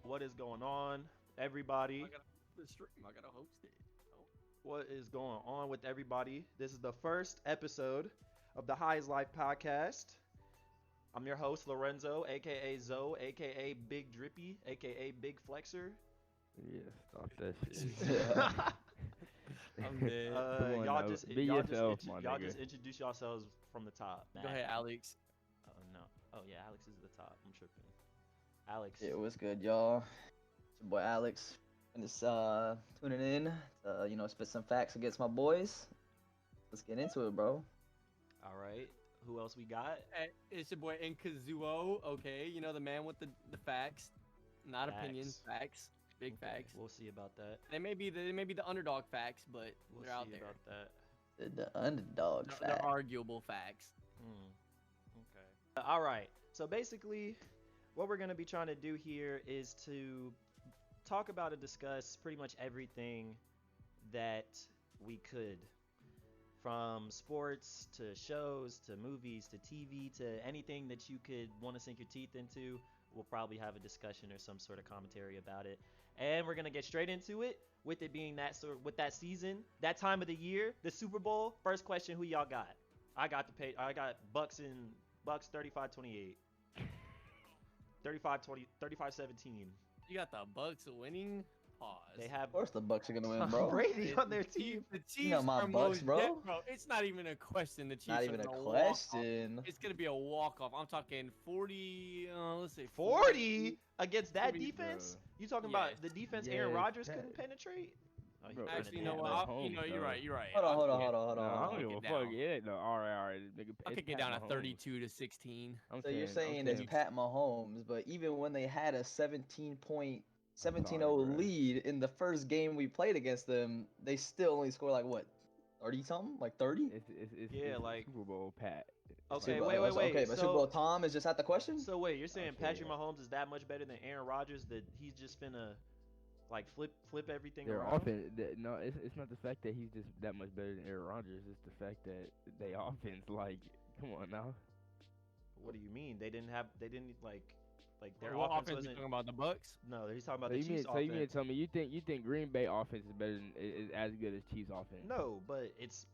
What is going on, everybody? I gotta the stream. I gotta host it. Oh. What is going on with everybody? This is the first episode of the Highs Life podcast. I'm your host, Lorenzo, aka Zoe, aka Big Drippy, aka Big Flexer. Yeah, stop that shit. I'm dead. Come on Y'all now, just be y'all yourself, just my y'all nigga. just introduce yourselves from the top. Go ahead, Alex. Oh no. Oh yeah, Alex is at the top. I'm tripping. Alex. Yeah, what's good, y'all? It's your boy Alex, and just tuning in to spit some facts against my boys. Let's get into it, bro. All right. Who else we got? Hey, it's your boy Nkazuo. Okay, you know the man with the facts, not Facts. opinions, facts, big Okay, facts. We'll see about that. They may be the underdog facts, but We'll they're out see there. about that. The underdog They're fact. arguable facts. Okay. All right. So basically, what we're going to be trying to do here is to talk about and discuss pretty much everything that we could. From sports to shows to movies to TV to anything that you could want to sink your teeth into. We'll probably have a discussion or some sort of commentary about it. And we're going to get straight into it with it being with that season, that time of the year, the Super Bowl. First question, who y'all got? I got Bucks 35-28. 35-17. You got the Bucks winning. Pause. They have Of course, the Bucks are gonna win, Tom bro. Brady on their team. The Chiefs You know my are Bucks, most bro. It's not even a question. The Chiefs Not are even a gonna walk off. question. It's gonna be a walk-off. I'm talking 40. Let's say 40 against that 40, defense. bro. You talking Yes. about the defense Aaron Yes, Rodgers that- couldn't penetrate? Oh, he Bro, kinda Actually, you did, know but- what? Mahomes, You're though. right. You're right. Hold on. No, I don't Take give it a down. fuck. Yeah, no, all right. Nigga, I'll it's kick it Pat down to Mahomes. 32-16. So you're saying it's Pat Mahomes, but even when they had a 17-0 bro. lead in the first game we played against them, they still only scored like what, 30 something, like 30? It's Yeah, like- Super Bowl Pat. Okay, Super- wait. Okay, but Super Bowl Tom is just at the question. So wait, you're saying Okay, Patrick yeah. Mahomes is that much better than Aaron Rodgers that he's just finna like flip everything Their around? offense, no, it's not the fact that he's just that much better than Aaron Rodgers. It's the fact that they offense, like, come on now. What do you mean? They didn't like their What offense you wasn't. talking about? The Bucks? No, he's talking about So the you mean Chiefs so you mean to offense. tell me you think Green Bay offense is better than is as good as Chiefs offense? No, but it's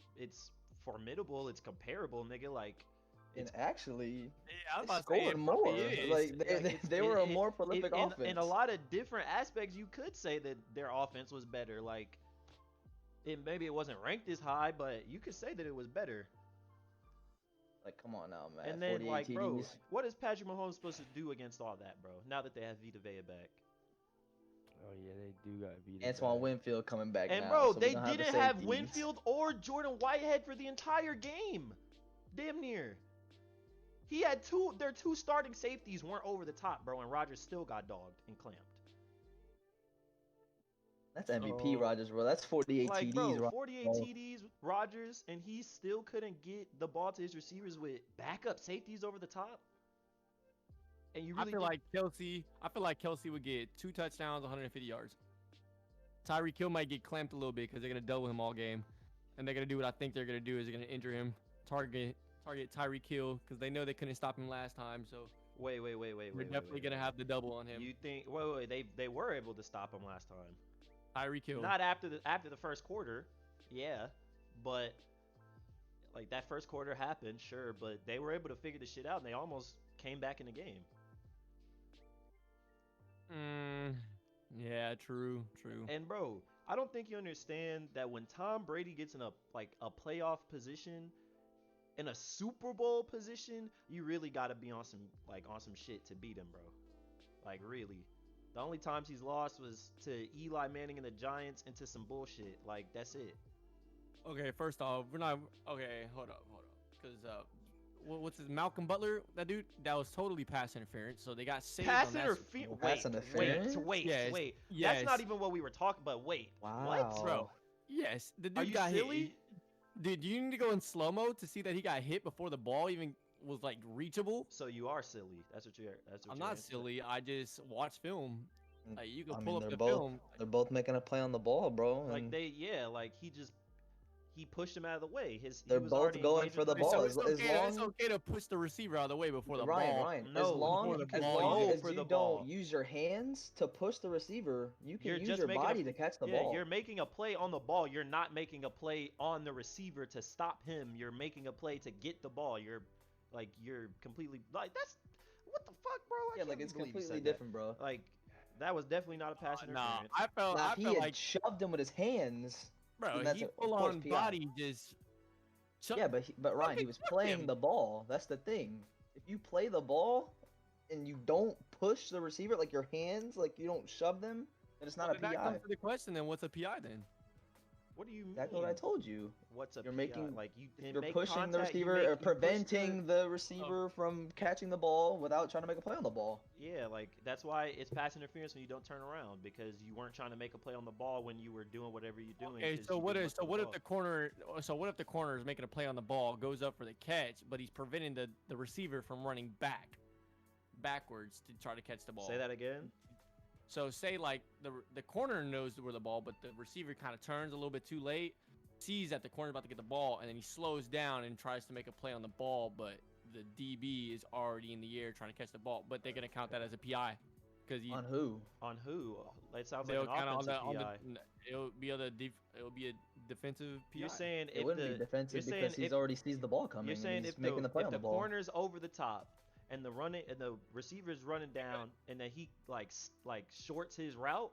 formidable. It's comparable, nigga. Like And actually, Yeah, I was they about to say scored it more. probably is. Like it's- they were a more it- prolific offense. in a lot of different aspects, you could say that their offense was better. Like, maybe it wasn't ranked as high, but you could say that it was better. Like, come on now, man. And then, 48 like, bro, TDs. what is Patrick Mahomes supposed to do against all that, bro? Now that they have Vita Vea back. Oh yeah, they do got beat. Antoine Winfield coming back And now. bro, so we they don't have the didn't have safeties. Winfield or Jordan Whitehead for the entire game. Damn near. He had their two starting safeties weren't over the top, bro, and Rodgers still got dogged and clamped. That's MVP So- Rodgers, bro. That's 48 Like, TDs, bro, bro. 48 TDs, Rodgers, and he still couldn't get the ball to his receivers with backup safeties over the top. And you I really feel like Kelsey would get 2 touchdowns, 150 yards. Tyreek Hill might get clamped a little bit because they're gonna double him all game, and they're gonna do what I think they're gonna do is they're gonna injure him, target Tyreek Hill because they know they couldn't stop him last time. So wait. we're definitely gonna have the double on him. You think? Wait. They were able to stop him last time. Tyreek Hill. Not after the first quarter, yeah, but like that first quarter happened, sure, but they were able to figure the shit out, and they almost came back in the game. Yeah, true. And bro, I don't think you understand that when Tom Brady gets in a playoff position, in a Super Bowl position, you really got to be on some shit to beat him, bro. Like, really. The only times he's lost was to Eli Manning and the Giants and to some bullshit. Like, that's it. Okay, first off, we're not. Okay, hold up, because what's his Malcolm Butler? That dude, that was totally pass interference. So they got saved Pass on that. interference. Pass interference? Wait. Yes, That's yes. not even what we were talking about. Wait. Wow. What? Bro, yes, the dude Are you got silly? hit. Dude, you need to go in slow mo to see that he got hit before the ball even was like reachable. So you are silly. That's what you're. I'm not silly. I just watch film. Mm, Like you can I pull mean, up the they're both film. they're both making a play on the ball, bro. Like and like he just he pushed him out of the way. He They're was both already going engaged for with the Wait, ball. so receiver. it's okay to push the receiver out of the way before the Ryan, ball. Ryan, No, as long before the as ball, long go as for you the don't ball. use your hands to push the receiver, you can You're use just your making body to catch the yeah, ball. you're making a play on the ball. You're not making a play on the receiver to stop him. You're making a play to get the ball. You're completely like that's what the fuck, bro? I Yeah, can't like it's believe you completely said that. different, bro. Like that was definitely not a pass Nah, interference. Now, I if he felt had like, shoved him with his hands, bro, then that's he of full course on PI. body just. Yeah, but Ryan, he was fuck playing him. the ball. That's the thing. If you play the ball and you don't push the receiver, like your hands, like you don't shove them, then it's not Well, a then that PI. comes to the question. Then what's a PI then? What do you mean? Exactly what I told you. What's a You're PI? making, Like you you're make pushing the contact, receiver, or you push preventing the receiver from catching the ball without trying to make a play on the ball. Yeah, like that's why it's pass interference when you don't turn around because you weren't trying to make a play on the ball when you were doing whatever you're doing. Okay, 'cause so you what didn't if look for the corner? So what if the corner is making a play on the ball, goes up for the catch, but he's preventing the receiver from running backwards to try to catch the ball? Say that again. So say like the corner knows where the ball, but the receiver kind of turns a little bit too late, sees that the corner's about to get the ball, and then he slows down and tries to make a play on the ball, but the DB is already in the air trying to catch the ball. But they're gonna count that as a PI because On who? On who? It sounds like they'll an count it offensive on the PI. it'll be a defensive PI. You're saying It if wouldn't the be defensive you're saying because he's if, already sees the ball coming. you're saying and he's if making the play if on the the ball. corner's over the top and the receiver's running down and then he like shorts his route.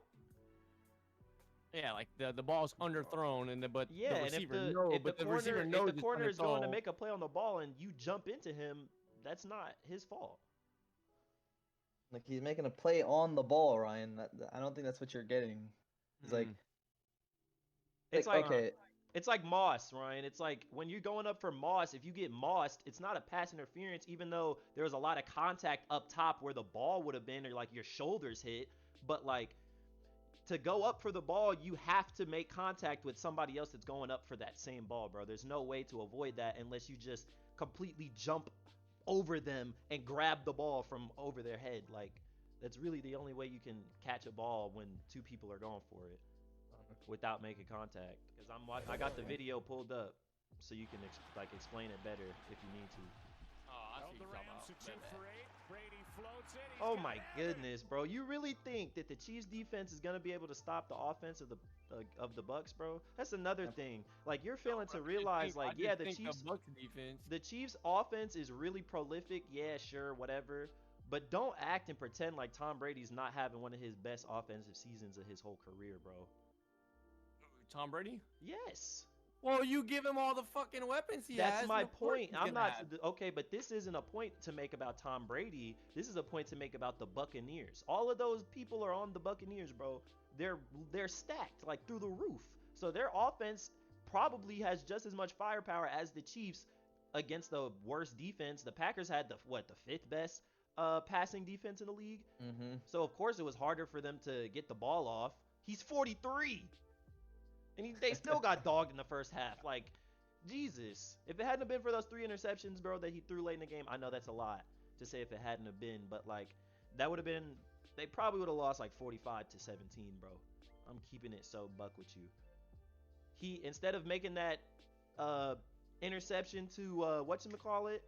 Yeah, like the ball's underthrown and but Yeah, the and receiver if the corner knows if the corner is going to underthrown. make a play on the ball and you jump into him, that's not his fault. Like he's making a play on the ball, Ryan. I don't think that's what you're getting. It's like, It's like okay, it's like Moss, Ryan. It's like when you're going up for Moss, if you get mossed, it's not a pass interference, even though there was a lot of contact up top where the ball would have been or like your shoulders hit. But like to go up for the ball, you have to make contact with somebody else that's going up for that same ball, bro. There's no way to avoid that unless you just completely jump over them and grab the ball from over their head. Like that's really the only way you can catch a ball when two people are going for it without making contact. Because I got the video pulled up, so you can explain it better if you need to. Oh my goodness, bro! You really think that the Chiefs defense is gonna be able to stop the offense of the Bucks, bro? That's another thing. Like you're failing to realize, like yeah, the Chiefs defense. The Chiefs offense is really prolific. Yeah, sure, whatever. But don't act and pretend like Tom Brady's not having one of his best offensive seasons of his whole career, bro. Tom Brady? Yes. Well, you give him all the fucking weapons he has. That's my of course point. he's I'm gonna not have. okay, but this isn't a point to make about Tom Brady. This is a point to make about the Buccaneers. All of those people are on the Buccaneers, bro. They're stacked like through the roof. So their offense probably has just as much firepower as the Chiefs against the worst defense. The Packers had the fifth best passing defense in the league. Mm-hmm. So of course it was harder for them to get the ball off. He's 43. And they still got dogged in the first half. Like, Jesus. If it hadn't been for those 3 interceptions, bro, that he threw late in the game, I know that's a lot to say if it hadn't have been. But, like, that would have been – they probably would have lost, like, 45-17, bro. I'm keeping it so buck with you. He – instead of making that interception to whatchamacallit,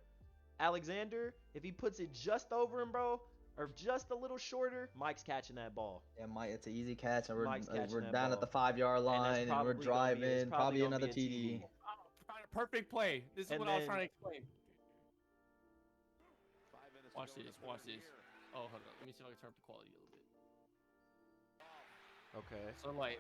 Alexander, if he puts it just over him, bro – or just a little shorter, Mike's catching that ball. Yeah, Mike, it's an easy catch, and we're that down ball. at the 5-yard line, and we're driving, probably gonna another be a TD. Perfect play. This is And what I was then- trying to explain. Watch this. Oh, hold on. Let me see if I can turn up the quality a little bit. Okay. So like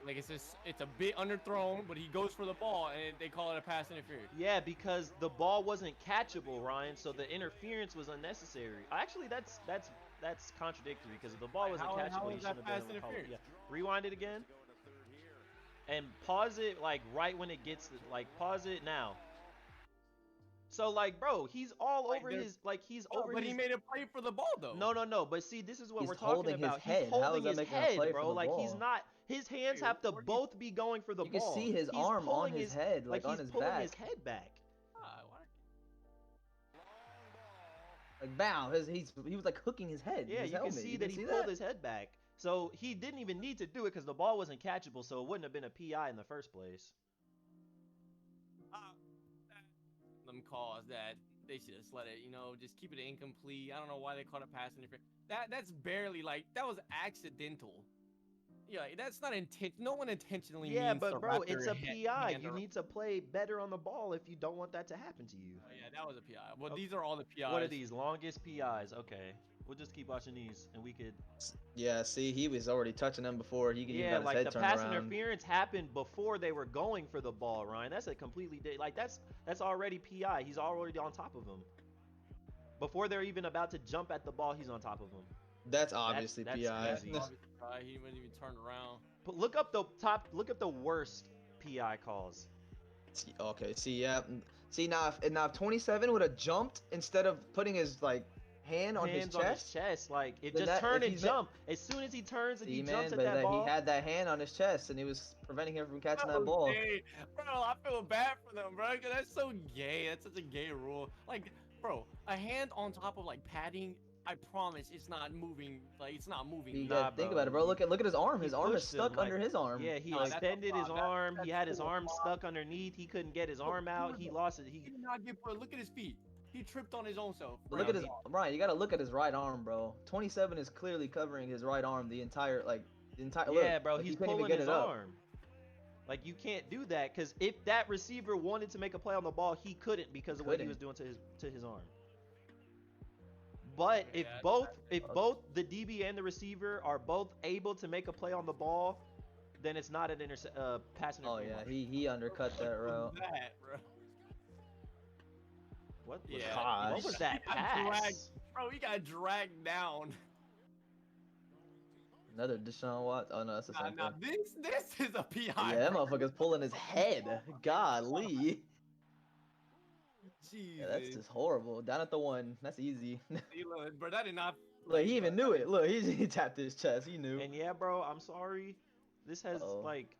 it's a bit underthrown, but he goes for the ball, and they call it a pass interference. Yeah, because the ball wasn't catchable, Ryan. So the interference was unnecessary. Actually, that's contradictory because if the ball wasn't catchable, he shouldn't have been able to call it. Yeah. Rewind it again. And pause it like right when it gets pause it now. So like, bro, he's all over his he's over. But he made a play for the ball though. No. But see, this is what He's we're talking holding his about. head. He's How is holding that his making a head, play for bro. the Like he's ball? not. His hands have to both be going for the You ball. can see his He's arm on pulling his head, like on he's his pulling back. his head back. Like, bow. He was like hooking his head. Yeah, his you helmet. can see that he pulled his head back. So he didn't even need to do it because the ball wasn't catchable, so it wouldn't have been a PI in the first place. calls that they should just let it, just keep it incomplete. I don't know why they called it pass interference. That's barely like that was accidental. Yeah, that's not intent. No one intentionally Yeah, means to but bro, wrap it's their a PI. hand You around. need to play better on the ball if you don't want that to happen to you. Oh, yeah, that was a PI. Well, Okay. these are all the PIs. What are these longest PIs? Okay, we'll just keep watching these, and we could. Yeah, see, he was already touching them before he even Yeah, got his like head the turned pass around. interference happened before they were going for the ball, Ryan. That's a completely like that's already PI. He's already on top of him. Before they're even about to jump at the ball, he's on top of them. That's obviously that's PI. easy. He wouldn't even turn around. But look up the worst PI calls. Okay, see, yeah. See, now if 27 would have jumped instead of putting his hand on his chest, like it then just turn and he's jump. As soon as he turns and see, he man, jumps at but that ball. he had that hand on his chest and he was preventing him from catching that ball. Gay. Bro, I feel bad for them, bro. 'Cause that's so gay. That's such a gay rule. Like, bro, a hand on top of like padding. I promise it's not moving. Like it's not moving. You Nah, gotta think bro. about it, bro. Look at his arm. His arm is pushed him, stuck like- under his arm. Yeah, he Nah, that's extended a his foul. arm. He had his That's arm a foul. stuck underneath. He couldn't get his arm out. He lost it. He did not get put. Look at his feet. He tripped on his own self. But look at his he- Ryan. You gotta look at his right arm, bro. 27 is clearly covering his right arm. The entire Yeah, look, bro, like, he's he couldn't even pulling get his it up. arm. Like you can't do that because if that receiver wanted to make a play on the ball, he couldn't because of what he was doing to his arm. But if both the DB and the receiver are both able to make a play on the ball, then it's not an pass Oh interference. yeah, he undercut that route. That, bro. What was Yeah. that? What was that He got pass? dragged. Bro, he got dragged down. Another Deshaun Watson. Oh no, that's the same Nah, thing. this is a PI. Yeah, that bro. motherfucker's pulling his head. Golly. Jeez, Yeah, that's just horrible. Down at the 1. That's easy. bro, that did not. Look, he even knew it. Look, he tapped his chest. He knew. And yeah, bro, I'm sorry. This has Uh-oh. like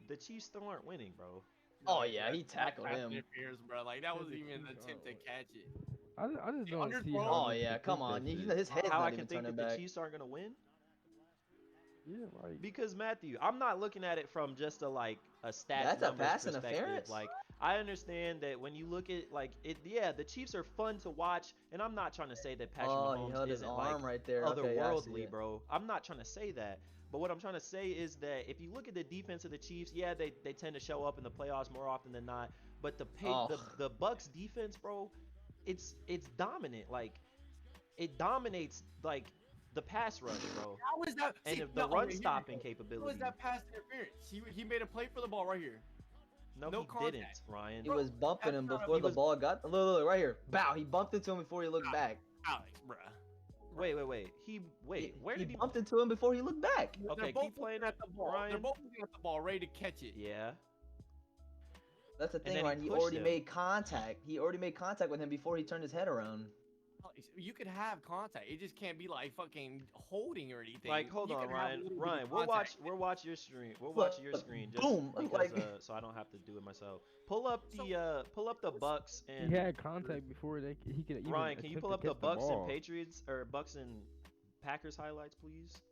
the Chiefs still aren't winning, bro. Oh yeah, he That's tackled pass him. interference, bro. Like that wasn't even an attempt to catch it. I just don't see underthrow. how Oh they yeah, can come think on. that You shit. know his head's How not I even can think turning that the back. Chiefs aren't gonna win? Yeah, like Because Matthew, I'm not looking at it from just a stat That's a numbers pass perspective. interference? Like I understand that when you look at it, yeah, the Chiefs are fun to watch, and I'm not trying to say that Patrick Oh, he Mahomes held his isn't arm like right there. Okay, yeah, I see otherworldly, it. bro. I'm not trying to say that. But what I'm trying to say is that if you look at the defense of the Chiefs, yeah, they tend to show up in the playoffs more often than not. But the Bucks defense, bro, it's dominant. Like it dominates like the pass rush, bro. How was that? And See, the no, run okay, stopping How was capability. that pass interference? He made a play for the ball right here. No, no he contact. didn't, Ryan. He was bumping that's him not- before he the was- ball got. Look, right here. Bow. He bumped into him before he looked back. Alex, bruh. Wait. Where did he? bumped into him before he looked back? Okay, They're both keep playing looking at the ball. Ryan. They're both looking at the ball, ready to catch it. Yeah. That's the And thing, then he Ryan. He pushed already him. made contact. He already made contact with him before he turned his head around. You could have contact. It just can't be like fucking holding or anything. Like, hold You on, can have a Ryan. little bit of Ryan, contact. we'll watch your screen. We'll Look, watch your look, screen just boom, because, like- so I don't have to do it myself. Pull up the Bucks and he had contact before he could even Ryan. Can you attempt pull to up the catch Bucks and ball. Patriots or Bucks and Packers highlights, please,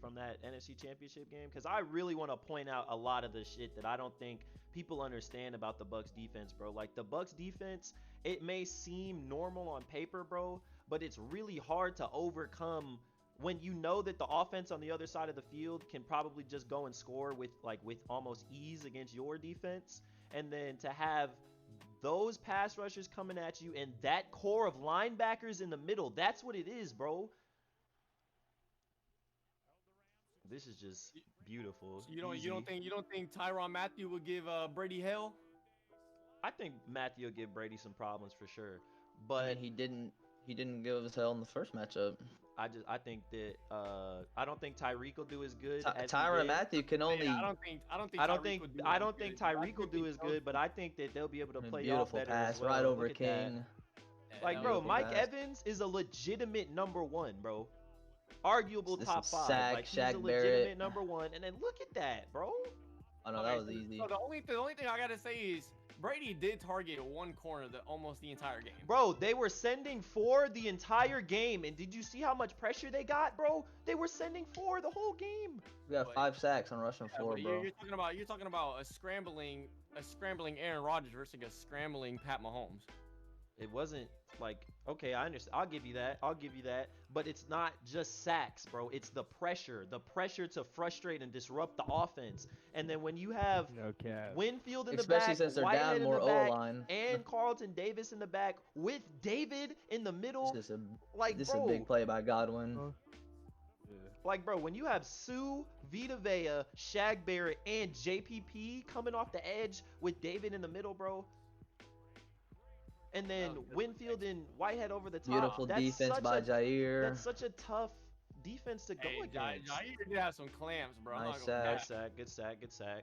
from that NFC Championship game? Because I really want to point out a lot of the shit that I don't think people understand about the Bucks defense, bro. Like the Bucks defense, it may seem normal on paper, bro, but it's really hard to overcome when you know that the offense on the other side of the field can probably just go and score with almost ease against your defense, and then to have those pass rushers coming at you and that core of linebackers in the middle, that's what it is, bro. This is just beautiful. You don't Easy. think Tyrann Mathieu would give Brady hell? I think Matthew will give Brady some problems for sure, I but mean, he didn't give us hell in the first matchup. I think that I don't think Tyreek will do as good as he Tyrann did. Mathieu can only. Yeah, I don't think Tyreek will do as good, but I think that they'll be able to play off Beautiful better pass as well. right over Look at that. King. Like, bro, Beautiful Mike pass. Evans is a legitimate number one, bro. Arguable This top is five. Shaq- Like, he's Shaq a Barrett. legitimate number one. And then look at that, bro. Oh no, Okay, that was so- easy. So the only thing I gotta say is Brady did target one corner almost the entire game. Bro, they were sending four the entire game. And did you see how much pressure they got, bro? They were sending four the whole game. We got But- 5 sacks on rushing Yeah, floor, but bro. you're talking about a scrambling Aaron Rodgers versus a scrambling Pat Mahomes. It wasn't like, okay, I understand. I'll give you that. I'll give you that. But it's not just sacks, bro. It's the pressure to frustrate and disrupt the offense. And then when you have No cap. Winfield in the Especially back, since they're Whitehead down in more the O back, line. and Carlton Davis in the back with David in the middle, This is a like, this is bro, a big play by Godwin. like, bro, when you have Sue, Vita Vea, Shaq Barrett, and JPP coming off the edge with David in the middle, bro, and then Winfield and Whitehead over the top. Beautiful that's defense such by a, Jair. That's such a tough defense to go against. Jair did have some clamps, bro. I'm Nice not gonna Good cap. sack, good sack, good sack.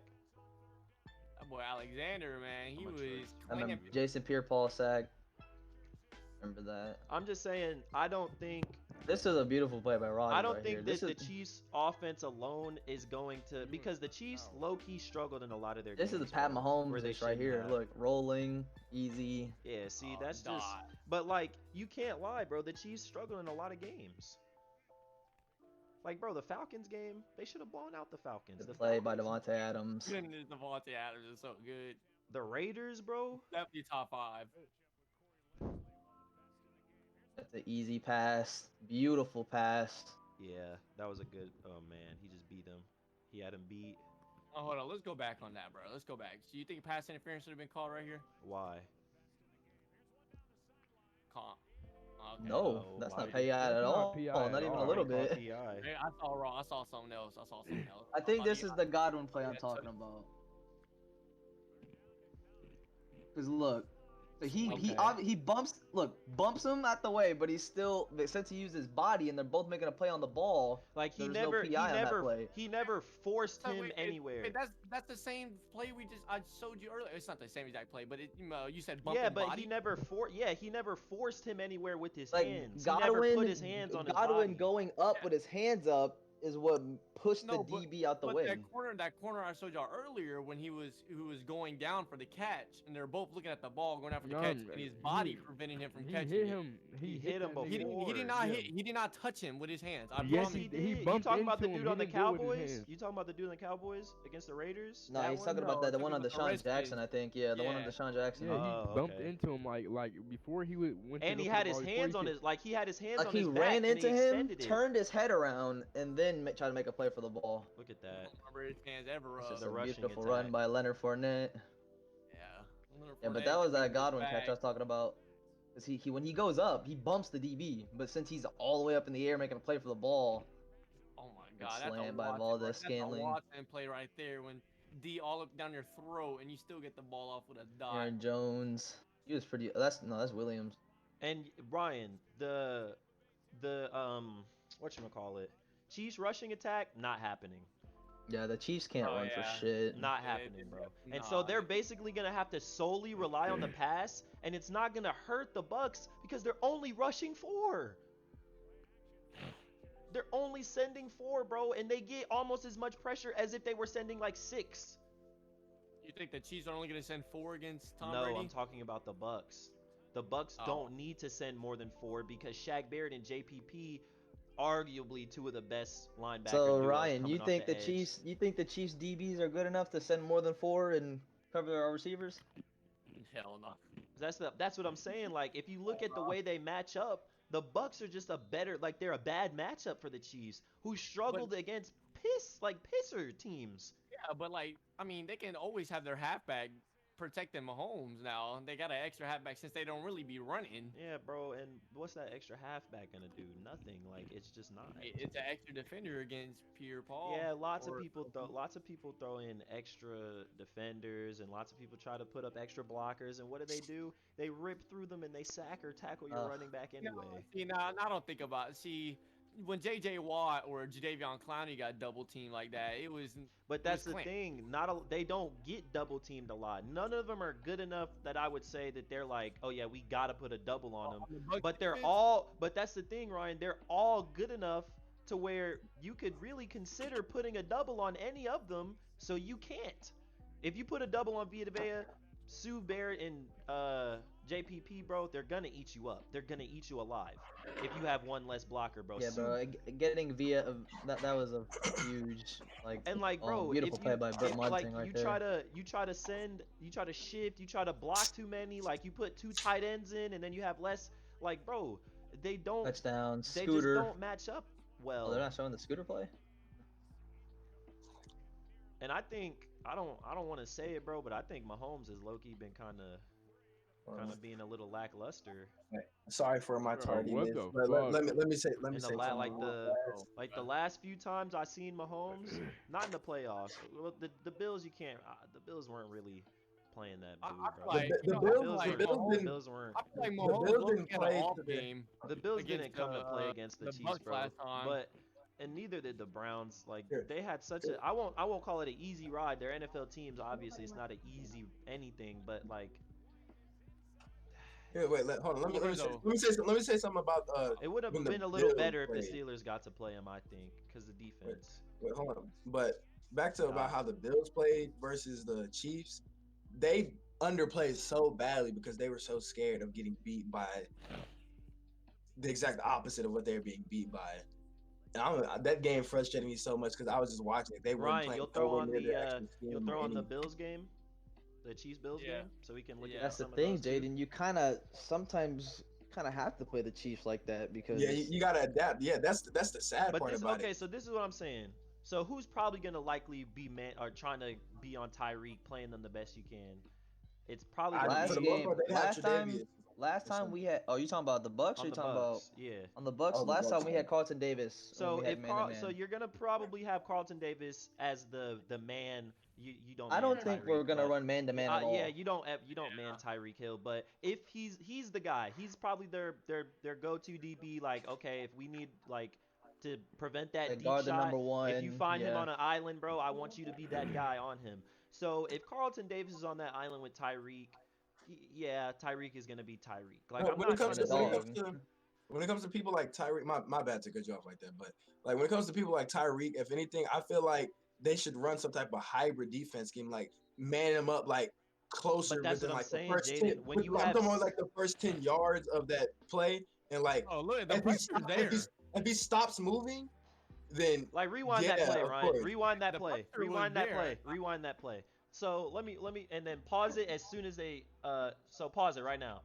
That boy Alexander, man, he I'm a was true. I remember clamping. Jason Pierre-Paul sack. Remember that. I'm just saying, I don't think This is a beautiful play by Rodgers I don't right think here. that This the is Chiefs offense alone is going to, because the Chiefs low-key struggled in a lot of their this games. is the Pat bro, Mahomes where they dish right shouldn't here. have. Look, rolling, easy. Yeah, see, Oh, that's just, dot. but like, you can't lie, bro. The Chiefs struggle in a lot of games. Like, bro, the Falcons game, they should have blown out the Falcons. The The play by Falcons- Devontae Adams. Goodness, Devontae Adams is so good. The Raiders, bro. Definitely top 5. That's an easy pass. Beautiful pass. Yeah, that was a good. Oh man, he just beat him. He had him beat. Oh, hold on. Let's go back on that, bro. Let's go back. So you think pass interference should have been called right here? Why? Call. Okay. No, No, that's why not did- PI That's at not all. PI Not at even all. a little Already called bit. PI. Hey, I saw wrong. I saw something else. I think thought this he- is the Godwin play I'm Yeah, talking about. Cause look, so he bumps him out the way, but he's still, since he used his body and they're both making a play on the ball. Like he There was no never, PI on that play. he never forced So him wait, anywhere. Wait, that's the same play I showed you earlier. It's not the same exact play, but you said bump Yeah, and but body. he never forced him anywhere with his Like hands. Godwin, he never put his hands on his body. Godwin going up Yeah. with his hands up is what pushed No, the but- DB out the But way. that corner I showed y'all earlier when he was going down for the catch, and they're both looking at the ball going out for the catch, and his body preventing him from He catching hit it. him. He hit him that nigga. He did before. not Yeah. hit. He did not touch him with his hands. I Yes, promise. he he did. You bumped talking about the into him. dude He on the didn't do it with his Cowboys? hands. You talking about the dude on the Cowboys against the Raiders? No, That he's one? talking about No, the one on talking about the Deshaun Redskins. Jackson, I think. Yeah, the one on Yeah. Deshaun Jackson. Yeah, Oh, he bumped okay. into him like before he went. And to he go for had the his ball, before hands he on could- his, like he had his hands Like on he his back ran and into he him, extended it. turned his head around, and then tried to make a play for the ball. Look at I that. don't remember his hands ever. It's just The a rushing beautiful attack. run by Leonard Fournette. Yeah. Leonard Yeah, but Fournette that was just that moved Godwin back. catch I was talking about. Cause he when he goes up, he bumps the DB, but since he's all the way up in the air making a play for the ball, Oh my Gets God, that's a slammed by Watson, Valdez that's a Scantling. Watson play right there when D all up down your throat and you still get the ball off with a dot. Aaron Jones, he was pretty. That's Williams. And Ryan, the whatchamacallit, Chiefs rushing attack not happening. Yeah, the Chiefs can't Oh, run yeah. for shit. Not Yeah, happening, bro. And nah, so they're they- basically gonna have to solely rely on the pass, and it's not gonna hurt the Bucks because they're only rushing 4. They're only sending 4, bro, and they get almost as much pressure as if they were sending like 6. You think the Chiefs are only going to send 4 against Tom No, Brady? I'm talking about the Bucks. The Bucks Oh. don't need to send more than 4 because Shaq Barrett and JPP, arguably 2 of the best linebackers. So duos Ryan, coming you off think the edge. Chiefs DBs are good enough to send more than 4 and cover our receivers? Hell no. That's what I'm saying. Like, if you look at the way they match up, the Bucks are just they're a bad matchup for the Chiefs, who struggled against pisser teams. Yeah, but I mean, they can always have their halfback protecting Mahomes now. They got an extra halfback since they don't really be running. Yeah, bro. And what's that extra halfback gonna do? Nothing. Like, it's just not. It's an extra defender against Pierre Paul. Yeah, lots of people throw in extra defenders, and lots of people try to put up extra blockers. And what do? They rip through them and they sack or tackle your running back anyway. See, now I don't think about it. See, when J.J. Watt or Jadeveon Clowney got double teamed like that, it was. But that's the clean. thing. They don't get double teamed a lot. None of them are good enough that I would say that they're like, oh yeah, we gotta put a double on them. But but that's the thing, Ryan. They're all good enough to where you could really consider putting a double on any of them. So you can't. If you put a double on Vita Vea, Sue Barrett, and JPP, bro, they're gonna eat you up. They're gonna eat you alive if you have one less blocker, bro. Yeah, bro. Getting via that was a huge And like, bro, beautiful play by Burt like Munson right there. you try to send, you try to shift, you try to block too many, like you put 2 tight ends in, and then you have less. Like, bro, they Touchdown, they just Scooter. don't match up well. Oh, they're not showing the Scooter play. And I think I don't want to say it, bro, but I think Mahomes has low key been kind of being a little lackluster. Sorry for my Bro, tardiness, what but the fuck? let me say In the something. like the last few times I seen Mahomes, not in the playoffs. Well, the Bills, you can't. The Bills weren't really playing that mood, bro. The Bills weren't. I feel like the Mahomes Bills low-key didn't had an play off today. game. The Bills against didn't come to play against the Chiefs, Bucks bro. last time. But and neither did the Browns. Like Here. they had such a I won't call it an easy ride. They're NFL teams, obviously it's not an easy anything, but like Here, wait, hold on. Let me say something about it would have when the been a little Bills better if the played. Steelers got to play him, I think, because the defense. Wait, hold on. But back to about how the Bills played versus the Chiefs, they underplayed so badly because they were so scared of getting beat by the exact opposite of what they were being beat by. And that game frustrated me so much because I was just watching it. They weren't Ryan, playing. you'll throw on nowhere near their the actual scheme you'll or throw on the anything. Bills game, the Chiefs Bills Yeah. game, so we can look at That's the some of thing, those too. Jaden. You sometimes have to play the Chiefs like that because Yeah, you gotta adapt. Yeah, that's the sad But part this about okay, it. so this is what I'm saying. So who's probably gonna likely be trying to be on Tyreek, playing them the best you can? It's probably gonna last for the be most game, part, they had last Tre'Davious. time we had. Oh, you talking about the Bucks? Or on you the talking Bucks. about Yeah. on the Bucks? Oh, the Last Bucks, time we yeah. had Carlton Davis. when So we had if man to so man. you're gonna probably have Carlton Davis as the man. You don't. I man don't think we're Tyreek, gonna but- run man to man at all. Yeah, you don't man Tyreek Hill, but if he's the guy, he's probably their go-to DB. Like, okay, if we need like to prevent that Like, deep guard the shot, number one. if you find him yeah. on an island, bro, I want you to be that guy on him. So if Carlton Davis is on that island with Tyreek, yeah, Tyreek is gonna be Tyreek. Like, I'm when not it comes trying to to say. when it comes to people like Tyreek, my bad to cut you off like that, but like when it comes to people like Tyreek, if anything, I feel like they should run some type of hybrid defense scheme, like man him up like closer But that's within what I'm like saying, the first Jaden. 10. When you I'm have talking about like the first 10 yards of that play, and like Oh, look, the if he, pressure's stop- there. if he stops moving, then Like rewind yeah, that play, of Ryan. course. Rewind that The play. pressure was Rewind that there. play. Rewind that play. So let me and then pause it as soon as they so pause it right now.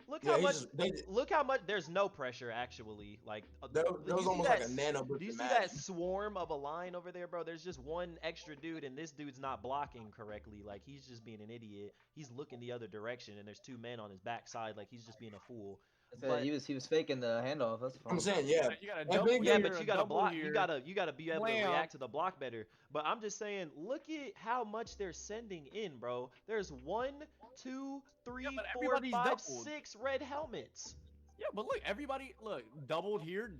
Look Yeah, how he much just- look how much there's no pressure actually. Like that you was see almost that like a nano. do you see that swarm of a line over there, bro? There's just one extra dude and this dude's not blocking correctly. Like he's just being an idiot. He's looking the other direction and there's 2 men on his backside like he's just being a fool. But he was faking the handoff. That's fine. I'm saying, yeah. You got a And double big yeah, here, but a you gotta double block. here. You gotta be able to Wham. react to the block better. But I'm just saying, look at how much they're sending in, bro. There's 1, 2, 3, but 4, everybody's 5, doubled. 6 red helmets. Yeah, but look, everybody, look, doubled here.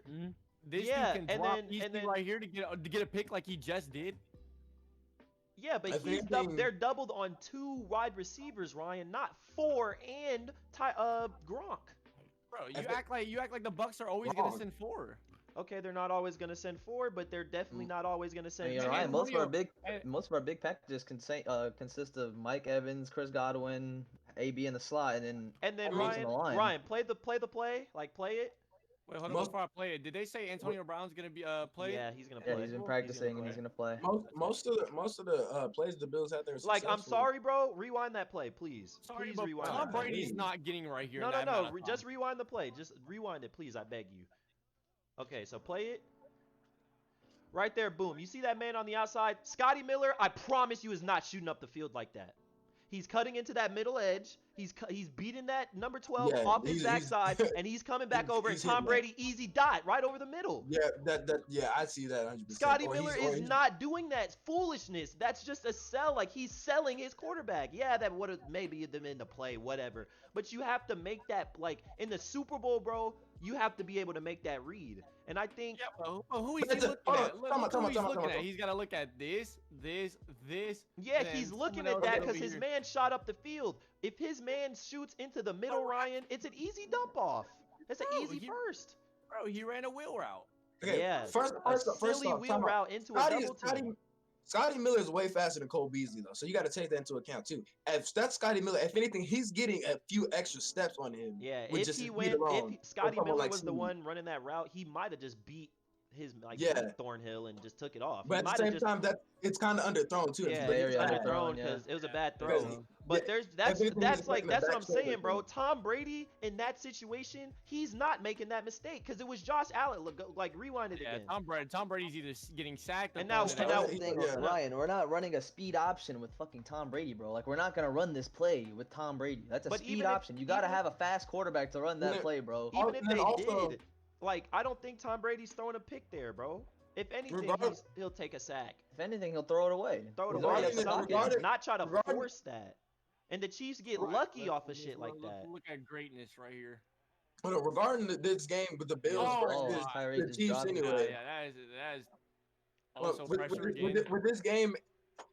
Mhm. This Yeah, dude can and drop then- easily and then- right here to get a pick like he just did. Yeah, but If anything- they're doubled on 2 wide receivers, Ryan, not 4 and Gronk. Bro, you think- act like the Bucks are always Wrong. gonna send 4. Okay, they're not always gonna send 4, but they're definitely not always gonna I send mean, 2. Ryan, most of Antonio- our big packages consist of Mike Evans, Chris Godwin, AB in the slot, and then And then Reeves on the line. Ryan, play the play, like play it. Wait, hold on Most- before I play it. Did they say Antonio Brown's gonna be played? Yeah, he's gonna yeah, play. he's been gonna practicing and play. he's gonna play. Most of the plays the Bills had there. Like, I'm sorry, bro. Rewind that play, please. Sorry, Please but rewind Tom that play. Brady's not getting right here. No, in no, that no. amount of Just time. rewind the play. Just rewind it, please. I beg you. Okay, so play it. Right there, boom. You see that man on the outside? Scotty Miller, I promise you, is not shooting up the field like that. He's cutting into that middle edge. He's beating that number 12 Yeah, off his he's- backside, and he's coming back over, and he's Tom hitting Brady easy dot right over the middle. Yeah, I see that 100%. Scotty Or Miller he's- is not doing that foolishness. That's just a sell. Like, he's selling his quarterback. Yeah, that would have maybe them in the play, whatever. But you have to make that, like, in the Super Bowl, bro, you have to be able to make that read. And I think Yeah, but who is he That's a- looking hold at? on, Look time who out, he's time out, looking time at. out. He's got to look at this. yeah, and he's looking someone at else that over because his here. man shot up the field. If his man shoots into the middle, Ryan, it's an easy dump off. It's an Bro, easy first. Bro, he ran a wheel route. Okay, Yeah, first a off, silly time wheel out. route into a Scotty double Scotty team. Scotty Miller is way faster than Cole Beasley though, so you got to take that into account too. If that's Scotty Miller, if anything, he's getting a few extra steps on him. Yeah, with if just he his went, speed alone, if Scotty someone Miller like was the Snead. one running that route, he might have just beat Yeah. Thornhill and just took it off. But He at the might have same just time, that it's kind of underthrown too. yeah, very it's underthrown, underthrown yeah. because it was a bad Because throw. But yeah, that's everything that's is like in the that's what back I'm shoulder, saying, bro. bro. Tom Brady in that situation, he's not making that mistake because it was Josh Allen. Look, like rewind it Yeah, again. Tom Brady's either getting sacked or And now- throwing it and out. now- That's the thing, Yeah. Ryan. We're not running a speed option with fucking Tom Brady, bro. Like we're not gonna run this play with Tom Brady. That's a But speed even if- option. You gotta even- have a fast quarterback to run that Yeah. play, bro. Even if And then they also- did, like I don't think Tom Brady's throwing a pick there, bro. If anything, Regardless- he'll take a sack. If anything, he'll throw it away. Throw it He's away, already and up suck blocking. it, not try to regardless- force that. And the Chiefs get Right, lucky look- off of shit like that. Look at greatness right here. Hold on, regarding this game with the Bills Oh, versus Tyreek the just Chiefs dropped it. anyway. Yeah, that is Look, also with, pressure with, again. with this game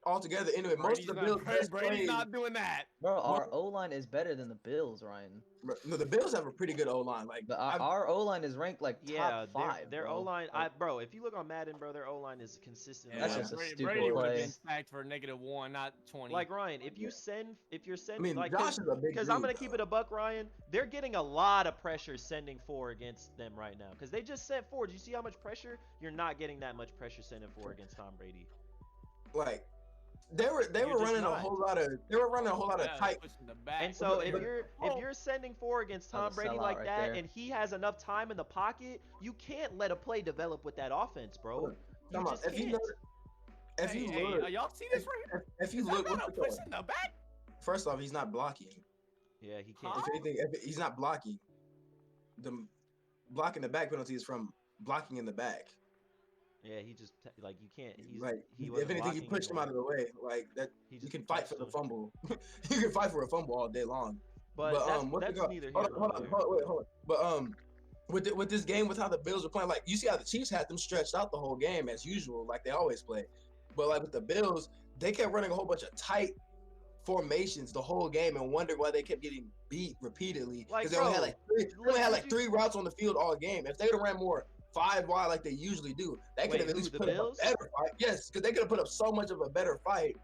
altogether, anyway, most of the Bills' best Brady's plays. not doing that. Bro, our O line is better than the Bills, Ryan. No, the Bills have a pretty good O line. Like But I've- our O line is ranked like Yeah, top 5. their bro. O line, bro. If you look on Madden, bro, their O line is consistent. That's just a stupid Brady would have play. been sacked for -1, not 20. Like Ryan, if you're I sending, mean, like, Josh is a big because I'm dude, gonna keep it a buck, Ryan. They're getting a lot of pressure sending 4 against them right now because they just sent 4. Do you see how much pressure? You're not getting that much pressure sending 4 against Tom Brady. like they were You're just running not. a whole lot of Yeah, tight. pushing the back. And so if but- you're sending 4 against That Tom was a Brady sellout like right that, there. and he has enough time in the pocket, you can't let a play develop with that offense, bro. You Come on, just if you can't. know, if Hey, you hey, look, y'all see this right here? if you Is look, that what's not a the call? push in the back? First off, he's not blocking. Yeah, he can't. Huh? If anything, he's not blocking. The blocking the back penalty is from blocking in the back. Yeah, he just like you can't. He's Like he if wasn't anything, you blocking pushed him out of anymore. the way. Like that, He you just can fight for touched the him. fumble. You can fight for a fumble all day long. But what's that's the go- neither here hold nor on, there. hold on. But with this game, with how the Bills were playing, like you see how the Chiefs had them stretched out the whole game as usual, like they always play. But like with the Bills, they kept running a whole bunch of tight formations the whole game and wondered why they kept getting beat repeatedly Like, because they only had bro, like did 3 routes on the field all game. If they'd have ran more 5 wide like they usually do, they could Wait, have at who, least the put up Bills? a better fight. Yes, because they could have put up so much of a better fight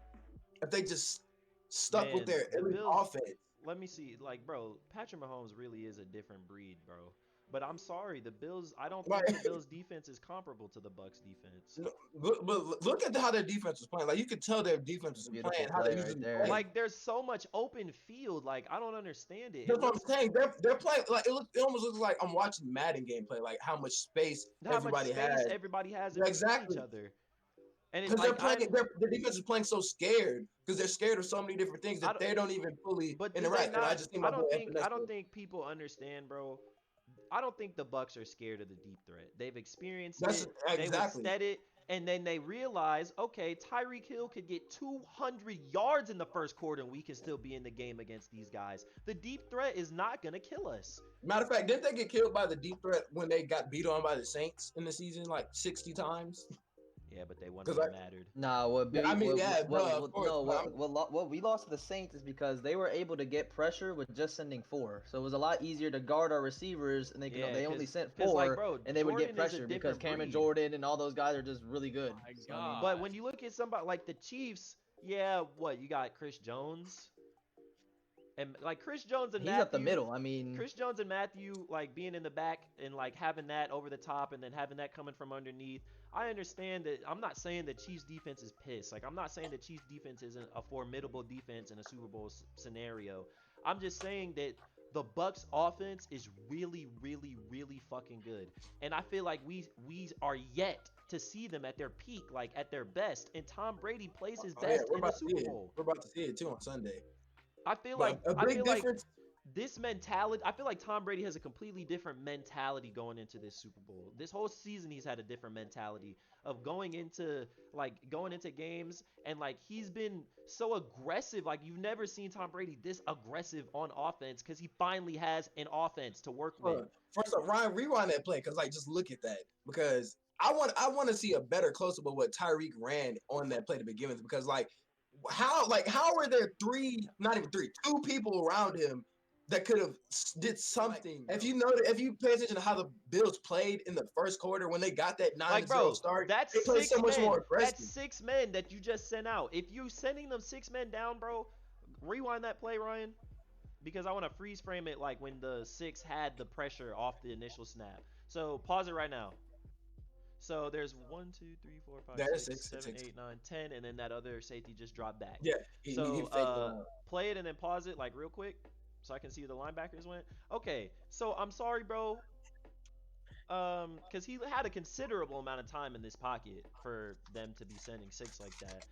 if they just stuck with Man, their the elite Bills- offense. Let me see, like, bro, Patrick Mahomes really is a different breed, bro. But I'm sorry, the Bills. I don't think Right. the Bills' defense is comparable to the Bucks' defense. No, but look at how their defense was playing. Like you could tell their defense was Beautiful playing how they play right usually there. play. Like, there's so much open field. Like, I don't understand it. That's what I'm saying. They're playing like it almost looks like I'm watching Madden gameplay. Like how much space How much everybody space has. everybody has in Yeah, between exactly. each other. And it's Because like, they're playing, their defense is playing so scared because they're scared of so many different things I that don't- they don't even fully but do they interact. And I not- just think my I don't boy think Epinesa- people understand, bro. I don't think the Bucks are scared of the deep threat. They've experienced That's it. exactly. They withstood it, and then they realize, okay, Tyreek Hill could get 200 yards in the first quarter, and we can still be in the game against these guys. The deep threat is not gonna kill us. Matter of fact, didn't they get killed by the deep threat when they got beat on by the Saints in the season like 60 times? Yeah, but they wouldn't 'Cause have I- mattered. Nah, what Yeah, I mean, what, yeah, what, duh, what, of course, no, but what we lost to the Saints is because they were able to get pressure with just sending 4. So it was a lot easier to guard our receivers, and they only sent 4, like, bro, and they would get Jordan is a pressure because different Cameron breed. Jordan and all those guys are just really good. My So, I mean, God. But when you look at somebody like the Chiefs, yeah, what you got, Chris Jones, and like Chris Jones and he's Matthew. up the middle. I mean, Chris Jones and Matthew, like being in the back and like having that over the top and then having that coming from underneath. I understand that. I'm not saying that Chiefs defense is pissed. Like, I'm not saying that Chiefs defense isn't a formidable defense in a Super Bowl scenario. I'm just saying that the Bucks offense is really, really, really fucking good. And I feel like we are yet to see them at their peak, like at their best. And Tom Brady plays his Oh, yeah, best we're in the about to see Super it. Bowl. We're about to see it too on Sunday. I feel But like a big difference. this mentality, I feel like Tom Brady has a completely different mentality going into this Super Bowl. This whole season he's had a different mentality of going into games, and like he's been so aggressive. Like, you've never seen Tom Brady this aggressive on offense because he finally has an offense to work with. First off, Ryan, rewind that play because like just look at that because I want to see a better close up of what Tyreek ran on that play to begin with because how are there 2 people around him that could have did something. If you pay attention to how the Bills played in the first quarter when they got that 9-0 Like, bro, start, that's they played 6 so much men. more aggressive. That's 6 men that you just sent out. If you sending them 6 men down, bro, rewind that play, Ryan, because I want to freeze frame it like when the 6 had the pressure off the initial snap. So pause it right now. So there's 1, 2, 3, 4, 5, There's 6, six, 7, 8, 9, 10, and then that other safety just dropped back. Yeah, he So faked it out. play it and then pause it like real quick, so I can see where the linebackers went. Okay, so I'm sorry, bro. Because he had a considerable amount of time in this pocket for them to be sending 6 like that.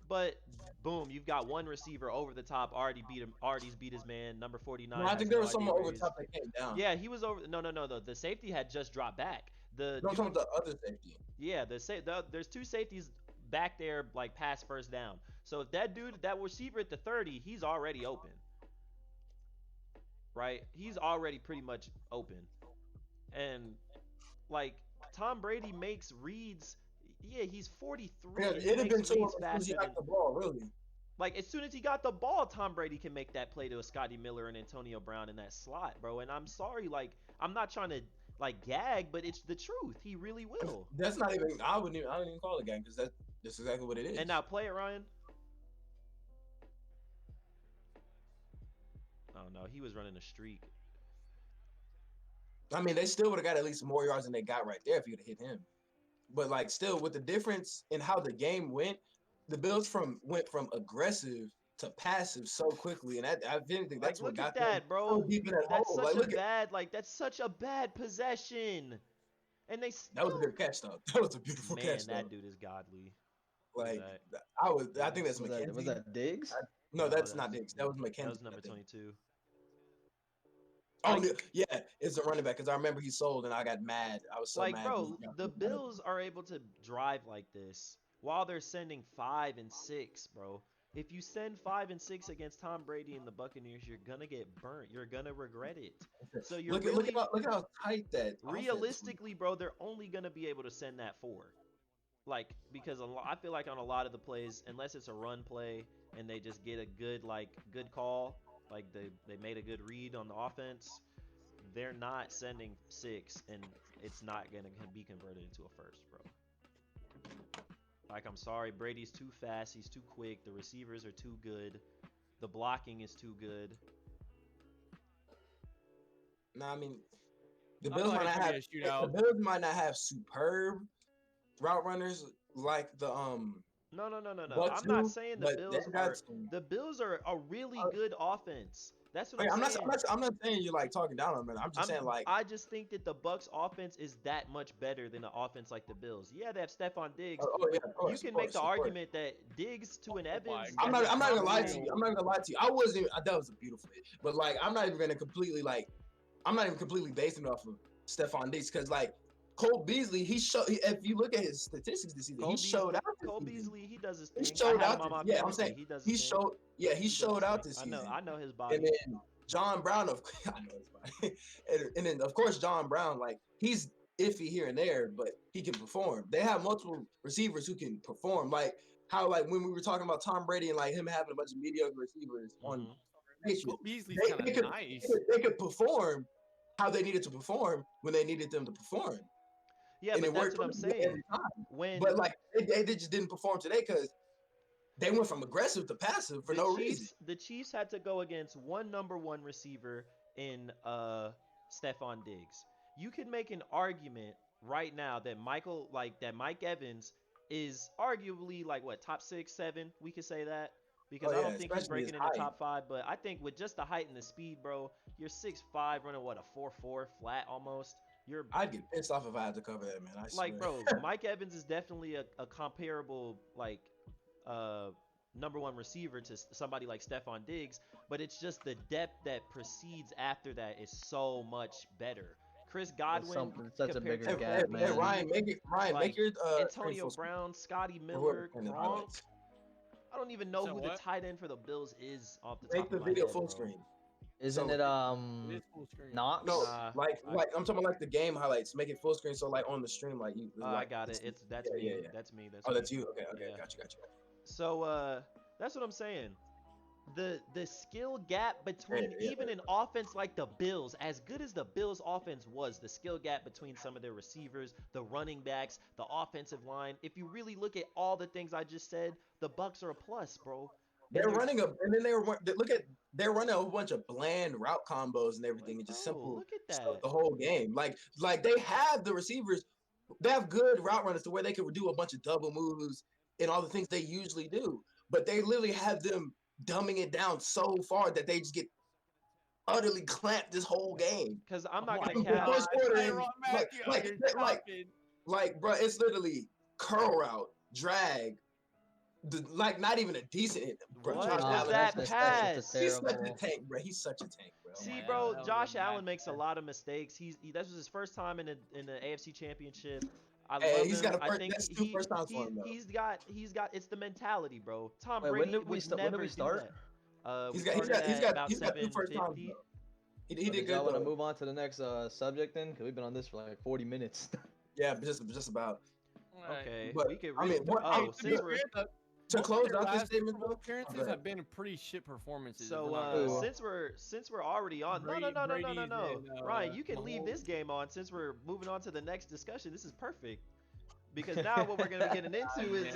But boom, you've got one receiver over the top, already beat him, already beat his man, number 49. No, I think there was someone over top that came down. Yeah, he was over. No. The safety had just dropped back. No, I'm talking about the other safety. Yeah, there's 2 safeties back there, like past first down. So if that receiver at the 30, he's already open. Right? He's already pretty much open. And like Tom Brady makes reads. Yeah, he's 43. Yeah, He it'd have makes been so reads much faster he got than, the ball, really. like as soon as he got the ball, Tom Brady can make that play to a Scotty Miller and Antonio Brown in that slot, bro. And I'm sorry, like I'm not trying to like gag, but it's the truth. He really will. That's not even. I don't even call it a game because that's exactly what it is. And now play it, Ryan. Oh no, he was running a streak. I mean, they still would have got at least more yards than they got right there if you'd have hit him. But like, still, with the difference in how the game went, the Bills went from aggressive to passive so quickly, and I didn't think that's Like, what look got at that, them bro. so deep in that That's hole. such Like, a bad, like that's such a bad possession. And they that was a good catch, though. That was a beautiful Man, catch, that though. dude is godly. Like, I think that's McKenzie. Was that Diggs? No, No, that's that's- not Diggs. That was McKenzie. That was number I think. 22. Oh, Like- yeah, it's a running back because I remember he sold and I got mad. I was so Like, mad. bro, the Bills are able to drive like this while they're sending 5 and 6, bro. If you send 5 and 6 against Tom Brady and the Buccaneers, you're gonna get burnt. You're gonna regret it. So you're look at how tight that. realistically, bro, they're only gonna be able to send that 4. Like, because I feel like on a lot of the plays, unless it's a run play and they just get a good call, like they made a good read on the offense, they're not sending 6, and it's not gonna be converted into a first, bro. Like, I'm sorry, Brady's too fast, he's too quick, the receivers are too good, the blocking is too good. No, I mean, I feel like it should be a shootout. the Bills might not have superb route runners like the No. Bucks I'm not do, saying but they Bills are a really good offense. That's what Like, I'm saying. I'm not saying you're like talking down on them. I'm just saying like I just think that the Bucks offense is that much better than an offense like the Bills. Yeah, they have Stephon Diggs. yeah, of course, You can of make the course, of course. argument that Diggs to an Evans. I'm as not a gonna lie to combo- you. I'm not gonna lie to you. I wasn't even, that was a beautiful hit. But like I'm not even completely basing it off of Stephon Diggs because like Cole Beasley, if you look at his statistics this season, he showed out. Cole Beasley, he does his thing. He showed I had out. him on my Yeah, I'm fantasy. saying he does. he his thing. he showed out this I season. know his body. And then John Brown, I know his body. and then of course John Brown, like he's iffy here and there, but he can perform. They have multiple receivers who can perform. Like how like when we were talking about Tom Brady and like him having a bunch of mediocre receivers on Patriots, Cole Beasley's they kind of could- nice. they could perform how they needed to perform when they needed them to perform. Yeah, and but it that's worked what I'm for them saying. every time. When But like they just didn't perform today because they went from aggressive to passive for no reason. The Chiefs had to go against one number 1 receiver in Stephon Diggs. You could make an argument right now that Mike Evans is arguably like what, top 6, 7? We could say that because I don't think he's especially his breaking into height. top 5. But I think with just the height and the speed, bro, you're 6'5", running what, a 4.4 flat almost. I'd get pissed off if I had to cover that, man. I swear. Like, bro, Mike Evans is definitely a comparable like number 1 receiver to somebody like Stephon Diggs, but it's just the depth that precedes after that is so much better. Chris Godwin, such a compared bigger to gap, Hey, man. Ryan, make your Antonio Brown, Scotty Miller, Gronk. I don't even know So who what? the tight end for the Bills is off the top Make the of my video head, full bro. screen. Isn't So- it It is full screen. Knox? No, Nah, like I'm talking about like the game highlights. Make it full screen so like on the stream like you. I like, got it. That's me. That's me. Oh, me. that's you. Okay, Yeah. got you. So that's what I'm saying. the skill gap between Yeah. even an offense like the Bills, as good as the Bills offense was, the skill gap between some of their receivers, the running backs, the offensive line, if you really look at all the things I just said, the Bucks are a plus, bro. And They're running and then they're running a bunch of bland route combos and everything, and just bro, simple look at stuff that. the whole game. Like they have the receivers, they have good route runners to where they can do a bunch of double moves and all the things they usually do, but they literally have them dumbing it down so far that they just get utterly clamped this whole game. Because I'm Oh not my gonna The cap. first quarter, and Tyrann Mathieu out here like dropping. bro, it's literally curl route, drag, like not even a decent hit. Bro, What Josh was Allen, that that's pass? just a he's such a terrible. tank, bro. He's such a tank, bro. See, Yeah, bro, that was a Josh bad Allen makes a pass. lot of mistakes. This was his first time in the AFC Championship. I Hey, love he's him. got a I first. think That's two first times for him though. he's got it's the mentality, bro. Tom Wait, Brady when did we would start? When did never we do start? that. We He's got started at about he's got two first times 7:50. though. He Did did y'all good want to though. move on to the next subject then? Cause we've been on this for like 40 minutes. Yeah, just about. Alright. Okay, But, we could I really. mean, what- Oh, hey, since we're To Both of close their out this last statement Super Bowl though, appearances have been pretty shit performances. if so we're not gonna lie. since we're already on. No, no, no, no, no, no, Brady's no. and, Ryan, you can leave Mahomes. this game on since we're moving on to the next discussion. This is perfect. Because now what we're gonna be getting into is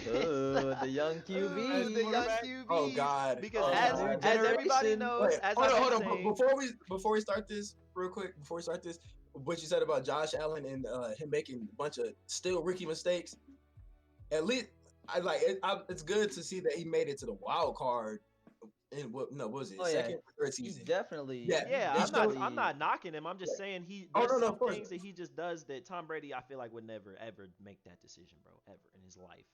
Ooh, the young QB. the young quarterback. QB. Oh God. Because Oh, as God. everybody generation. knows, Wait, as hold I've on, been hold on. saying, Before we start this, real quick, before we start this, what you said about Josh Allen and him making a bunch of still rookie mistakes. At least it's good to see that he made it to the wild card in what was it, Oh, yeah. second or third He season? definitely. Yeah, yeah, he's I'm not knocking him. I'm just saying Oh, there's no, some of course. things that he just does that Tom Brady I feel like would never ever make that decision, bro, ever in his life.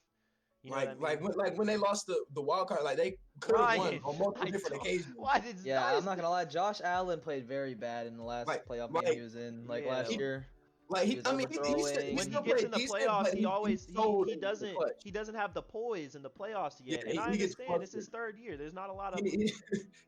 You know like when they lost the wild card, like they could have won Ryan, on multiple I different don't- occasions. Why did Yeah, why I'm is not the- gonna lie. Josh Allen played very bad in the last Like- playoff like- game he was in, like yeah. last year. Like He was he overthrowing. when still he gets in played the decent, playoffs, but he always sold he in the doesn't clutch. he doesn't have the poise in the playoffs yet. Yeah, and I he gets understand it's his flustered. third year. There's not a lot of He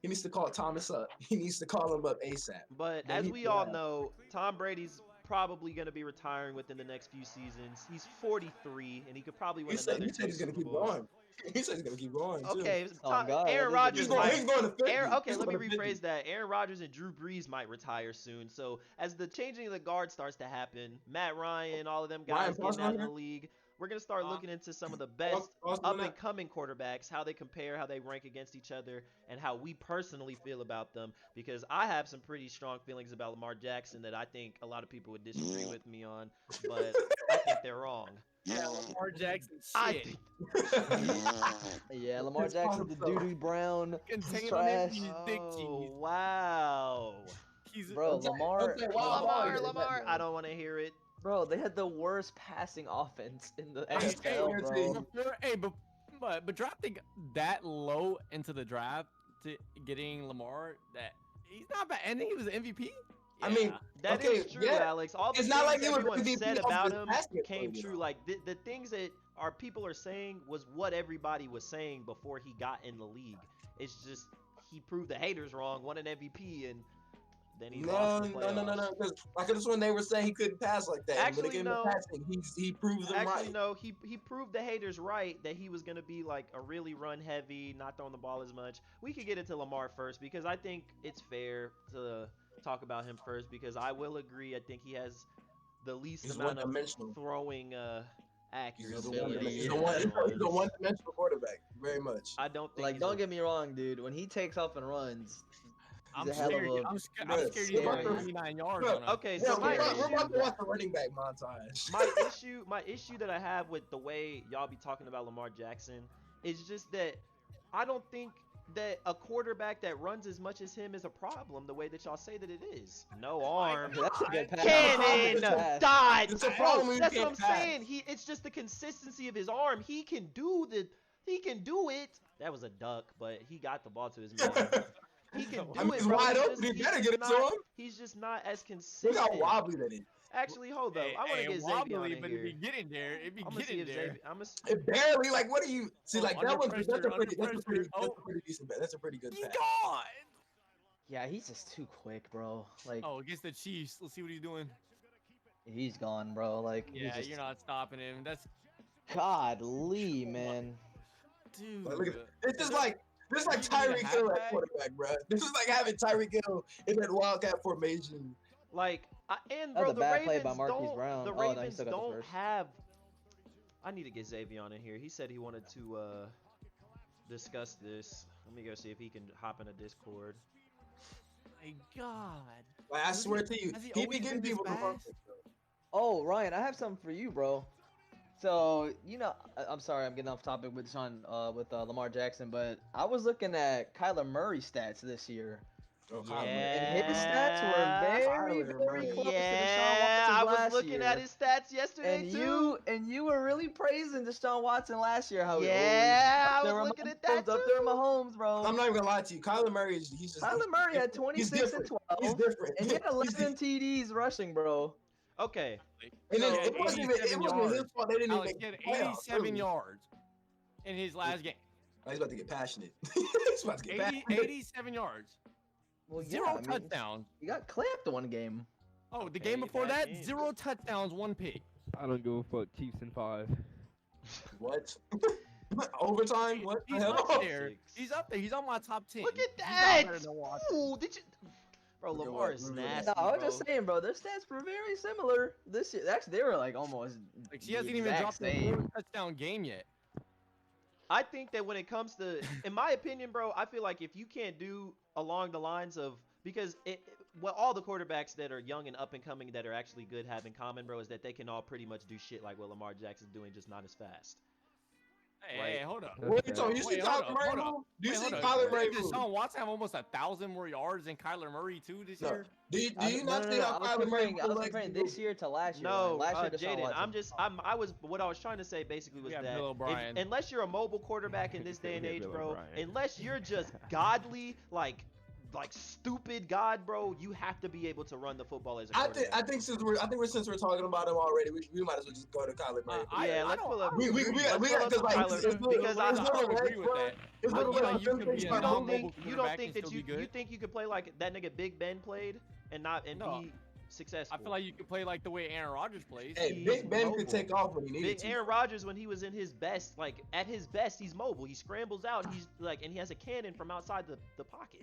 needs to call Thomas up. He needs to call him up ASAP. But But as he's we all bad. know, Tom Brady's probably going to be retiring within the next few seasons. He's 43, and he could probably win He said another two he's gonna Super keep Bowls. going. He said he's gonna keep going too. Okay, Oh, God, Aaron that is Rodgers a good might. He's going to 50. Okay, He's let me going to 50. rephrase that. Aaron Rodgers and Drew Brees might retire soon. So as the changing of the guard starts to happen, Matt Ryan, all of them Ryan guys getting out of Paulson the league, we're gonna start looking into some of the best Paulson up on and that? coming quarterbacks, how they compare, how they rank against each other, and how we personally feel about them. Because I have some pretty strong feelings about Lamar Jackson that I think a lot of people would disagree with me on, but I think they're wrong. Yeah, Lamar Jackson I shit. think Yeah, Lamar It's Jackson, the awesome. doo-doo brown. Contain on him, trash. he's dick Oh, cheese. wow. He's Bro, Lamar. don't say wild Lamar, card. Lamar. I don't want to hear it. Bro, they had the worst passing offense in the Hey, NFL, hey, bro. Hey, but drafting that low into the draft to getting Lamar, that he's not bad. And he was an MVP. I mean, That is okay, true, yeah. Alex. All the It's not like things he was everyone MVP said off about the him basket came player, true. though. Like the things that our people are saying was what everybody was saying before he got in the league. It's just he proved the haters wrong, won an MVP, and then he lost the playoffs. No. Because like this one, they were saying he couldn't pass like that. And when Actually, it came no. to passing, he proved them Actually, right. no. He proved the haters right that he was gonna be like a really run heavy, not throwing the ball as much. We could get into Lamar first because I think it's fair to talk about him first because I will agree. I think he has the least He's amount of one-dimensional. throwing He's accuracy. a of He's anyone. one-dimensional quarterback, very much. I don't think. Like, he's don't a- get me wrong, dude. When he takes off and runs, I'm he's a hell of scared. a. I'm scared. Bro, I'm scared he's scary. going 99 yards Bro, on him. Okay, Yeah, so my we're about issue, to watch the running back montage. my issue that I have with the way y'all be talking about Lamar Jackson is just that I don't think that a quarterback that runs as much as him is a problem the way that y'all say that it is. No arm. That's a good pass. Cannon Pass. died. It's a Bro, problem when you that's what can't I'm pass. saying. It's just the consistency of his arm. He can do it. That was a duck, but he got the ball to his man. He can do I mean, it, it's bro. wide He's open. just- You he's better just get it to not- him. He's just not as Look consistent. how wobbly that is. Actually, hold up. I want to get Xavier on wobbly, in but here. if you get in there, if you I'm gonna see get in if there. Xavier. I'm gonna. It barely. Like, what do you see? Oh, Like under that's a pressure, pretty Oh. decent bet. That's a pretty good He's pass. gone. Yeah, he's just too quick, bro. Like, Oh, against the Chiefs. Let's see what he's doing. he's gone, bro. Like, he's Yeah, just. you're not stopping him. That's Godly, man. dude. Like, look at it's just like This is like You need a Tyreek Hill at halfback? quarterback, bro. This is like having Tyreek Hill in that wildcat formation. Like, and That was bro, a the bad play by Ravens Marquise don't. Brown. The Oh, no, he Ravens still got the don't first. have. I need to get Xavier in here. He said he wanted to discuss this. Let me go see if he can hop in a Discord. My God. Like, I swear to you, Has he he be always getting been this people the wrong fast? thing, bro. Oh, Ryan, I have something for you, bro. So, you know, I'm sorry, I'm getting off topic with Lamar Jackson, but I was looking at Kyler Murray's stats this year. Oh, Kyler Murray. And his stats were very, Kyler very Murray. close to Deshaun Yeah, Watson's I was last looking year. at his stats yesterday And too. you were really praising Deshaun Watson last year. How Yeah, I up there was with looking at that Mahomes, up there with too. Mahomes, bro. I'm not even gonna lie to you. Kyler Murray is he's just Kyler Murray had he's 26 and different. 12, He's different. and he had 11 TDs rushing, bro. Okay, And then He had it wasn't even 87 his yards. fault. They didn't Alex, even he make had the playoffs. 87 really. yards in his last game. Oh, he's about to get passionate. He's about to get 80, passionate. 87 yards. Well, yeah, Zero I mean, touchdowns. he got clamped one game. Oh, the Okay, game before bad that, game. 0 touchdowns, 1 pick. I don't give a fuck. Chiefs in 5. What? Overtime? What the He's hell? up there. Six. He's up there. He's on my top 10. look at He's not that. better than Watson. Ooh, did you? Bro, Look at Lamar what- is look at what- nasty, No, I was bro. just saying, bro. Their stats were very similar this year. Actually, they were like almost. Like, the he hasn't even exact dropped a same. 4-touchdown game yet. I think that when it comes to, in my opinion, bro, I feel like if you can't do along the lines of, because what all the quarterbacks that are young and up and coming that are actually good have in common, bro, is that they can all pretty much do shit like what Lamar Jackson's doing, just not as fast. Hey, Right. hey, hold up. What you talking? You see Wait, hold Kyler up, Murray hold up. move? Do you Wait, see hold up. Kyler Murray Did move? Deshaun Watson have almost 1,000 more yards than Kyler Murray too this No. year? Do you not see how I was Kyler Murray comparing this year to last year. No, Ryan. Last year, Deshaun Jaden, Watson. what I was trying to say basically was We have that Bill O'Brien. unless you're a mobile quarterback in this day and We have age, Bill bro, O'Brien. unless you're just godly, like stupid God, bro, you have to be able to run the football as a I quarterback. think since we're talking about him already, we might as well just go to Kyler Murray. Yeah, let's pull up. We got let's pull up because like Kyler, because I don't agree with that. It's I little feel red like you flag can be things a about non-mobile moving. you don't quarterback think and that still be you good? think you could play like that nigga Big Ben played and No. be successful. I feel like you can play like the way Aaron Rodgers plays. Hey, He's Big Ben mobile. could take off when he needed Big to. Aaron Rodgers, when he was in his best, like at his best, he's mobile. He scrambles out. He's like, and he has a cannon from outside the pocket.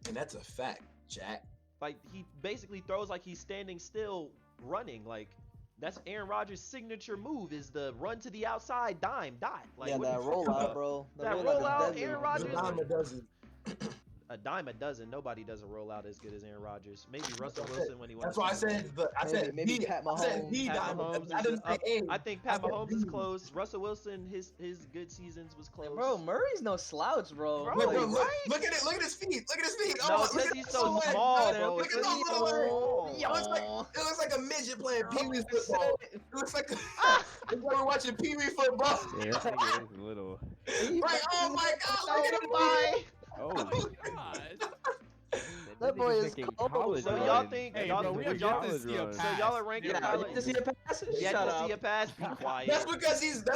And that's a fact, Jack. Like he basically throws like he's standing still, running. Like that's Aaron Rodgers' signature move is the run to the outside, dime, dot. Like Yeah, what that the fuck? rollout, bro. The That rollout is rollout, deadly. Aaron The Rodgers. dime a dozen. A dime a dozen. Nobody does a rollout as good as Aaron Rodgers. Maybe Russell That's Wilson when he won. That's the why I Super Bowl. said I said Maybe the Pat I said Mahomes. the Pat dime. Mahomes I is didn't say A. I think I Pat said Mahomes is the. close. Russell Wilson, his good seasons was close. Bro, Murray's no slouch, bro. Bro, Look, Like, bro, look, right? look at it. Look at his feet. Look at his feet. No, Oh, it's look 'cause at he's that so little leg, small, bro. bro. Look It's at 'cause those he's little legs. small. It looks like a midget playing Pee Wee Bro, football. It looks like it's like we're watching Pee Wee football. Yeah, that nigga is little. Like, oh my God, look at him. Bye. Oh, God. That boy nigga's is making cold, college So bro. y'all runs. think Hey, y'all bro, we would have y'all yet to see a So so pass. y'all are ranking Yeah, Kyler? you to see a pass? Yet Shut to up. see a pass? Be quiet. That's because he's such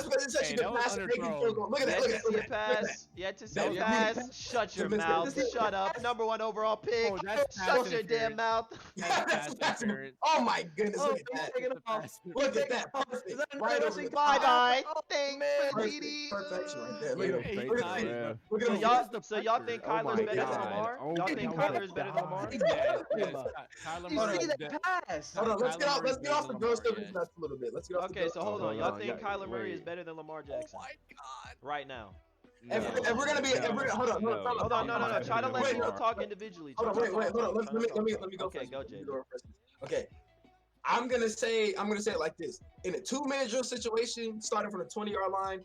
Hey, a that good was passer. Making underthrown. field goal. Look at Yet that. Look to at see a that. Look at that. pass. Yet to see That a was pass. good. Shut your Mr. mouth. Mr. Shut up. Number 1 overall pick. Oh, that's pass Shut your damn interference. mouth. That's That's pass passing. interference. Oh my goodness, Oh, look at he's that. taking it off. Pass Look at that. Is Perfect. that Right another over the rushing Bye top. bye. Oh, Thanks man. for the Perfect. TD. Perfection right there. Yeah, Look at straight Hey, to the nice. ref. Look at So him. y'all think Oh Kyler's my better than God. Lamar? Oh Y'all my think God. Kyler is better than Lamar? Yes, yes. about? Kyler You Murray see is that better. pass? Hold on, let's Kyler get off. Murray's Let's get better off the than girl stuff Lamar, nuts a little bit. Let's get off Okay, the so hold on. hold Y'all on. think Yeah, Kyler Murray is wait. better than Lamar Oh Jackson my God. right now? If we're gonna be, hold on, Hold on, no. Try to let Wait, people no. talk individually. Hold on, Try to wait, talk. hold on. Try to Let me talk. go Okay, first. go, Let me Jay. go first. Okay. I'm gonna say it like this. In a 2-minute drill situation, starting from the 20-yard line,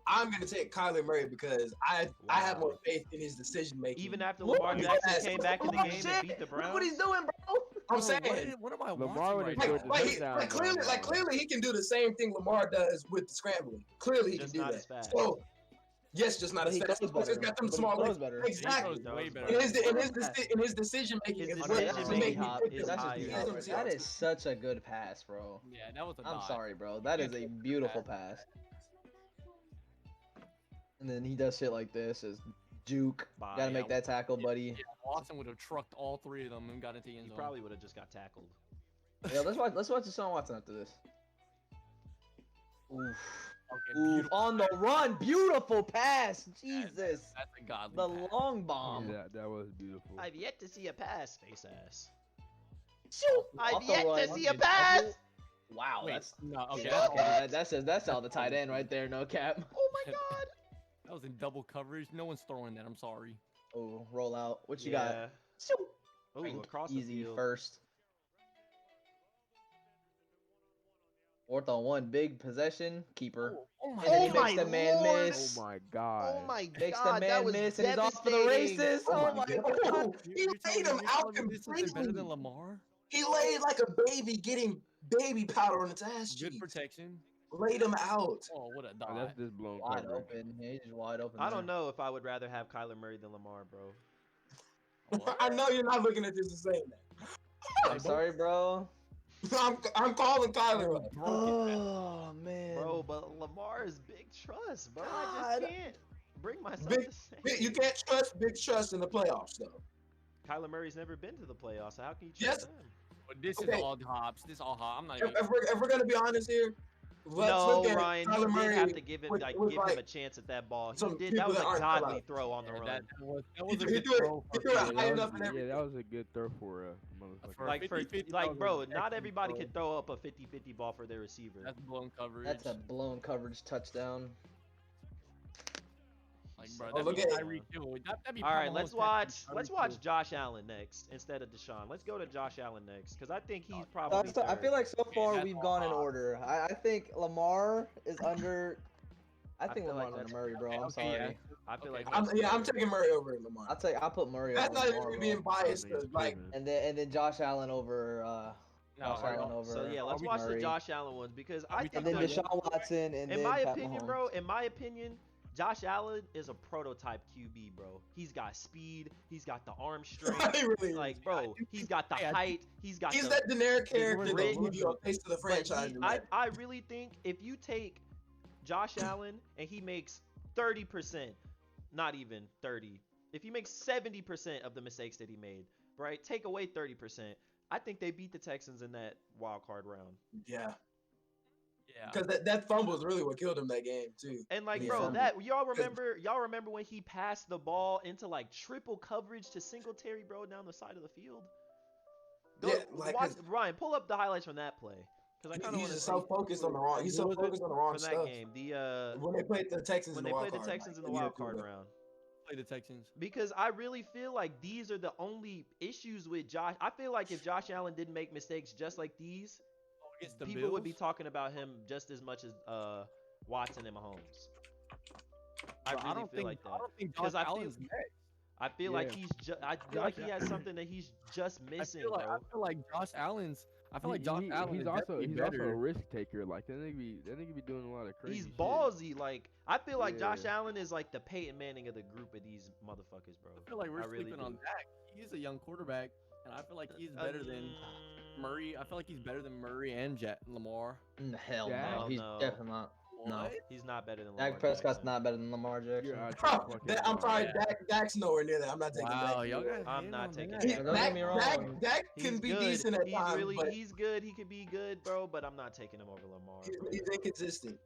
I'm gonna take Kyler Murray because I have more faith in his decision making. Even after Look, Lamar yes. Jackson came back in the Oh, game and shit. beat the Look Browns. what he's doing, bro. I'm saying, What am I Lamar watching would right have now? scored the touchdown. like clearly he can do the same thing Lamar does with the scrambling. Clearly he Just can do not that. as fast. So yes, just not But as he fast. throws He's better. got them But he small throws legs. better. Exactly. He throws way better. In his decision making, His is Bro, what that's decision just making hop. is That's higher. just hop. That is such a good pass, bro. Yeah, that was a I'm dodge. sorry, bro. That is a beautiful pass. And then he does shit like this as juke. Bye. Gotta make that tackle, buddy. Yeah, Watson would have trucked all 3 of them and got into the end He zone. probably would have just got tackled. Yeah, let's watch Deshaun Watson after this. Oof. Okay, Oof. beautiful. On the run. Beautiful pass. Jesus. That's a godly The pass. long bomb. Yeah, that was beautiful. I've yet to see a pass, face ass. Shoot. I've Off the yet to run. see a Double? pass. Wow. Wait, That's no, okay. yeah, That's okay, all- that's all the tight end right there. No cap. Oh my god. That was in double coverage. No one's throwing that. I'm sorry. Oh, roll out. What you got? Yeah. Shoot. Ooh, across the Easy field. first. 4th on 1, big possession, keeper. Oh my And then he Oh makes my the man Lord. miss. Oh my god. Oh my Makes the god, that man was miss, and he's off for the devastating. races. Oh my god. Oh, he You're telling laid him me- you're out telling me this isn't better completely. than Lamar? He laid like a baby getting baby powder on its ass Good cheeks. protection. Laid him out. Oh, what a Oh, dot. that's just blown Wide coverage. open. Yeah, he's just wide open. I don't there. know if I would rather have Kyler Murray than Lamar, bro. I know you're not looking at this and saying that. I'm sorry, bro. I'm calling Kyler up. Oh man. Bro, but Lamar is big trust, bro. I God. just can't bring myself Big- to say. You can't trust big trust in the playoffs, though. Kyler Murray's never been to the playoffs, so how can you Yes. trust him? But this Okay. is all hops. This is all hop. I'm not If, even. if we're gonna be honest here, let's No, look at Ryan, Kyler he did Murray have to give him with give him like a chance at that ball. He some did. That people was that a aren't godly allowed. throw on the run. That was He a threw good it- throw. he for threw it me. high Yeah, enough that and was, yeah, everything. that was a good throw for motherfucker. For a Like, 50-50, like, that bro, was an not excellent everybody throw. could throw up a 50-50 ball for their receiver. That's blown coverage. That's a blown coverage touchdown. Like, bro, Oh, that'd look be at- Tyreek Hill. That'd be All right, Mahomes let's passing watch Tyreek Hill. Josh Allen next instead of Deshaun. Let's go to Josh Allen next because I think he's So probably. I feel like so far that's we've all gone in hot. order. I think Lamar is under. I think feel like Lamar's under that's- Murray, bro. Okay, I'm okay, sorry. yeah. I feel Okay, like. I'm taking Murray over Lamar. I'll put Murray That's over not Lamar, even being bro. biased. I mean, 'Cause, like, proven. And then Josh Allen over. No, Josh are Allen y'all- over. So yeah, let's we watch the Murray. Josh Allen ones because Are I we think And then talking about Deshaun Watson, and in then my Pat opinion, Mahomes. bro, in my opinion, Josh Allen is a prototype QB, bro. He's got speed, he's got the arm strength, he really like, is. bro, he's got the Hey, I height, he's got He's the. that generic character that grit. give you a taste of the But franchise. I really think if you take Josh Allen and he makes 30%, not even 30, if he makes 70% of the mistakes that he made, right? Take away 30%. I think they beat the Texans in that wild card round. Yeah, Yeah. because that fumble is really what killed him that game too. And like, Yeah. bro, that y'all remember when he passed the ball into like triple coverage to Singletary, bro, down the side of the field. Yeah, like, watch, 'cause Ryan, pull up the highlights from that play because I kind of He's want to just so focused on the wrong. He's so Who was it? focused on the wrong from that stuff. game. The When they played the Texans when in they the played wild the card, Texans in like, the a year wild or card two ago. round. Play the Texans. Because I really feel like these are the only issues with Josh. I feel like if Josh Allen didn't make mistakes just like these, Against the people would be Bills? talking about him just as much as Watson and Mahomes. I Bro, really don't feel think, like I that. don't think 'Cause Josh I feel- Allen's next. I feel like Yeah. he's just. I feel like he has something that he's just missing, bro. I feel like Josh Allen's. I feel like Josh He- Allen he's is also definitely he's also a better. risk taker. Like that nigga be doing a lot of crazy. He's shit. ballsy. Like I feel like Josh Yeah. Allen is like the Peyton Manning of the group of these motherfuckers, bro. I feel like we're I really sleeping do. on Dak. He's a young quarterback, and I feel like he's better than Murray. I feel like he's better than Murray and Hell Lamar. no, Yeah. Hell he's no. definitely not. No. What? He's not better than Lamar Dak Prescott's Jackson. not better than Lamar Jackson. You're out Bro, your fucking I'm mind. sorry, Yeah. Dak's nowhere near that. I'm not taking Wow, Dak. y'all got I'm him not on taking that. Dak. Don't get me wrong. Dak He's can be good. decent at he's times, really, but he's good. He could be good, bro. But I'm not taking him over Lamar. he's, bro. he's inconsistent.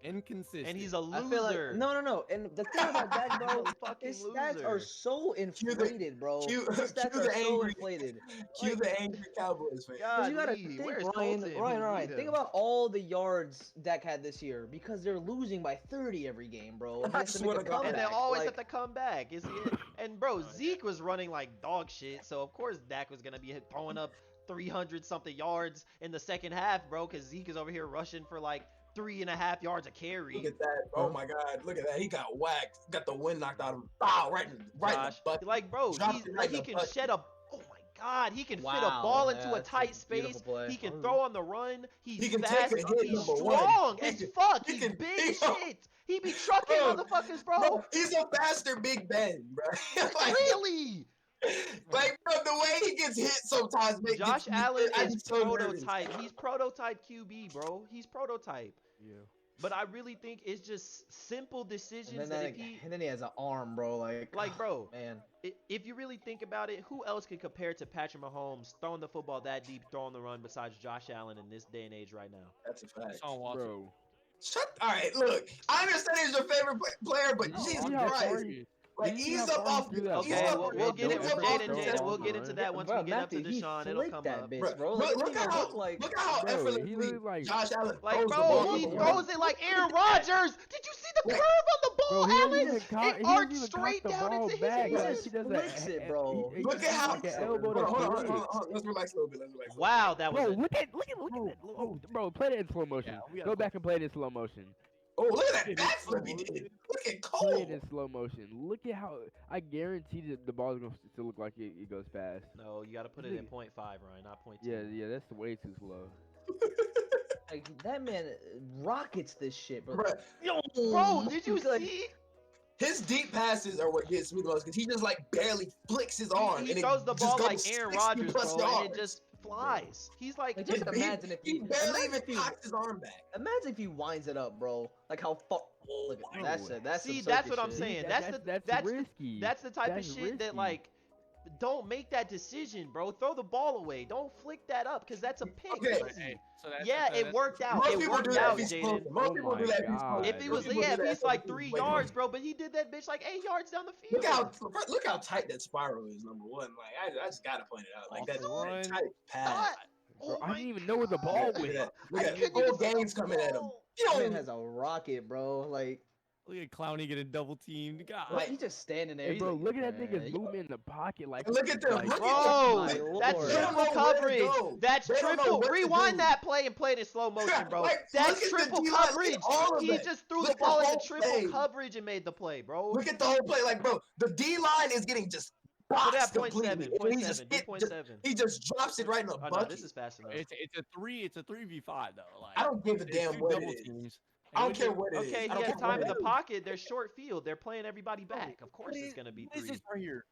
Inconsistent. And he's a loser. I feel like no. And the thing about Dak, bro, Fucking his stats loser. are so inflated, bro. Cue- His stats cue are the so angry- inflated. Cue Like- the angry Cowboys fan. Because you gotta Golly, think, where's Ryan, Colton? Ryan. We Think need him. about all the yards Dak had this year because they're losing by 30 every game, bro. And he I has to swear make a to God. And they comeback. always like, have to come back. Is it? And bro, Zeke was running like dog shit, so of course Dak was gonna be throwing up 300 something yards in the second half, bro. Because Zeke is over here rushing for like 3.5 yards a carry. Look at that. Oh my God. Look at that. He got whacked. Got the wind knocked out of him. Bow, right in the Josh, butt. like bro, Dropped he's it like right he in the can butt. shed a. Oh my God, he can fit a Wow, ball yeah, into a that's a tight space. beautiful play. He can throw on the run. He's He can fast. take a hit, He's number one. strong He as can- fuck. he He's can- big he- shit. He be trucking Bro, motherfuckers, bro. Bro, he's a faster Big Ben, bro. like, Really? like, bro, the way he gets hit sometimes makes Josh me- Allen I'm is so nervous. prototype. He's prototype QB, bro. He's prototype. Yeah. But I really think it's just simple decisions And that then, if he, and then he has an arm, bro. like, bro, man. if you really think about it, who else can compare to Patrick Mahomes throwing the football that deep, throwing the run besides Josh Allen in this day and age right now? That's a fact. Deshaun Watson. Bro, All right, look. I understand he's your favorite player, but No, Jesus see how far Christ. he- Like, you see ease how up far he off. threw that Ease Okay, ball? up. we'll get Don't it, ever Jaden, throw Jaden, off we'll the get into run. that once Bro, we get up to Matthew, he Deshaun. It'll flicked come that up. bitch, Bro, bro. look, Like, look it at didn't how look like. look at how Bro, he effortlessly looked like- Josh Allen Like, throws the bro, ball. he on the throws run. it like Aaron Rodgers. Did you see the Like- curve on the Bro, ball, he doesn't even Alex? cock, It he doesn't arced even straight cock the down ball into his back. He Like, hands. just he does flicks it, bro. He Look just at does how. like an elbow to Hold on, hold on, flick. hold on, hold on. Let's relax a little bit. Let's relax. Wow, that was Bro, a, look at that. Oh, bro, play that in slow motion. Yeah, we gotta Go play- back and play it in slow motion. Oh, look at that It is backflip he slow. did. Look at Play it Cole. in slow motion. Look at how I guarantee that the ball is gonna still look like it goes fast. no. You got to put it in 0.5, Ryan, not 0.2. Yeah, that's way too slow. Like, that man rockets this shit, bro. Bruh, Bro, did you Like, see? his deep passes are what gets me the most because he just like barely flicks his arm. He and throws the it just ball goes like Aaron 60 Rodgers, plus bro, and it yards. just flies. He's like, Like, just imagine if he he barely imagine even if he- cocks his arm back. Imagine if he winds it up, bro. Like how far. Look at Bro. that's it. That's See, some that's circus what I'm shit. saying. That's that's risky. that's the type That's of shit that risky. like, don't make that decision, bro. Throw the ball away. Don't flick that up because that's a pick. Okay. Easy. Hey, so that's- Yeah, that's- it worked out. Most It people do worked that out, if he's Jaden. close. Most Oh people do my that if he's God. close. If he Most was, people yeah, do if that he's like he's 3 way yards, close. bro, but he did that bitch like 8 yards down the Look field. how tight that spiral is. Number one, like I just gotta point it out. Like Off that the run. tight pass. Not- Bro, oh I my didn't even know where the God. ball Look went. at that. I Look at couldn't that. even Whole see the game's coming at him. ball. You That man know, has a rocket, bro. Like, Look at Clowney getting double teamed. God. like he's just standing there. Hey, He's bro, like, look at that "Man, nigga's you- movement in the pocket. Like, look at them. like, Look Bro, My that's lord. They don't triple know where to coverage. go. That's They don't know triple. what to Rewind do. that play and play it in slow motion, bro. Like, That's look at the triple D-line, look at coverage. all of He that. just threw Look the at ball the into whole triple play. coverage and made the play, bro. Look at the whole play. Like, bro, the D line is getting just Put boxed that completely. 0.7, And he just 0.7. he just drops it right in the Oh no, bucket. this is fast enough. It's a 3v5 though. Like I don't give a it's damn two what double it is. teams. I don't And care what it is. Okay, I he don't has care time what in it the is. pocket. They're short field. They're playing everybody back. Of course, it's gonna be What is 3. this right here?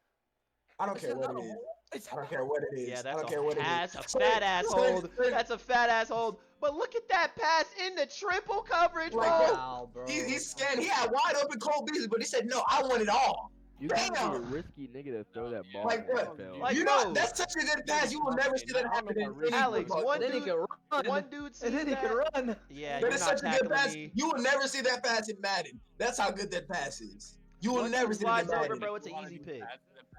I don't It's care what another it is. hole. It's I don't care what it is. Yeah, I that's don't care what it is. a fat ass So- hold. That's a fat ass hold. But look at that pass in the triple coverage, Like, bro. Wow, bro. He scanned. He had wide open Cole Beasley, but he said, "No, I want it all." you gotta be a Damn. risky nigga to throw that ball Like in the what? NFL. Like, you know, bro. that's such a good pass. You will never see that happen in any Alex, football one game. And then he dude- can run. One dude sees and then he that. can run. Yeah, But you're it's not such a good pass. tackling me. You will never see that pass in Madden. That's how good that pass is. You will Once never he see that in slides over, Madden. bro, it's an easy pick.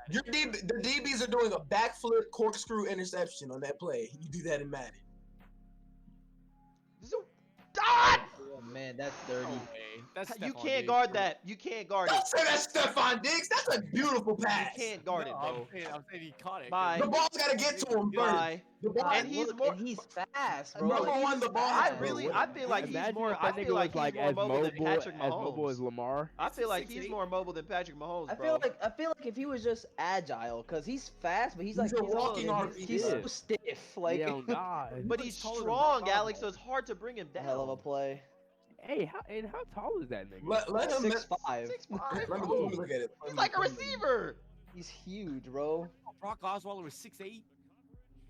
The DBs are doing a backflip corkscrew interception on that play. You do that in Madden. God! Oh man, that's dirty. No way. That's You Stephon can't Diggs. guard that. You can't guard it. Don't say that's Stephon Diggs. That's a beautiful You pass. can't guard it, No, bro. I'm saying he caught it. Bye. The ball's got to get to him first. Bye. The ball, And he's look, more- and he's fast, bro. Number Like, one, he's the ball- I fast. really, Bro, I feel like he's Imagine more. if I that nigga feel like was like he's more as mobile than Patrick mobile as Mahomes. Lamar. I feel like he's 6'8". more mobile than Patrick Mahomes, I bro. feel like if he was just agile, cause he's fast, but he's like He's a he's walking also- RPD. He's so stiff, like yeah, on God. But he's taller than strong, Brock Alex, so Osweiler. it's hard to bring him a hell of a down. play. Hey, how tall is that nigga? let him 6'5". 6'5", let me bro. look at it. He's like a receiver. He's huge, bro. Brock Osweiler was 6'8".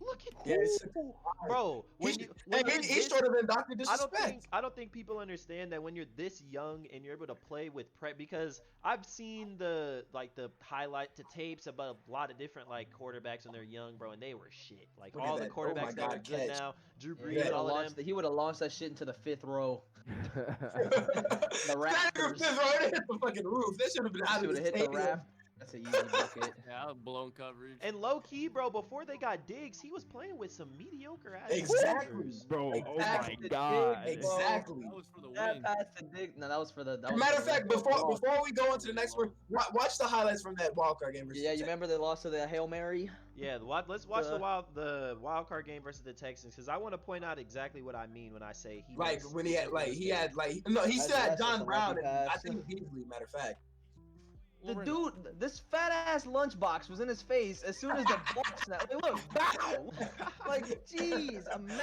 Look at Yeah, this, it's- bro. When He's, you, when you're he's this- shorter than Dr. I Disrespect. don't think people understand that when you're this young and you're able to play with prep, because I've seen the highlight to tapes about a lot of different like quarterbacks when they're young, bro, and they were shit. Like Look at all the that. Oh my quarterbacks that are God, good catch. now, Drew He Brees, would have all of launched. them. He would have launched that shit into the 5th row. That nigga Raptors. fifth row, it hit the fucking roof. That should have been out He of would the have hit the stadium. raft. That's an easy bucket. Yeah, that was blown coverage. And low key, bro, before they got Diggs, he was playing with some mediocre ass Exactly. receivers. Bro, oh my Exactly. God. Exactly. That was for the That win. pass to Dick. No, that was for the. That was Matter for of the fact, win. before we go into the next one, watch the highlights from that wildcard game. Versus Yeah, the you remember they lost to the Hail Mary? Yeah, let's watch The- the wild card game versus the Texans, because I want to point out exactly what I mean when I say he Like makes when he had mistakes. no, he still had That's John just a Brown lucky and I pass. think Beasley. Matter of fact, The dude, this fat ass lunchbox was in his face as soon as the ball snapped. Like, look, bow! Like, jeez, a why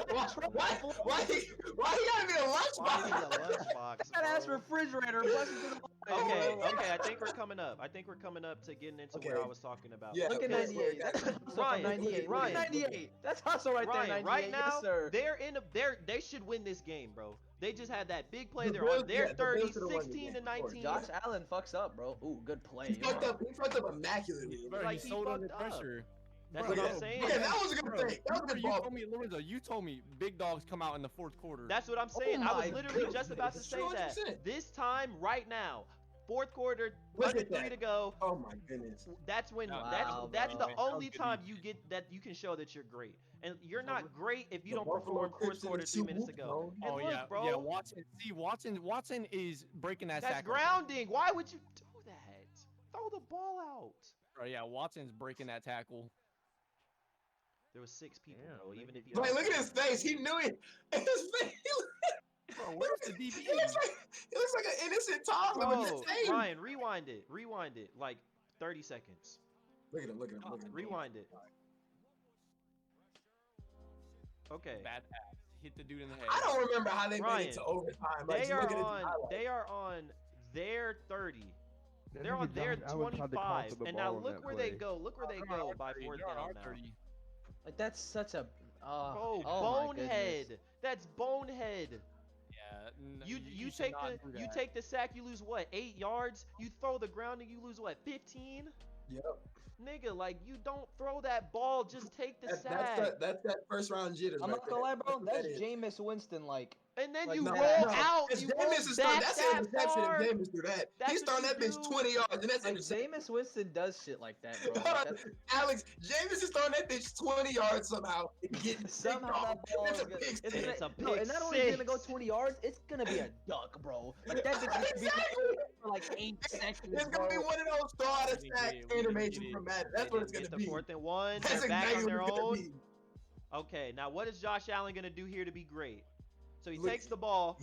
he gotta be a Why lunchbox? is he a lunchbox, fat ass bro? refrigerator busting through the ball. Okay, bro. okay, I think we're coming up. I think we're coming up to getting into where Okay. I was talking about. Yeah, Look at Because 98. That's hustle from Ryan, 98. Look Ryan. at 98. That's hustle right there, Ryan, 98. right now, yes, sir. they should win this game, bro. They just had that big play. The They're Bills- on their yeah, the 30, Bills could've won the 16 to game, of course. 19. Josh Allen fucks up, bro. Ooh, good play. He fucked up. He fucked up immaculately. Bro, Like, he he sold under fucked up. pressure. That's Bro, what yeah. I'm saying. Okay, that was a good Bro, play. That was a good you ball. told me, Lorenzo, you told me big dogs come out in the fourth quarter. That's what I'm saying. I was my literally just about to goodness. say True, that. 100%. This time, right now, fourth quarter, Look under at 3 that. to go. Oh my goodness. That's when Wow, that's bro. the That was only good time defense. you get that you can show that you're great. And you're The- not great if you the don't Buffalo perform fourth Crips in quarter the 3 minutes Super ago. Bowl. And Oh look, yeah, bro, yeah. Watson is breaking that that's sack. grounding. Why would you do that? Throw the ball out. Bro, yeah, Watson's breaking that tackle. There was 6 people, Damn, bro. Even nigga. if you Like, look at his face. He knew it. His face. Bro, where's the DB? He looks like an innocent toddler Bro, with his face. Ryan, rewind it, like 30 seconds. Look at him. Look at him. Look at him. Rewind it. Okay. Bad pass. Hit the dude in the head. I don't remember how they made Ryan, it to overtime. Like, They you are look at his on. highlights. They are on their 30. That They're nigga on their Josh Allen tried to cough 25. for the And now ball on look that where play. they go. Look where they They're on go our by 30, fourth they're on down our now. 30. Like that's such a Bro, oh my bonehead. goodness. That's bonehead. Yeah. You should take not the do you that. take the sack, you lose what? 8 yards. You throw the grounding, you lose what? 15. Yep. Nigga, like you don't throw that ball. Just take the That's sack. that first round jitters. I'm right not gonna lie, bro. That's what That's that is. Jameis Winston like. And then Like, you no, roll no, out. It's You roll Jameis is back that's that an interception far. if Jameis do that. That's He's what throwing you that bitch do. 20 yards and that's Like interception. Jameis Winston does shit like that, bro. Like, that's, Alex, Jameis is throwing that bitch 20 yards somehow and getting somehow picked that off. ball It's is a gonna, big it's stick. gonna, It's a no, pick and not only is it gonna go six. 20 yards, it's gonna be a duck, bro. Like that bitch is gonna be Exactly. for like 8 seconds, It's gonna be bro. one of those throw out of We sack did, we did, animations we from did. Madden. That's They what it's didn't gonna get be. the 4th and 1. That's They're back exactly on their what it's gonna own. be. Okay, now what is Josh Allen gonna do here to be great? So he Look, takes the ball,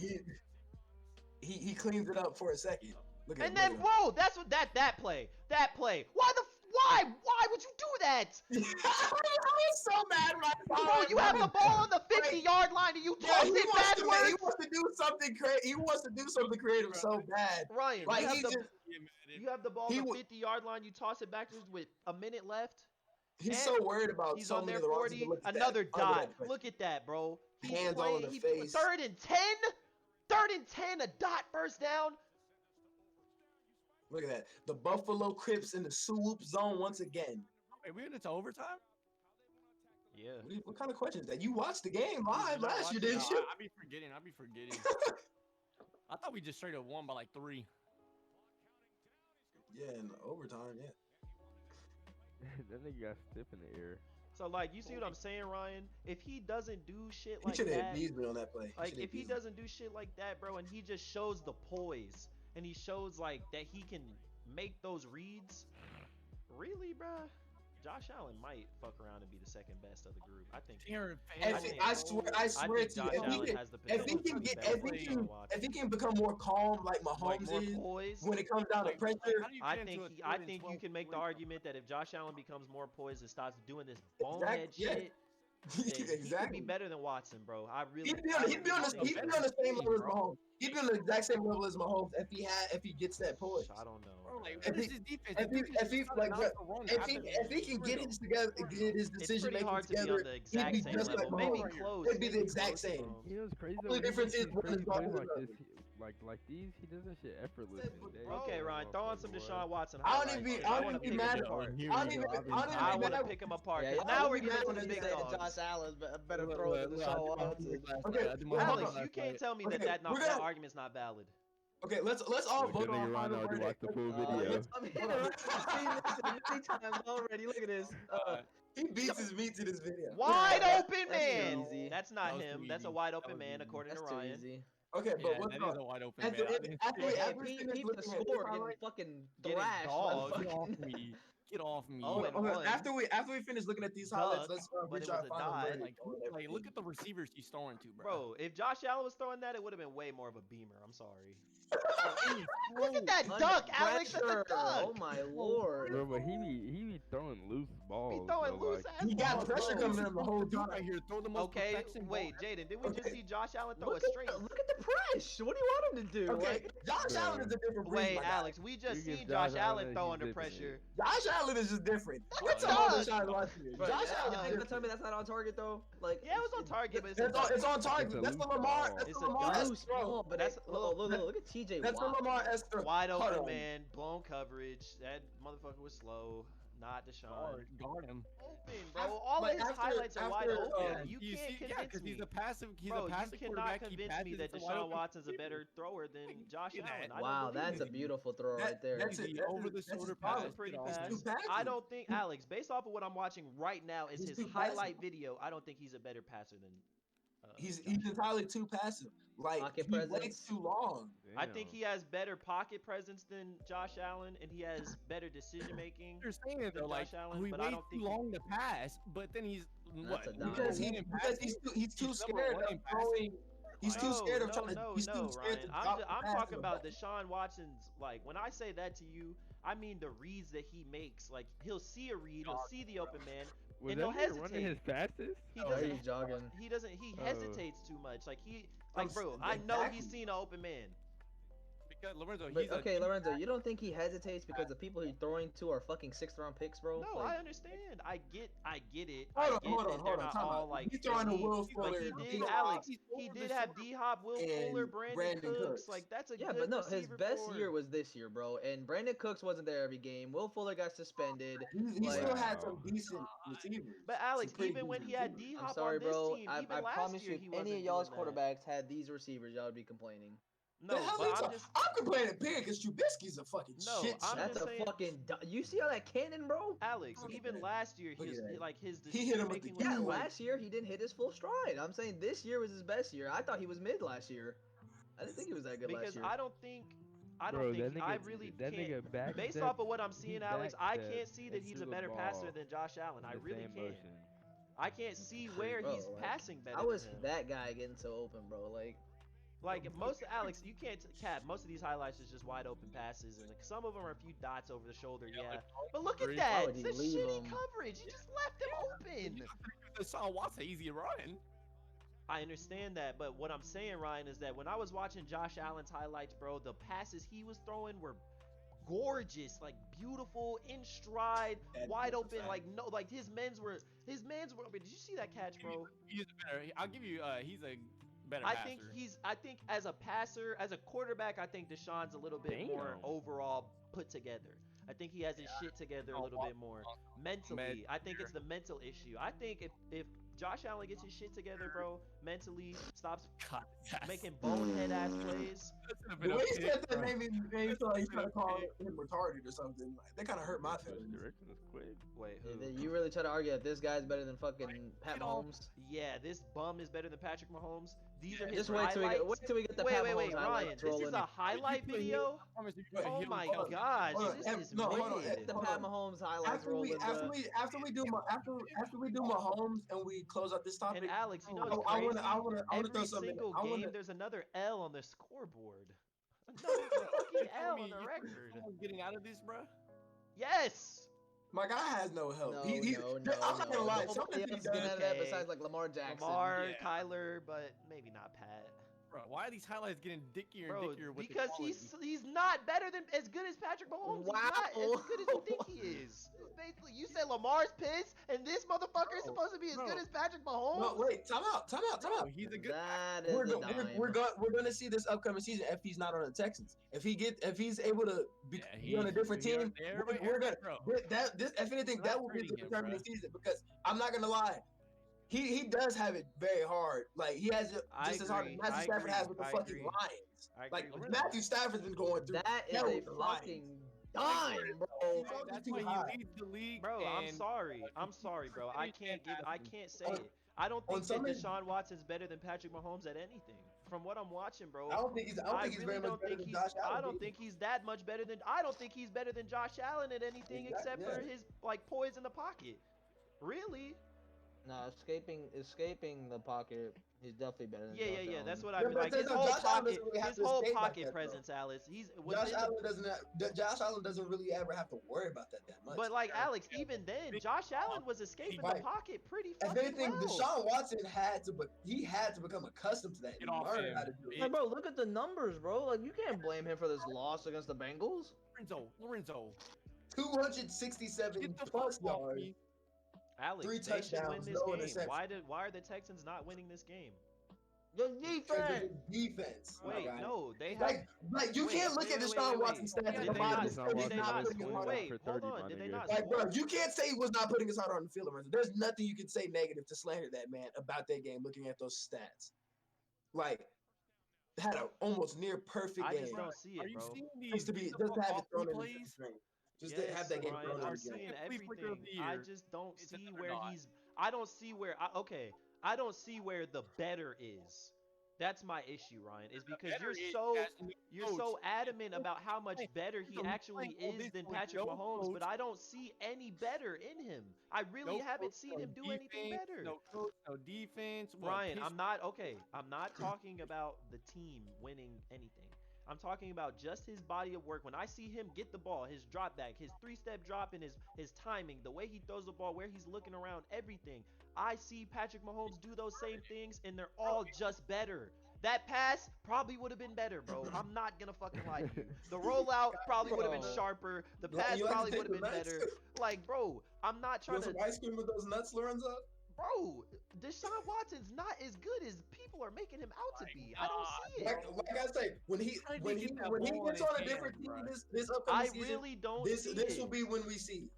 He cleans it up for a second. Look at and him, then look bro, that's what that play. Why would you do that? at him. I was so mad right Bro, now. you have the ball on the 50-yard line and you Yeah, toss he it wants to backwards. do something creative. He wants to do something creative so bad. Ryan, Like you, he have the, just you have the ball he on the would- 50-yard line, you toss it backwards with a minute left. he's and so worried about He's so on many their of the wrongs. 40, another dot. Look at that, bro. He's Hands all playing, in the he face. 3rd and 10. 3rd and 10, a dot first down. Look at that. The Buffalo Crips in the swoop zone once again. Wait, we went into overtime? Yeah. What kind of question is that? You watched the game live Did I last watch year, it? didn't No, you? I be forgetting. I thought we just straight up won by like 3. Yeah, in overtime, yeah. That nigga got stiff in the air. So like, you see what I'm saying, Ryan? If he doesn't do shit He like should have hit that, Beasley on that play. like shoulda hit if he Beasley. doesn't do shit like that, bro, and he just shows the poise and he shows like that he can make those reads, really, bro? Josh Allen might fuck around and be the 2nd best of the group. I think. I swear think to you, Josh Allen has the if he potential can to be get, better if he than can, Watson. if he can become more calm like Mahomes Like more is poised. when it comes down to pressure, I think you can make the argument that if Josh Allen becomes more poised and stops doing this bonehead yeah. shit, then he could be exactly. better than Watson, bro. I really. He'd be on the same level as Mahomes. He'd be on the exact same level as Mahomes if he gets that poise. I don't know. Bro, like, If what is he- his defense? if The he- dude if he- just like, decided not to run If after he the if he can get it together, get his It's decision pretty making hard to be on together, the he'd exact be same just like level. Maybe Mahomes. close. It'd be the maybe exact close, same. bro. You know what's crazy? Only though? difference He is gets what these his crazy plays ball like is. this. Like these, he does that shit effortlessly. Okay, Ryan, throw on some Deshaun Watson. I don't highlights. even be- I I don't wanna even be pick mad him at- apart. I don't even I be want to mad. pick him apart. Yeah, 'cause y'all now would we're be getting mad to when the he big said dogs. Josh Allen better Look, throw look, to look, Deshaun I Watson. did my homework last Okay, night. I did my well, hold Alex, homework on. you can't last tell me Okay, that we're gonna- argument's not valid. Okay, let's all vote on Nigga Ryan final already watched verdict. the full Yeah, video. I mean, I've seen this many times already. Look at this. He beats his meat to this video. Wide Yeah, open that's man. too easy. That's not That was him. too That's a easy. wide That open was man, easy. according That's to too Ryan. easy. Okay, Yeah, but what's that up? is a wide open After man. after Hey, after peep finish the looking at this score getting highlight- fucking Getting thrashed. dogged. Get off motherfucking- me. Get off me. Oh, and Okay, one. after we finish looking at these highlights, Duck, let's but reach it our was a final dot. verdict. Like, look at the receivers he's throwing to, bro. Bro, if Josh Allen was throwing that, it would have been way more of a beamer. I'm sorry. And he Look at that Under duck, Alex. That's a pressure. duck. Oh my lord. Bro, but he be throwing loose balls. He throwing bro, loose like, ass He got balls, pressure bro. coming in the whole Dude right time. here, throw the most Okay, perfection wait, ball. Jaden, did we just Okay. see Josh Allen throw a Look at, straight? look at the press. What do you want him to do? Okay, Like, Josh Bro. Allen is a different breed. Wait, my guy. Alex, we just You give seen Josh Josh Allen Allen, throw he's under zipping pressure. it. Josh Allen is just different. No, We're it's talking about not. Deshaun Watson. Bro, Josh yeah, Allen you is gonna different. tell me that's not on target though? Like, Yeah, it was on target, but It's on target. It's a That's loose what Lamar. ball. That's It's what a Lamar too has to throw. small. But That's look at TJ That's what Watt. Lamar has to throw. wide Hold open on. man, blown coverage. That motherfucker was slow. Not Deshaun. Guard him. Open, bro. All Like, his after- highlights are wide after, open. You You can't see, yeah, convince because me. he's a passive. He's Bro, a passive you cannot quarterback. He convince me passes that to wide Deshaun open Watson's a receivers. better thrower than Josh Look at Allen. that. I Wow, don't believe that's a it. beautiful throw That- right there. that's Easy, it. That's over his- the that's his shoulder problem. That's a pretty It's pass. two passes. I don't think Alex, based off of what I'm watching right now, is He's his too highlight passive. video. I don't think he's a better passer than. He's Josh Allen. entirely too passive. Like Pocket he waits presence. too long. I think he has better pocket presence than Josh Allen, and he has better decision making. You're saying it though, than like Josh Allen, he but I waits don't too think long to pass, but then he's That's a what? dime. Because he's too scared of throwing. He's too scared of trying to. He's too scared to drop the I'm pass talking in the about back. Deshaun Watson's. Like when I say that to you, I mean the reads that he makes. Like he'll see a read, he'll see the open man, Was and that he'll when you're running hesitate. his fastest? He Oh, doesn't. he's jogging. He doesn't. He Oh. hesitates too much. Like bro. From- I know exactly. he's seen an open man. Because Lorenzo, But he's okay, Lorenzo, you don't think he hesitates because the people he's throwing to are fucking 6th round picks, bro? No, Like, I understand. I get it. Hold I on, get hold that on, they're hold on. not Time all out. like He's throwing to elite, Will but Fuller. he did, D-Hop, Alex. He over did the have shoulder. D-Hop, Will and Fuller, Brandon Brandon Cooks. Cooks. Like that's a yeah, good but no, his receiver best core. year was this year, bro. And Brandon Cooks wasn't there every game. Will Fuller got suspended. He Like- still had some Wow. decent receivers. But some Alex, pretty even when decent he had receivers. I'm D-Hop sorry, on this bro. team, I even last promise year you, he if wasn't any of y'all's doing that. quarterbacks had these receivers, y'all would be complaining. No, The hell but you I'm talk- just I'm complaining big because Trubisky's a fucking No, shit I'm show. That's just a saying- fucking. You see all that cannon, bro? Alex. Look at Even that. last year, Look his at that. like his He hit him decision with the making was Yeah, huge- like, last year he didn't hit his full stride. I'm saying this year was his best year. I thought he was mid last year. I didn't think he was that good last because year. I don't think Bro, I that really that can't. nigga back Based step- off of what I'm he seeing, Alex, I backstepped can't see that and he's threw a the better passer ball than Josh Allen. I in the really same can't. motion. I can't see where Bro, he's like, passing better. I was than him. that guy getting so open, bro. Like most Alex, you can't cap. Most of these highlights is just wide open passes, and like, some of them are a few dots over the shoulder. Yeah, but look at Why that. would he It's a leave shitty him? coverage. He just left him open. Deshaun Watson easy running. I understand that, but what I'm saying, Ryan, is that when I was watching Josh Allen's highlights, bro, the passes he was throwing were gorgeous, like beautiful, in stride, That- wide that's a open. fact. Like no, like his men's were. Did you see that catch, bro? He's better. I'll give you. He's a better I passer. think as a passer, as a quarterback, I think Deshaun's a little bit more Damn. overall put together. I think he has his shit together a little bit more mentally. I think it's the mental issue. I think if Josh Allen gets his shit together, bro, mentally stops God, yes. making bonehead ass plays. That should've The been way a he pick, said that bro. made me feel like he's trying to call him retarded or something. Like, that kind of hurt my feelings. Direction is quick. Wait, Yeah, who? you really try to argue that this guy's better than fucking Pat You know, Mahomes? Yeah, this bum is better than Patrick Mahomes. These are his Just wait till we highlights. get the Wait, Pat wait, Mahomes wait, Ryan. highlights This rolling. is a highlight You put him- video. I promise you, Wait, Oh he'll my tell you. gosh, hold on, this is no, hold on, mid. The hold Pat on. Mahomes highlights After we rolling. do Mahomes and we close out this topic, And Alex, you know I what's wanna crazy? throw Every something. single I game, wanna there's another L on the scoreboard. Another fucking You tell L me on the you think record. someone's getting out of this, bro. Yes. my guy has no help. No, I'm not gonna lie. Some of the Nobody things else he getting does, out of that Okay. besides like Lamar Jackson. Lamar, Yeah. Kyler, but maybe not Pat. Bro, why are these highlights getting dickier and Bro, dickier with the because quality? he's not better than as good as Patrick Mahomes. He's not as Wow. good as you think he is. It's basically, you say Lamar's pissed, and this motherfucker is Bro, supposed to be as bro. good as Patrick Mahomes. no, wait, time out. Bro, he's a good. That is We're, a go, dime. we're gonna see this upcoming season if he's not on the Texans. If he's able to be, Yeah, be on a different he- team, we're gonna bro. this if anything We're that not will be the trading him, determining bruh. season because I'm not gonna lie. He does have it very hard. Like he has it I just as hard as agree, Matthew I Stafford agree, has with the I fucking agree. Lions. I Like agree with Matthew Stafford's been going through. That is hell a with the Lions. fucking dime, bro. That's too why high. he leads the league. Bro, I'm and- sorry. I'm sorry, bro. I can't say On- it. I don't on think that some of- Deshaun Watson's better than Patrick Mahomes at anything. From what I'm watching, bro. I don't think he's really very much don't better think than he's. Josh Allen. I don't think he's that much better than. I don't think he's better than Josh Allen at anything except for yeah. his like poise in the pocket. Really? No, escaping the pocket. He's definitely better than Yeah, Josh yeah, yeah. Allen. That's what Yeah, I mean. but Like his Josh whole Allen pocket, doesn't really have his to whole escape like pocket that, though. presence, Alex. He's Josh within the- Allen doesn't really ever have to worry about that much. But like Alex, even then, Josh Allen was escaping the Right. pocket pretty if fucking anything, well. Deshaun Watson had to become accustomed to that Get and off learn him. how to do it. Like, bro, look at the numbers, bro. Like, you can't blame him for this loss against the Bengals. Lorenzo. 267 Get the plus fuck off yards. me. Alex, 3 they should win touchdowns, this no game. interceptions. Why are the Texans not winning this game? The Because of defense. the defense. my Wait, guy. no, they have. Like you Wait, can't look wait, at wait, Deshaun wait, Watson's wait. stats Did at they the bottom. not? His Deshaun he's Did they Watson not not? was putting his 20 heart out. Wait, for hold 30, on. my Did they nigga. not? Like, bro, Score? you can't say he was not putting his heart on the field. There's nothing you can say negative to slander that man about that game. Looking at those stats, like had an almost near perfect I game. just don't see Are it, you bro. seeing these? Just to get the have fuck it off me, thrown in the please? string. Just Yes, to have that game Ryan, thrown in I'm the game. seeing Please flicker of everything. the I year. just don't Is see it or where not? he's. I don't see where. Okay, I don't see where the better is. That's my issue, Ryan. Is because Better you're is so as a you're coach. so adamant about how much better he He's a actually playing is than this Patrick no Mahomes, coach. but I don't see any better in him. I really No haven't coach, seen no him do anything defense, better. No coach, no defense. What, Ryan, piss- I'm not okay. I'm not talking about the team winning anything. I'm talking about just his body of work. When I see him get the ball, his drop back, his three-step drop, and his timing, the way he throws the ball, where he's looking around, everything. I see Patrick Mahomes do those same things, and they're all just better. That pass probably would have been better, bro. I'm not gonna fucking lie to you. The rollout probably would have been Bro. sharper. The You like pass to probably take would have the been nuts? better. Like, bro, I'm not You trying want to. some ice cream with those nuts, Lorenzo? Bro, Deshaun Watson's not as good as people are making him out to be. I don't see it. Like I say, when he How did when he he get that when he ball in gets his on a hand, different team bro? this upcoming I season, really don't this see this it. will be when we see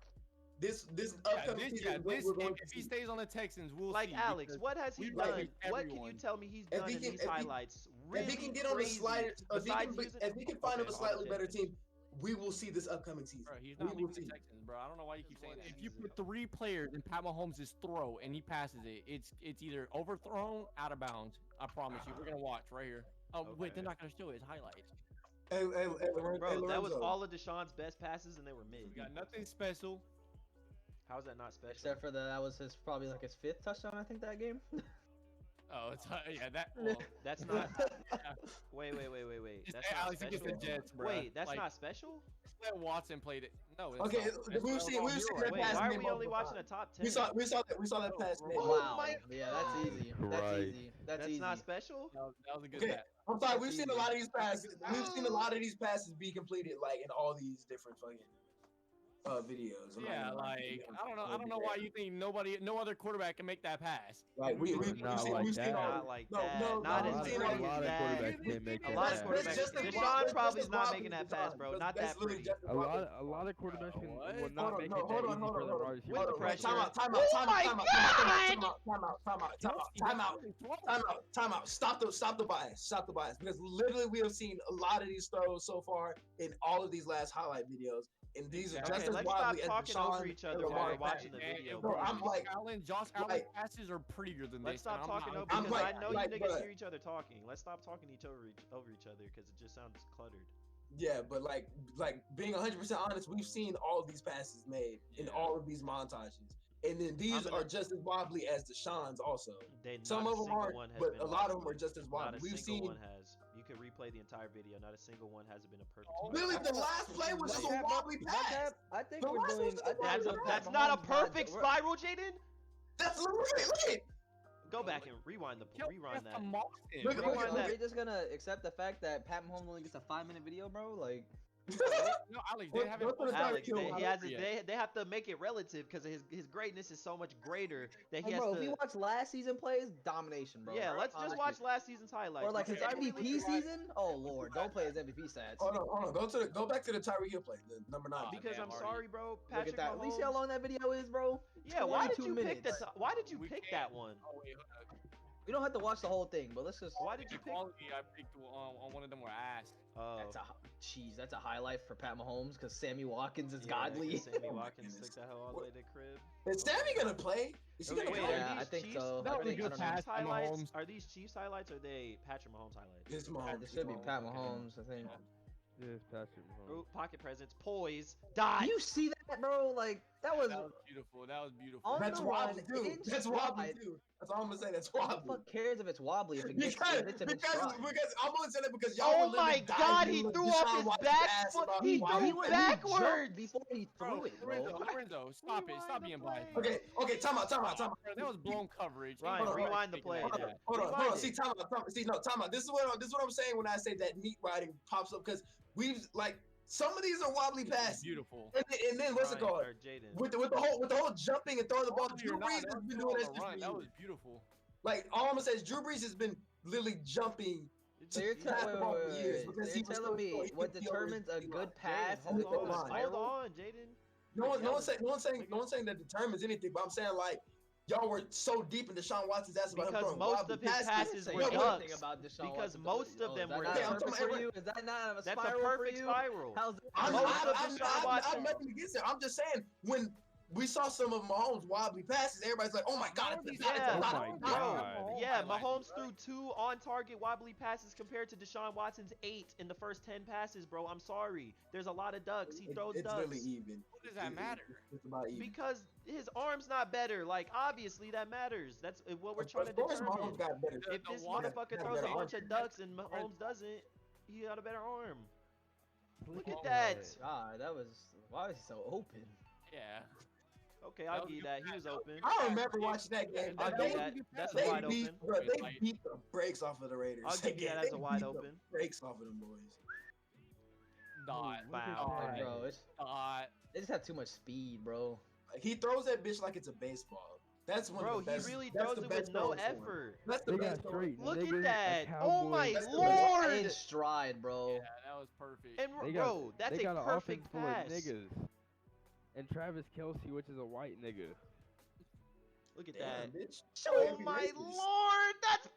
this Yeah, upcoming this, season. this we're going if to he see. stays on the Texans, we'll Like see. Alex, because what has he we done? like What can you everyone. tell me he's If done he in can- these if he- highlights? Really If he can get on a crazy. slider, Besides using, if he can find him Okay, a slightly okay, better finish. team, we will see this upcoming season. Bro, he's We not will leaving the see. Texans, bro. I don't know why you keep saying that. One If you season. put 3 players in Pat Mahomes' throw and he passes it, it's either overthrown, out of bounds. I promise you. We're gonna watch right here. Oh wait, Okay. they're not gonna show his highlights. Hey, Bro, that was Lorenzo. all of Deshaun's best passes, and they were mid. We got nothing special. How is that not special? Except for that was his probably like his 5th touchdown, I think, that game. Oh, it's yeah that. Well, That's not. yeah. Wait. Just That's say not Alex, he gets special. the Jets, bro. Wait, that's like, not special. Let Watson played it. No, it's Okay, not. we've seen that Wait, pass why are game we only multiple watching times. the top 10? We saw that pass. Oh, game. wow. Wow. Yeah, that's easy. That's Christ. easy. That's That's easy. not special. That was a good Okay. bat. I'm sorry, we've That's seen a easy. lot of these passes. We've seen a lot of these passes be completed like in all these different fucking videos. I'm not Yeah, gonna lie. like I don't know why you think no other quarterback can make that pass. Like we've Not seen, like we've seen that. all. Not like No, that. no, Not no, as we've seen pretty all- a lot as of that. quarterbacks can't make A that lot of pass. quarterbacks. Just as Deshaun Watson- probably is just as not Watson making that as pass, Deshaun. bro. That's- Not that's that literally pretty. just as A Watson. lot of quarterbacks What? will not make it that hold on, easy for the wide With the receiver. pressure. Time out. Oh my Time out. Stop the bias. Because literally we have seen a lot of these throws so far in all of these last highlight videos. And these are Okay, just Okay, as let's stop wobbly as talking over Deshaun each and other while Lamar we're watching the Jackson. video, Bro, bro. I'm like, Josh Allen's like- passes are prettier than Let's this. stop and I'm talking not- over I'm because like- I know like, you niggas bruh. hear each other talking. Let's stop talking over each other because it just sounds cluttered. yeah, but like being 100% honest, we've seen all of these passes made in Yeah. all of these montages. And then these I'm gonna- are just as wobbly as Deshaun's also. They, Some not of a them single aren't, one has but been a lot of them wobbly. are just as Not wobbly. a We've single seen one has. You could replay the entire video. Not a single one has been a perfect. Oh, really the last play was just a Like that, wobbly like pass. that, I think The we're last doing. one's I think That's we're a, doing that's Mahomes not a perfect we're- spiral, Jaden. That's literally Go back and rewind rewind that. Look, Rewind Are that. we just gonna accept the fact that Pat Mahomes only gets a 5-minute video, bro? Like, No, Alex, they What- haven't. what's the posted time Alex, kill they, on he has yet. they have to make it relative because his greatness is so much greater that he hey, has bro, to. if you watch last season plays, domination, bro. Yeah, let's just Honestly. watch last season's highlights. Or like his because every MVP week- season. Oh lord, don't play his MVP stats. Hold on. Go back to the Tyreek Hill play, the number 9. Because damn, I'm Hardy. sorry, bro. Look Patrick at that. Mahomes. At least how long that video is, bro. Yeah, why did 22 you pick minutes. that? Why did you We pick can't- that one? Oh, wait, hold up. We don't have to watch the whole thing, but let's just. Why did you pick? Quality, I picked on one of them were ass. Oh, That's a highlight for Pat Mahomes because Sammy Watkins is yeah, godly. 'cause Sammy Oh my Watkins goodness. took that hoe all the way to the crib. Is Sammy gonna play? Is he Wait, gonna wait, play? Yeah, are I these think Chiefs? so. That Are was a these good Chiefs pass by highlights? Mahomes. Are these Chiefs highlights or are they Patrick Mahomes highlights? It's Mahomes. This should be It's Pat Mahomes. Mahomes, I think. Yes, Patrick Mahomes. Ooh, pocket presence, poise, dot. Do you see that, bro? Like that was. That was beautiful. That was beautiful. On That's the wobbly run, too. in That's wobbly stride. too. That's all I'm gonna say. That's Who the wobbly. fuck cares if it's wobbly if it gets Because if it's in stride? I'm gonna say that because y'all Oh were my literally God, diving he with threw Deshaun off his Watson's back ass foot. about He why threw he went- backwards. jumped before he Bro, threw it, bro. Lorenzo, stop it. Stop being biased. Okay, time out. Bro, that was blown coverage. Ryan, Ain't nobody rewind the taking play. that. Yeah. Hold on. Rewind See, it. time out. See, no, time out. This is what I'm saying when I say that meat riding pops up because we've like Some of these are wobbly passes. Beautiful. And then what's it Ryan, called? or Jaden. With the whole jumping and throwing the ball. Believe it Drew or not, Brees that has was been still doing on that the shit run. for That was years. beautiful. Like all I'm gonna say is Drew Brees has been literally jumping. So you're Pass the ball for years so because you're he was telling so me short, he what could be over his determines a D-line. good pass Jaden, is hold a on, line. hold on, Jaden. No You're one's yelling. saying that determines anything, but I'm saying like y'all were so deep in Deshaun Watson's ass about him Because throwing most wobbly of his passes. passes Say were Yeah, anything ducks. about Deshaun Because Watson. most of them is were that Okay, not I'm perfect talking for about you? Is that not a That's a spiral for perfect you? spiral. How's it? Most of Deshaun Watson- I'm nothing against it. I'm just saying when we saw some of Mahomes wobbly passes, everybody's like, "Oh my God, it's Yeah, not, Oh it's my not." God. Yeah, Mahomes threw 2 on-target wobbly passes compared to Deshaun Watson's 8 in the first 10 passes, bro. I'm sorry. There's a lot of ducks. He throws It's ducks. really even. What does that matter? It's about even. Because his arm's not better. Like, obviously that matters. That's what we're trying to Of course, determine. Mahomes got better. If The this one- motherfucker got throws a better bunch arm. of ducks and Mahomes doesn't, he got a better arm. Look at Oh, that. God, that was why was he so open? Yeah. Okay, That I'll was give you good that. He pass. was open. I remember watching that game. I'll give you that. That's a They wide beat, open. bro, they Like- beat the brakes off of the Raiders. I'll give you that as a wide open. The brakes off of them boys. Dot. Look at Foul. that. Bro, Dot. they just have too much speed, bro. Like, he throws that bitch like it's a baseball. That's one Bro, of the best. he really that's throws the it best with no throwing for him. effort. That's the They best got throwing. straight Look niggas, at that. a Oh my cowboy. That's the lord. In stride, bro. Yeah, that was perfect. And They got, bro, that's they got a an perfect offense full pass. of niggas. And Travis Kelsey, which is a white nigga. Look at Damn, that. bitch. Oh Every my racist. lord, that's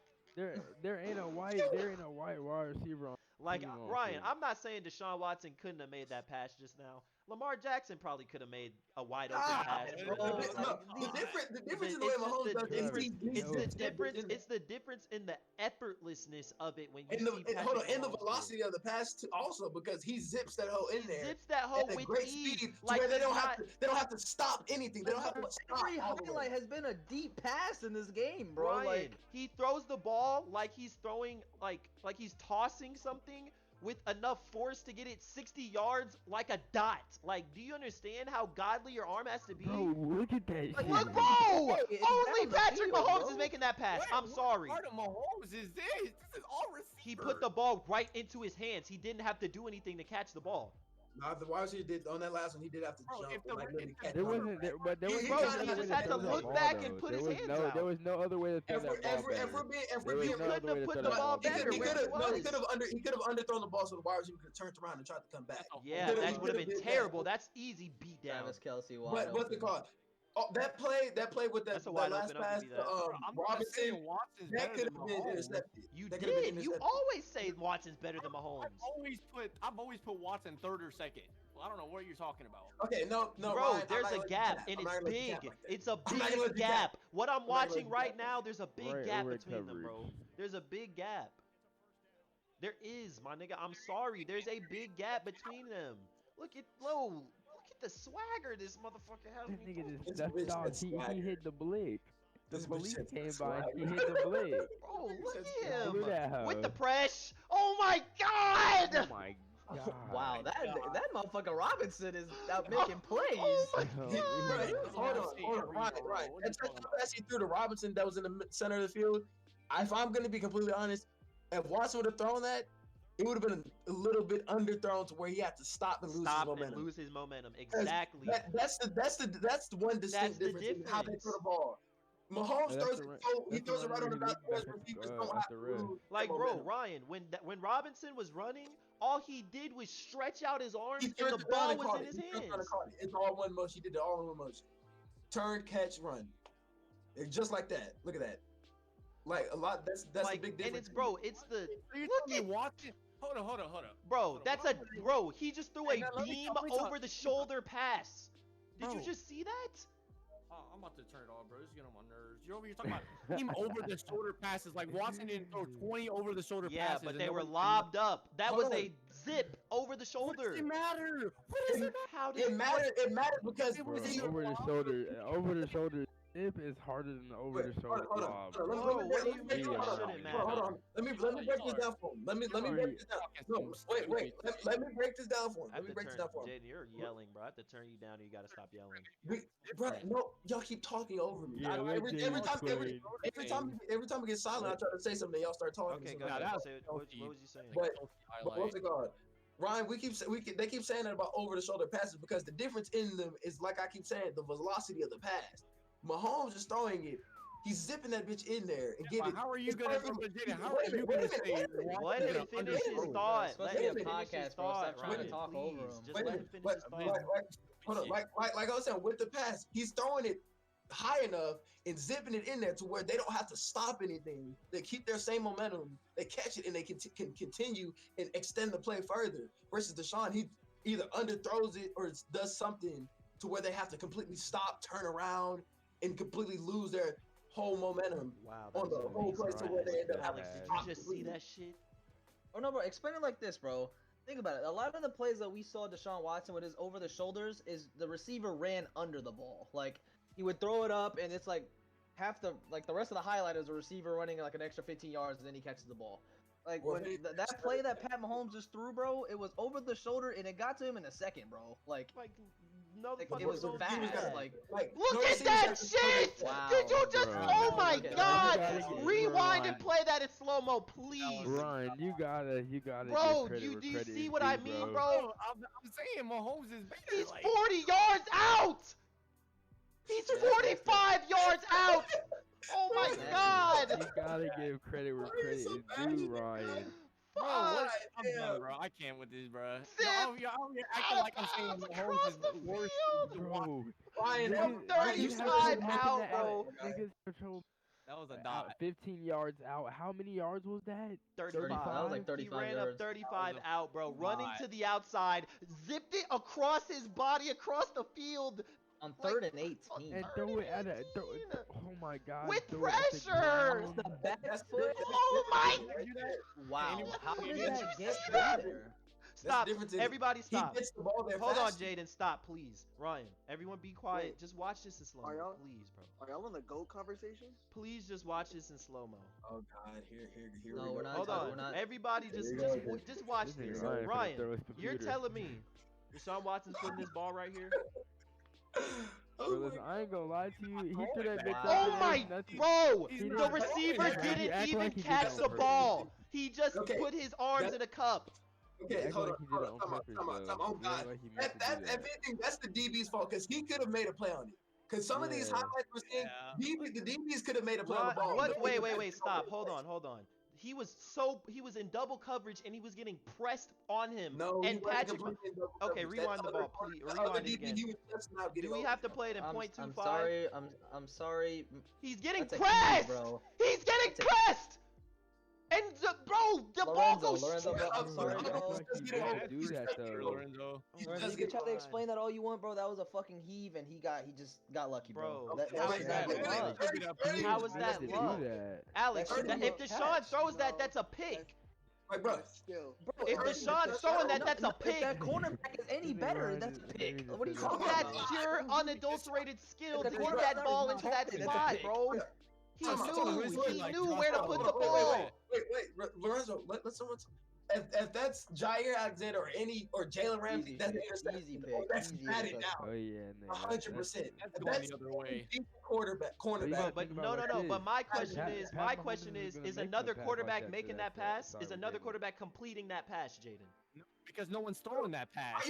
There ain't a white wide receiver on. like Team on Ryan. field. I'm not saying Deshaun Watson couldn't have made that pass just now. Lamar Jackson probably could have made a wide open pass. bro, bro. like, No, these- the difference in the It's way just Mahomes the does difference. is It's the Kelsey. difference. It's the difference in the effortlessness of it when you and the see hold on, Patrick and the Mahomes do it. velocity of the pass too, also because he zips that hole in He there zips that hole at a with great ease, speed, to like where they he's don't not. have to stop anything. They don't have to stop Every all the way. highlight has been a deep pass in this game, bro. Ryan, Like, he throws the ball like he's throwing like he's tossing something with enough force to get it 60 yards like a dot. Like, do you understand how godly your arm has to be? Bro, look at that shit. Look, bro! Hey, it's Only down the Patrick field, Mahomes bro. is making that pass. What- I'm sorry. What part of Mahomes is this? This is all receiver. He put the ball right into his hands. He didn't have to do anything to catch the ball. Nah, the wide receiver did on that last one. He did have to Bro, jump. if the- and, like, literally if the- catch There the ball. wasn't there, but there He- was he no kinda- other he way just to had to throw that look ball, back though. and put There his was hands no, out. There was no other way to throw If we're, that ball if we're, if better. we're being, if There we're was being, no couldn't other have way to put throw the that ball ball better he where could he have, no, he was. could have underthrown the ball so the wide receiver could have turned around and tried to come back. Yeah, could've- that he would have could've been did that. terrible. That's easy beat down. Travis Kelsey wide But what's it open. called? Oh, that play with That's a that wide last open, I'll pass give you to that. I'm not Robinson, saying Watson's that better could than have been Mahomes. intercepted. You That could've been did. You intercepted. always say Watson's better than Mahomes. I've always put Watson third or second. Well, I don't know what you're talking about. Okay, no, Bro, Ryan, I'm there's not a gonna let you gap cap. and I'm it's not gonna let you big. cap like that. It's a I'm not gonna big let you cap. gap. What I'm I'm not gonna let watching you right cap. now, there's a big Right gap over between them, bro. coverage. There's a big gap. There is, my nigga. I'm sorry. There's a big gap between them. Look at the swagger this motherfucker has. That when he nigga throws just This stepped bitch off. had He swagger. hit the blick. The This bitch police had came by. swagger. He hit the blick. Bro, look That's at Look him at that with the hoe. press. Oh my god! Oh my god. Wow, that motherfucker Robinson is out Oh, making plays. oh my Bro, Bro, god! hold on, see hold on, every right, row. right. What are you That talking touchdown pass he threw to Robinson that was in the center of the field. If I'm gonna be completely honest, if Watson would have thrown that, it would have been a little bit underthrown to where he had to stop and lose his Stop and momentum. lose his momentum. Exactly. That's the one distinct the difference in how they difference. throw the ball. Mahomes that's throws the it right- he that's the throws it right right on the when he back looked where back receivers at, don't at have the to ref. lose Like, their bro, momentum. Ryan, when Robinson was running, all he did was stretch out his arms He and turned the around ball and was caught in it. his He turned around hands. and caught it. It's all one motion. He did it all in one motion. Turn, catch, run. It's just like that. Look at that. Like a lot. That's Like, a big and difference. it's bro, it's the Are you look telling me at Watson? Hold on. bro. That's a bro. He just threw a Hey, man, let me beam talk- let me talk- over the shoulder pass. Did you Bro. just see that? Oh, I'm about to turn it off, bro. This is getting on my nerves. You're over here talking about team over the shoulder passes. Like Watson didn't throw 20 over the shoulder Yeah, passes. but and they were nobody- lobbed up. That Hold was on. a zip over the What shoulder. does it matter? What does it matter? How did It mattered. It mattered because It Bro, was he, either over the shoulder dip is harder than the over the shoulder lob. Bro, Let me what break- do you let me break mean it it down. shouldn't Hold on. matter? Let me break this down for him. Let me break this down. No, wait. Let me break this down for him. I Let have me to break this turn, down for him. Jaden, you're yelling, bro. I have to turn you down or you gotta stop yelling. Bro, no, y'all keep talking over me. Yeah, let every James time, explain. every time we get silent, I try to say something. Y'all start talking. Okay, so go like, ahead. that was Say, what was you saying? But Highlight. what's it called? Ryan, they keep saying that about over the shoulder passes because the difference in them is like I keep saying the velocity of the pass. Mahomes is throwing it. He's zipping that bitch in there and getting. How are you gonna say Let him finish his thought. Let him finish his thought. Stop trying to Ryan, talk over please. him. Just let him finish his thought. Hold on, like I was saying, with the pass, he's throwing it high enough and zipping it in there to where they don't have to stop anything. They keep their same momentum. They catch it and they can continue and extend the play further. Versus Deshaun, he either underthrows it or does something to where they have to completely stop, turn around, and completely lose their whole momentum on the whole play to where they end up. Alex, did you just see that shit? Oh no, bro. Explain it like this, bro. Think about it. A lot of the plays that we saw Deshaun Watson with his over the shoulders is the receiver ran under the ball. Like he would throw it up, and it's like the rest of the highlight is a receiver running like an extra 15 yards, and then he catches the ball. Like when that play that Pat Mahomes just threw, bro, it was over the shoulder, and it got to him in a second, bro. Like no, it was fast. Like look at that shit! Wow, Did you just? bro. Oh my Okay, God! Rewind And play that in slow mo, please. Ryan, you gotta Bro, give credit do you where see credit what is I due, mean, bro? bro? I'm saying Mahomes is better. He's like, 40 yards out! He's 45 yards out! Oh my God! You gotta give credit where credit is due, Ryan. bro, Fuck! I'm done, bro. I can't with this, bro. Zip You're acting like I'm saying out of Mahomes bounds is across the worse field. than Bro, Ryan, niggas have 35 trouble making out, that bro. Niggas have trouble That was a out dot. 15 yards out. How many yards was that? 35. That was like He 35 ran yards. up 35 That was a out, bro. Running lot. to the outside, zipped it across his body, across the field. on Like, 3rd and 18. And throw it at a. Oh my God. With throw it at the pressure! ground. The back foot. Oh my! Wow. How did Did that you get see there? that? Stop. difference is Everybody stop. He gets the ball there Hold on, fast. Jaden. Stop, please. Ryan, everyone be quiet. Wait. Just watch this in slow Are mo, y'all- please, bro. Are y'all in the GOAT conversation? Please just watch this in slow mo. Oh God, here No, we go. we're not. Hold talking- on. we're not- Everybody just Here we just, go. just watch This this. nigga Ryan finna Ryan, throw his you're computer. telling me Deshaun Watson's putting this ball right here? Oh Bro, my listen, I ain't gonna lie to you. He threw that bitch Wow. up Oh and my, ain't nothing. bro! He's The not receiver throwing it. He didn't act even like he did catch it on the purpose. ball. He just Okay, put his arms that- in a cup. Okay, Act hold like on, he did hold it on, on time out, purpose, time out, though. time out. Oh He God, act like he meant to that do if that. anything, that's the DB's fault because he could have made a play on it. Because some of these Yeah. highlights we're seeing, Yeah. the DBs could have made a play on the ball. What? Wait, stop. Hold on. He was in double coverage and he was getting pressed on him. No, he and wasn't Patrick. completely in double Okay, coverage. rewind That the other ball, part- please. the other Rewind it DB, again. he was just now getting Do we over have to it. play it in I'm .25? sorry. I'm sorry. He's getting That's a pressed. easy, bro. He's getting That's a- pressed. And the ball goes Lorenzo, bro, I'm Bro, sorry, he bro. act like he Just meant get to it do that, though. Lorenzo. Lorenzo, you can try to explain that all you want, bro. That was a fucking heave, and he just got lucky, bro. Bro, That, how that's is not that good luck? luck. How is He that meant to luck? do that. Alex, That shouldn't if be a Deshaun catch. throws that, No, that's a pick. Like, bro, But still. Bro, If Deshaun's throwing that, that's a If pick. that cornerback is any This nigga better, Ryan that's a just- pick. maybe just What are you said talking that. That's about? pure unadulterated skill to If the get quarterback's that ball not into that targeted, that's a spot, pick. bro. He Time out, time out. knew where to put the Wait, ball. wait, Lorenzo, let someone. If that's Jair Alexander or Jalen Ramsey, Easy that's an pick, interception. easy Oh, pick, that's easy batted interception. down. Oh yeah, nigga. 100%. That's If going that's the other way. cornerback. But you Bro, gotta but think no. about like But this. my question Pat- is, Pat my Mahomes question isn't gonna is make another no pass like quarterback that to making that that pass? Tyreek Is another Hill. quarterback completing that pass, Jaden? Because no one's throwing that pass.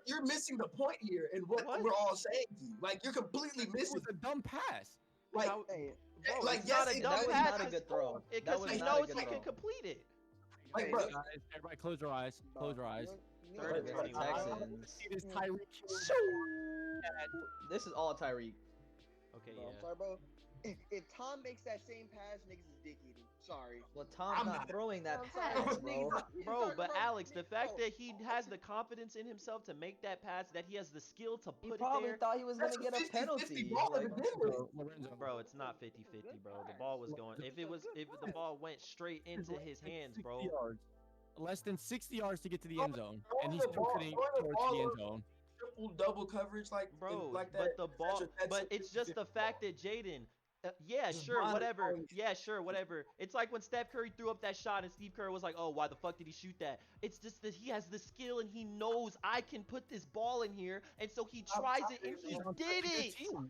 You're missing the point here and what What? we're all saying to you. Like you're completely It missing. was a dumb pass. Like, How- Hey, Bro, like, it's yes, not a it- dumb That was pass not a good throw. That because was he not a knows good he can throw. complete it. like, Hey, bro, Guys, everybody close your eyes. Close your eyes. Third and Right, 21. right. See this Tyreek Hill. This is all Tyreek. Okay, bro, I'm yeah. sorry, bro. If Tom makes that same pass, niggas is dick eating. Sorry. Well, Tom's I'm not not- throwing that I'm pass, sorry. bro. Bro, but Alex, the fact that he has the confidence in himself to make that pass, that he has the skill to He put it probably there. thought he was that's gonna get a 50-50 penalty. ball to Like, begin with. Lorenzo. Bro, it's not 50-50, bro. The ball was going. If the ball went straight into his hands, bro. Less than 60 yards to get to the Bro, end zone, throwing and he's the still ball- cutting throwing the towards ball the end up- zone. Triple double coverage like Bro, like that. but the ball, that's but it's just the fact that Jaden, yeah, Just sure, blind whatever, throwing. yeah, sure, whatever. It's like when Steph Curry threw up that shot and Steve Kerr was like, oh, why the fuck did he shoot that? It's just that he has the skill and he knows I can put this ball in here, and so he tries it and he did it. He's on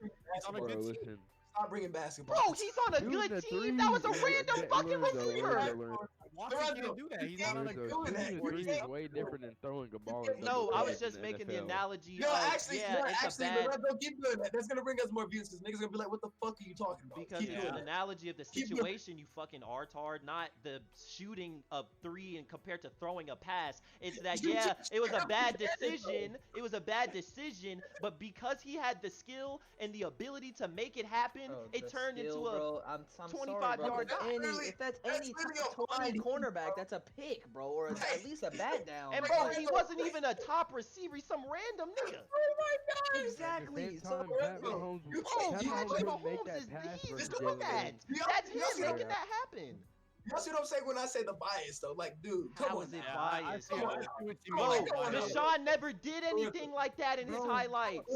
a Bro, good team. listen. Stop bringing basketball. Bro, he's on a Shooting good the team. three, That was a that- random that- fucking Lorenzo, receiver. Lorenzo, Watson can't do that. He's not on a Shooting doing that. a three is way different than throwing a ball. in No, I was in just the making the NFL. analogy No, of actually, yeah, it's a bad Lorenzo, keep doing that. That's gonna bring us more views because niggas gonna be like, "What the fuck are you talking about?" because Keep it's doing an that. analogy of the Keep doing- situation, you fucking artard, not the shooting of three and compared to throwing a pass. It's that You yeah, just- it was a bad you understand it, though. decision. It was a bad decision, but because he had the skill and the ability to make it happen, Bro, it the turned skill, into a bro. I'm 25 sorry, bro. yard If dot. if that's That's any literally top a 20 blind, cornerback, bro. that's a pick, bro, or at least a bat down. And But, bro, like, he wasn't even a top receiver, he's some random nigga. Oh my god! exactly. At the So same time, Pat Bro, Mahomes, you- Bro, Pat you- Mahomes Patrick couldn't make Mahomes that is pass he's versus doing Jalen that. Hurts. That's y'all him see making that happen. Y'all see what I'm saying when I say the bias though? Like, dude, come How on is it now. biased, I bro? see what you Bro, mean. Come on, Bias. Deshaun never did anything like that in his Bro, highlights.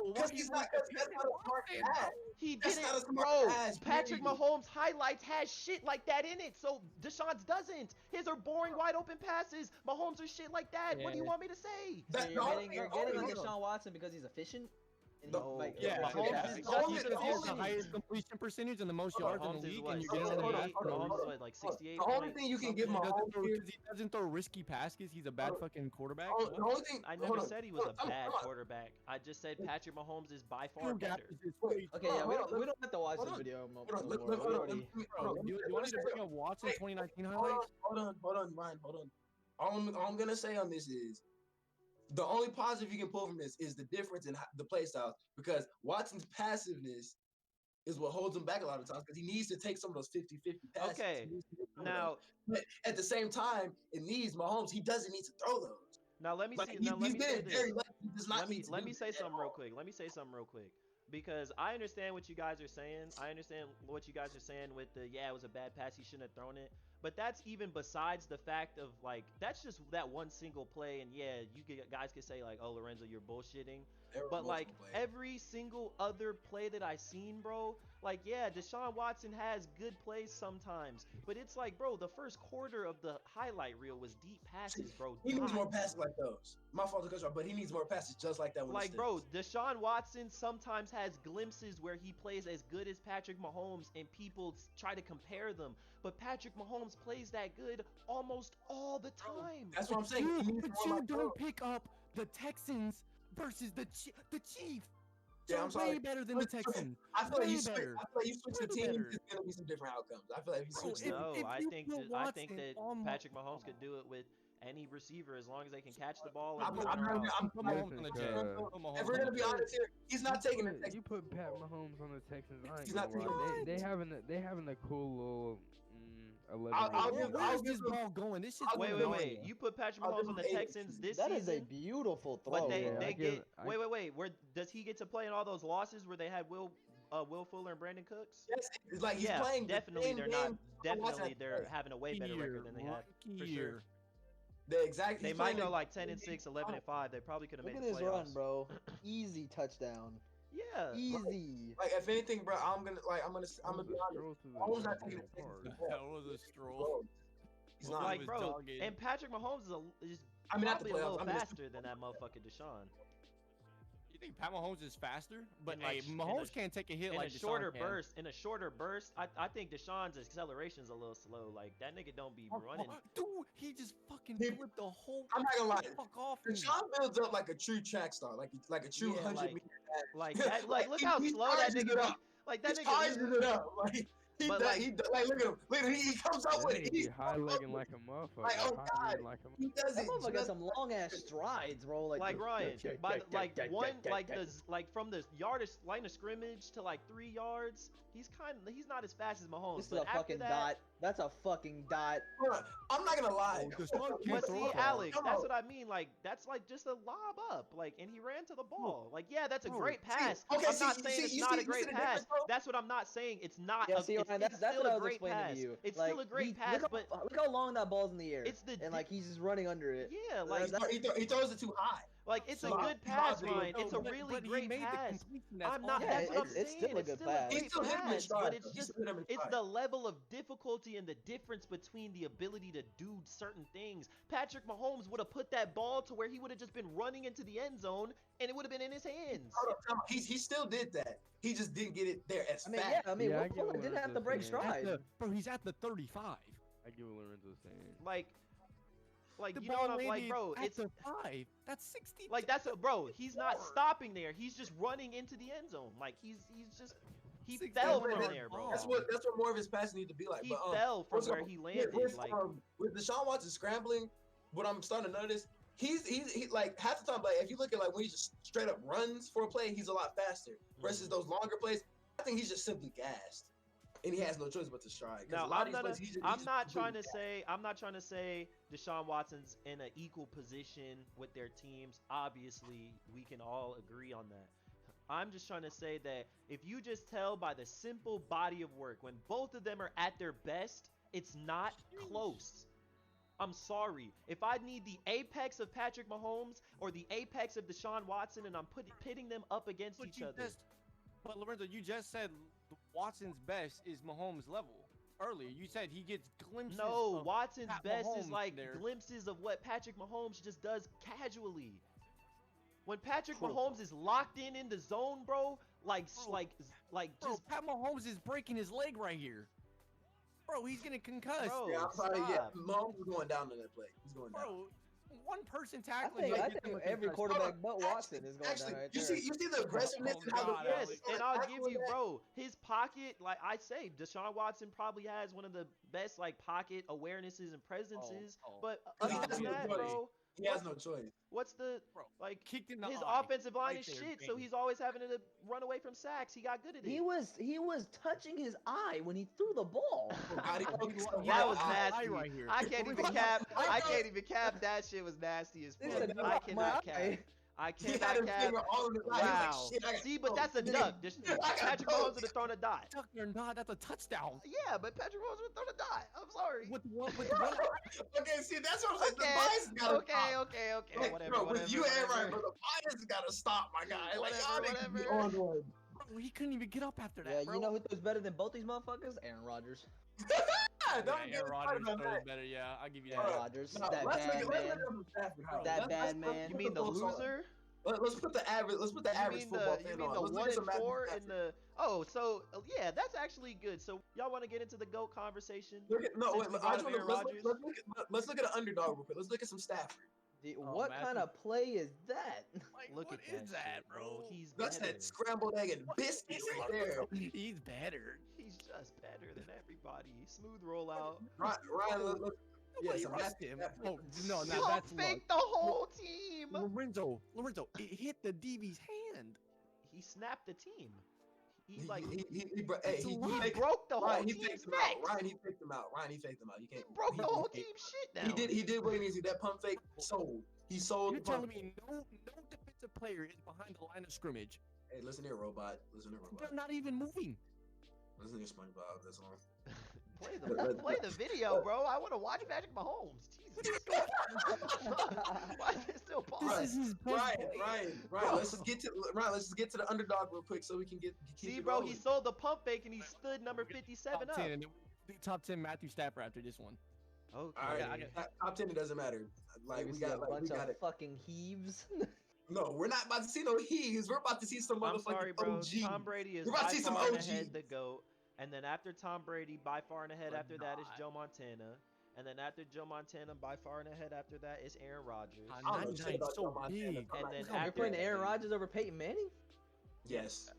Because he's not. That's not a smart pass. He That's didn't, not a smart bro. pass, Patrick period. Mahomes' highlights has shit like that in it, so Deshaun's doesn't. His are boring, wide open passes. Mahomes are shit like that. What do you Yeah. want me to say? So That- you're the only getting, you're thing- getting on hold on. Deshaun Watson because he's efficient. And The- like, Yeah, like, Mahomes passes? is The just only- as the He has the efficient. highest completion percentage and the most yards in Mahomes the is league, what? and you're getting on the 68? back. Mahomes is what, like 68? The only thing you can give He doesn't Mahomes throw, here. 'cause he doesn't throw risky passes. He's a bad fucking quarterback. The only thing. I hold never on, said he was a hold on, bad come on. quarterback. I just said Patrick Mahomes is by far Skill gap better. is just Wait, way Okay, hold yeah, on, we hold don't, on, we don't have to watch hold this on. video no Hold on, more. hold We on, hold on, already. let me- Bro, hold on, you let me want me to say bring something. up Watson's Wait, 2019 Hold highlights? on, Ryan, hold on. All I'm gonna say on this is the only positive you can pull from this is the difference in the play style because Watson's passiveness is what holds him back a lot of times because he needs to take some of those 50-50 passes. Okay, He needs to get some of those. now But at the same time, in these Mahomes, he doesn't need to throw those. let me Like, see. he's Now let me say getting very this. lucky. He does not Let me need to let do me say that at something real all. quick. Let me say something real quick because I understand what you guys are saying. I understand what you guys are saying with the yeah, it was a bad pass. He shouldn't have thrown it. But that's even besides the fact of like that's just that one single play. And yeah, guys could say like, oh Lorenzo, you're bullshitting. There were But like multiple plays. every single other play that I seen, bro, like yeah, Deshaun Watson has good plays sometimes, but it's like, bro, the first quarter of the highlight reel was deep passes, bro. He needs more dots. passes like those. My fault, but he needs more passes just like that. When Like, bro, Deshaun Watson sometimes has glimpses where he plays as good as Patrick Mahomes, and people try to compare them. But Patrick Mahomes plays that good almost all the time. that's what I'm saying. He needs But more you like don't those. pick up the Texans versus the Chiefs. Yeah, They're I'm sorry. way better than the Listen, Texans. I feel like Way you switch. better. I feel like you switch the Way teams. better. There's gonna be some different outcomes. I feel like if you Bro, switch the No, if I you think put that Watson on Patrick Mahomes could do it with any receiver as long as they can catch the ball. I'm And not- I'm- Put I'm- Mahomes on the Jets. Put Mahomes If we're on gonna the be Jets. honest here, he's not taking the You Texans. put Pat Mahomes on the Texans. I ain't He's gonna not taking lie. the They having a cool little 11. I'll Where- give- Where's give this him- ball going? This shit's I'll wait, give wait, him- wait. You put Patrick I'll give Mahomes on the him 8. Texans this That season. is a beautiful throw. But they yeah, I they give- get I- wait. Where does he get to play in all those losses where they had Will Fuller and Brandon Cooks? Yes, it's like he's Yeah, playing. the definitely same they're game not. Deshaun Watson Definitely has they're played. having a way better record than they had. For sure. The exact. They he's might playing go the like 10 same and game 6, 11 and 5. They probably could have Look made at the this run, playoffs. bro. Easy touchdown. Yeah. Easy. Like if anything, bro, I'm gonna be honest. Mahomes not taking the Texans. That was a stroll. Bro, he's Well, not. Like, was bro, dogged. and Patrick Mahomes is I mean, not the probably a playoffs. little I mean, the faster than that motherfucker Deshaun. You think Pat Mahomes is faster? But In, like, hey, sh- in Mahomes a- can't take a hit In like a Deshaun shorter can. burst, I think Deshaun's acceleration's a little slow. Like that nigga don't be running. Dude, he just fucking He- flipped the whole I'm not gonna lie. fuck off me. Deshaun builds up like a true track star, like a true Yeah, 100-meter. Like that. Like look how he slow that charges nigga it be. up. Like He that nigga. charges it up. Like he But, does, like- like look at him. Look at him. He comes up with it. He He's high legging like a motherfucker. Like, oh, high God. like a he does That it. motherfucker got just- some long ass strides, bro. Like Ryan, from the line of scrimmage to like 3 yards, he's not as fast as Mahomes. This is But a after fucking that, dot. That's a fucking dot. Bruh, I'm not gonna lie. Oh, Deshaun But can't throw see, a ball. Alex, Come that's on. what I mean. Like that's like just a lob up, like, and he ran to the ball. Like, yeah, that's a Bro, great see, pass. okay, I'm see, not you saying see- it's you not see- a you great see the pass. difference, though? That's what I'm not saying. It's not. Yeah, a, see, it's, Ryan, it's that's still what I a was great explaining pass. to you. It's Like, still a great look pass, how- but look how long that ball's in the air. it's the and like he's just running under it. yeah, like He throws it too high. it's a So- good pass, so- Ryan. It's a but really he great made the pass. completion, that's I'm not. all. Yeah, That's what I'm it's saying. still a It's good still a pass. He great still hit him in pass, stride. but it's He just still hit him in it's stride. the level of difficulty and the difference between the ability to do certain things. Patrick Mahomes would have put that ball to where he would have just been running into the end zone and it would have been in his hands. Hold on, time out. He still did that. He just didn't get it there as I mean, fast. yeah. I mean, Yeah, I Will get Fuller what didn't I'm have to just break saying. stride. Bro, he's at the 35. I get what Lorenzo's saying. Like The you know what ball I'm like, landed bro? at It's the 5. That's 60. like bro. He's not stopping there. He's just running into the end zone. Like he 60 fell yards from on there, bro. ball. That's what more of his passing need to be like. He But fell from also, where he landed. Like with Deshaun Watson scrambling, what I'm starting to notice, he's like half the time, like if you look at like when he just straight up runs for a play, he's a lot faster. Versus those longer plays, I think he's just simply gassed, and he has no choice but to strike. now, I'm not trying to say Deshaun Watson's in an equal position with their teams. Obviously, we can all agree on that. I'm just trying to say that if you just tell by the simple body of work, when both of them are at their best, it's not close. I'm sorry. If I need the apex of Patrick Mahomes or the apex of Deshaun Watson and I'm pitting them up against each other. But Lorenzo, you just said Watson's best is Mahomes' level. Earlier, you said he gets glimpses. No, of Watson's Pat best is Mahomes like there. glimpses of what Patrick Mahomes just does casually. When Patrick Mahomes is locked in the zone, bro, Bro, just Pat Mahomes is breaking his leg right here. Bro, he's getting concussed. Bro, Yeah, I'm sorry. Yeah, stop. Mahomes is going down on that play. He's going down. Bro, one person I tackling. think gets him a every concussion. quarterback but Watson is going Actually, down right you there. see the aggressiveness Oh, and how God, the yes, Alex. and I'll give you, bro, his pocket, like I say, Deshaun Watson probably has one of the best like pocket awarenesses and presences. But He other has than no that, choice. bro, He has no choice. what's the Bro, like kicked in the his eye. offensive line Right is there, shit, so bang. he's always having to run away from sacks. He got good at it. He was touching his eye when he threw the ball. God, he focused so That hard was on- nasty. right here. I can't even cap. I can't even cap. That shit was nasty as This fuck. is I cannot my cap. eye. I He had cannot his cap. finger all in his eye. He was Wow. like, shit, I got See, but that's a nigga. duck. I got Patrick dunk. Mahomes would have thrown a dot. Tuck or not, that's a touchdown. Yeah, but Patrick Mahomes would have thrown a dot. I'm sorry. With one, with one. Okay, see, that's what I'm saying. The bias has gotta stop. Okay. Like, Whatever, bro, whatever. with you and Ryan, whatever. bro, the bias has gotta stop, my guy. Like, Whatever, y'all niggas be whatever. on one. Bro, he couldn't even get up after that, Yeah, bro. you know who throws better than both these motherfuckers? Aaron Rodgers. Yeah, don't Yeah, get Aaron me Rodgers started on throws that. better. Yeah, I'll give you Aaron that. Rodgers. No, That let's bad look at man. Stafford. Bro, That bad let's man. You mean the put loser? Let's put the average. Let's put the You average mean football the fan you mean on. the Let's look 1 at some and 4 Matthew in the yeah, that's actually good. So y'all want to get into the GOAT conversation? Look at, no, Since wait. we I brought just up wanna, Aaron let's look at an underdog real quick. Let's look at some Stafford. What Matthew. kind of play is that? Like, Look what at is that, that, bro? He's That's better. that scrambled egg and biscuit right there. He's better. He's just better than everybody. Smooth rollout. Ryan, yeah, Nobody some rushed Matthew him. Stafford. Oh, no, You now that's luck. faked the whole team. Lorenzo, it hit the DB's hand. He snapped the team. He He like It's a he lot. faked- broke the whole Ryan, he team's faked him out. neck. Ryan, he faked him out. You He can't. broke the whole he- team's shit down. He did what he needs to. That pump fake sold. He sold You're the pump. telling me no defensive player is behind the line of scrimmage. Hey, listen here, robot. Listen here, They're robot. not even moving. Listen here, SpongeBob. That's all. Play the video, bro. I want to watch Patrick Mahomes. Jesus. Why is it still This paused? is his best Ryan. play. Let's just get to the underdog real quick so we can keep See, it bro, rolling. he sold the pump fake and he stood number 57 Top up. 10, and then we'll do top 10 Matthew Stafford after this one. Okay. All right, top 10. It doesn't matter. Like we see got, a like we bunch got of it. fucking heaves. No, we're not about to see no heaves. We're about to see some I'm motherfucking sorry, bro. OG. Tom Brady is We're about by to see some far and OG. ahead the GOAT. And then after Tom Brady, by far and ahead But after that is not. Joe Montana. And then after Joe Montana, by far and ahead after that is Aaron Rodgers. I don't know shit 99 about so Joe Montana. big. And then You're after putting Aaron Rodgers over Peyton Manning? Yes.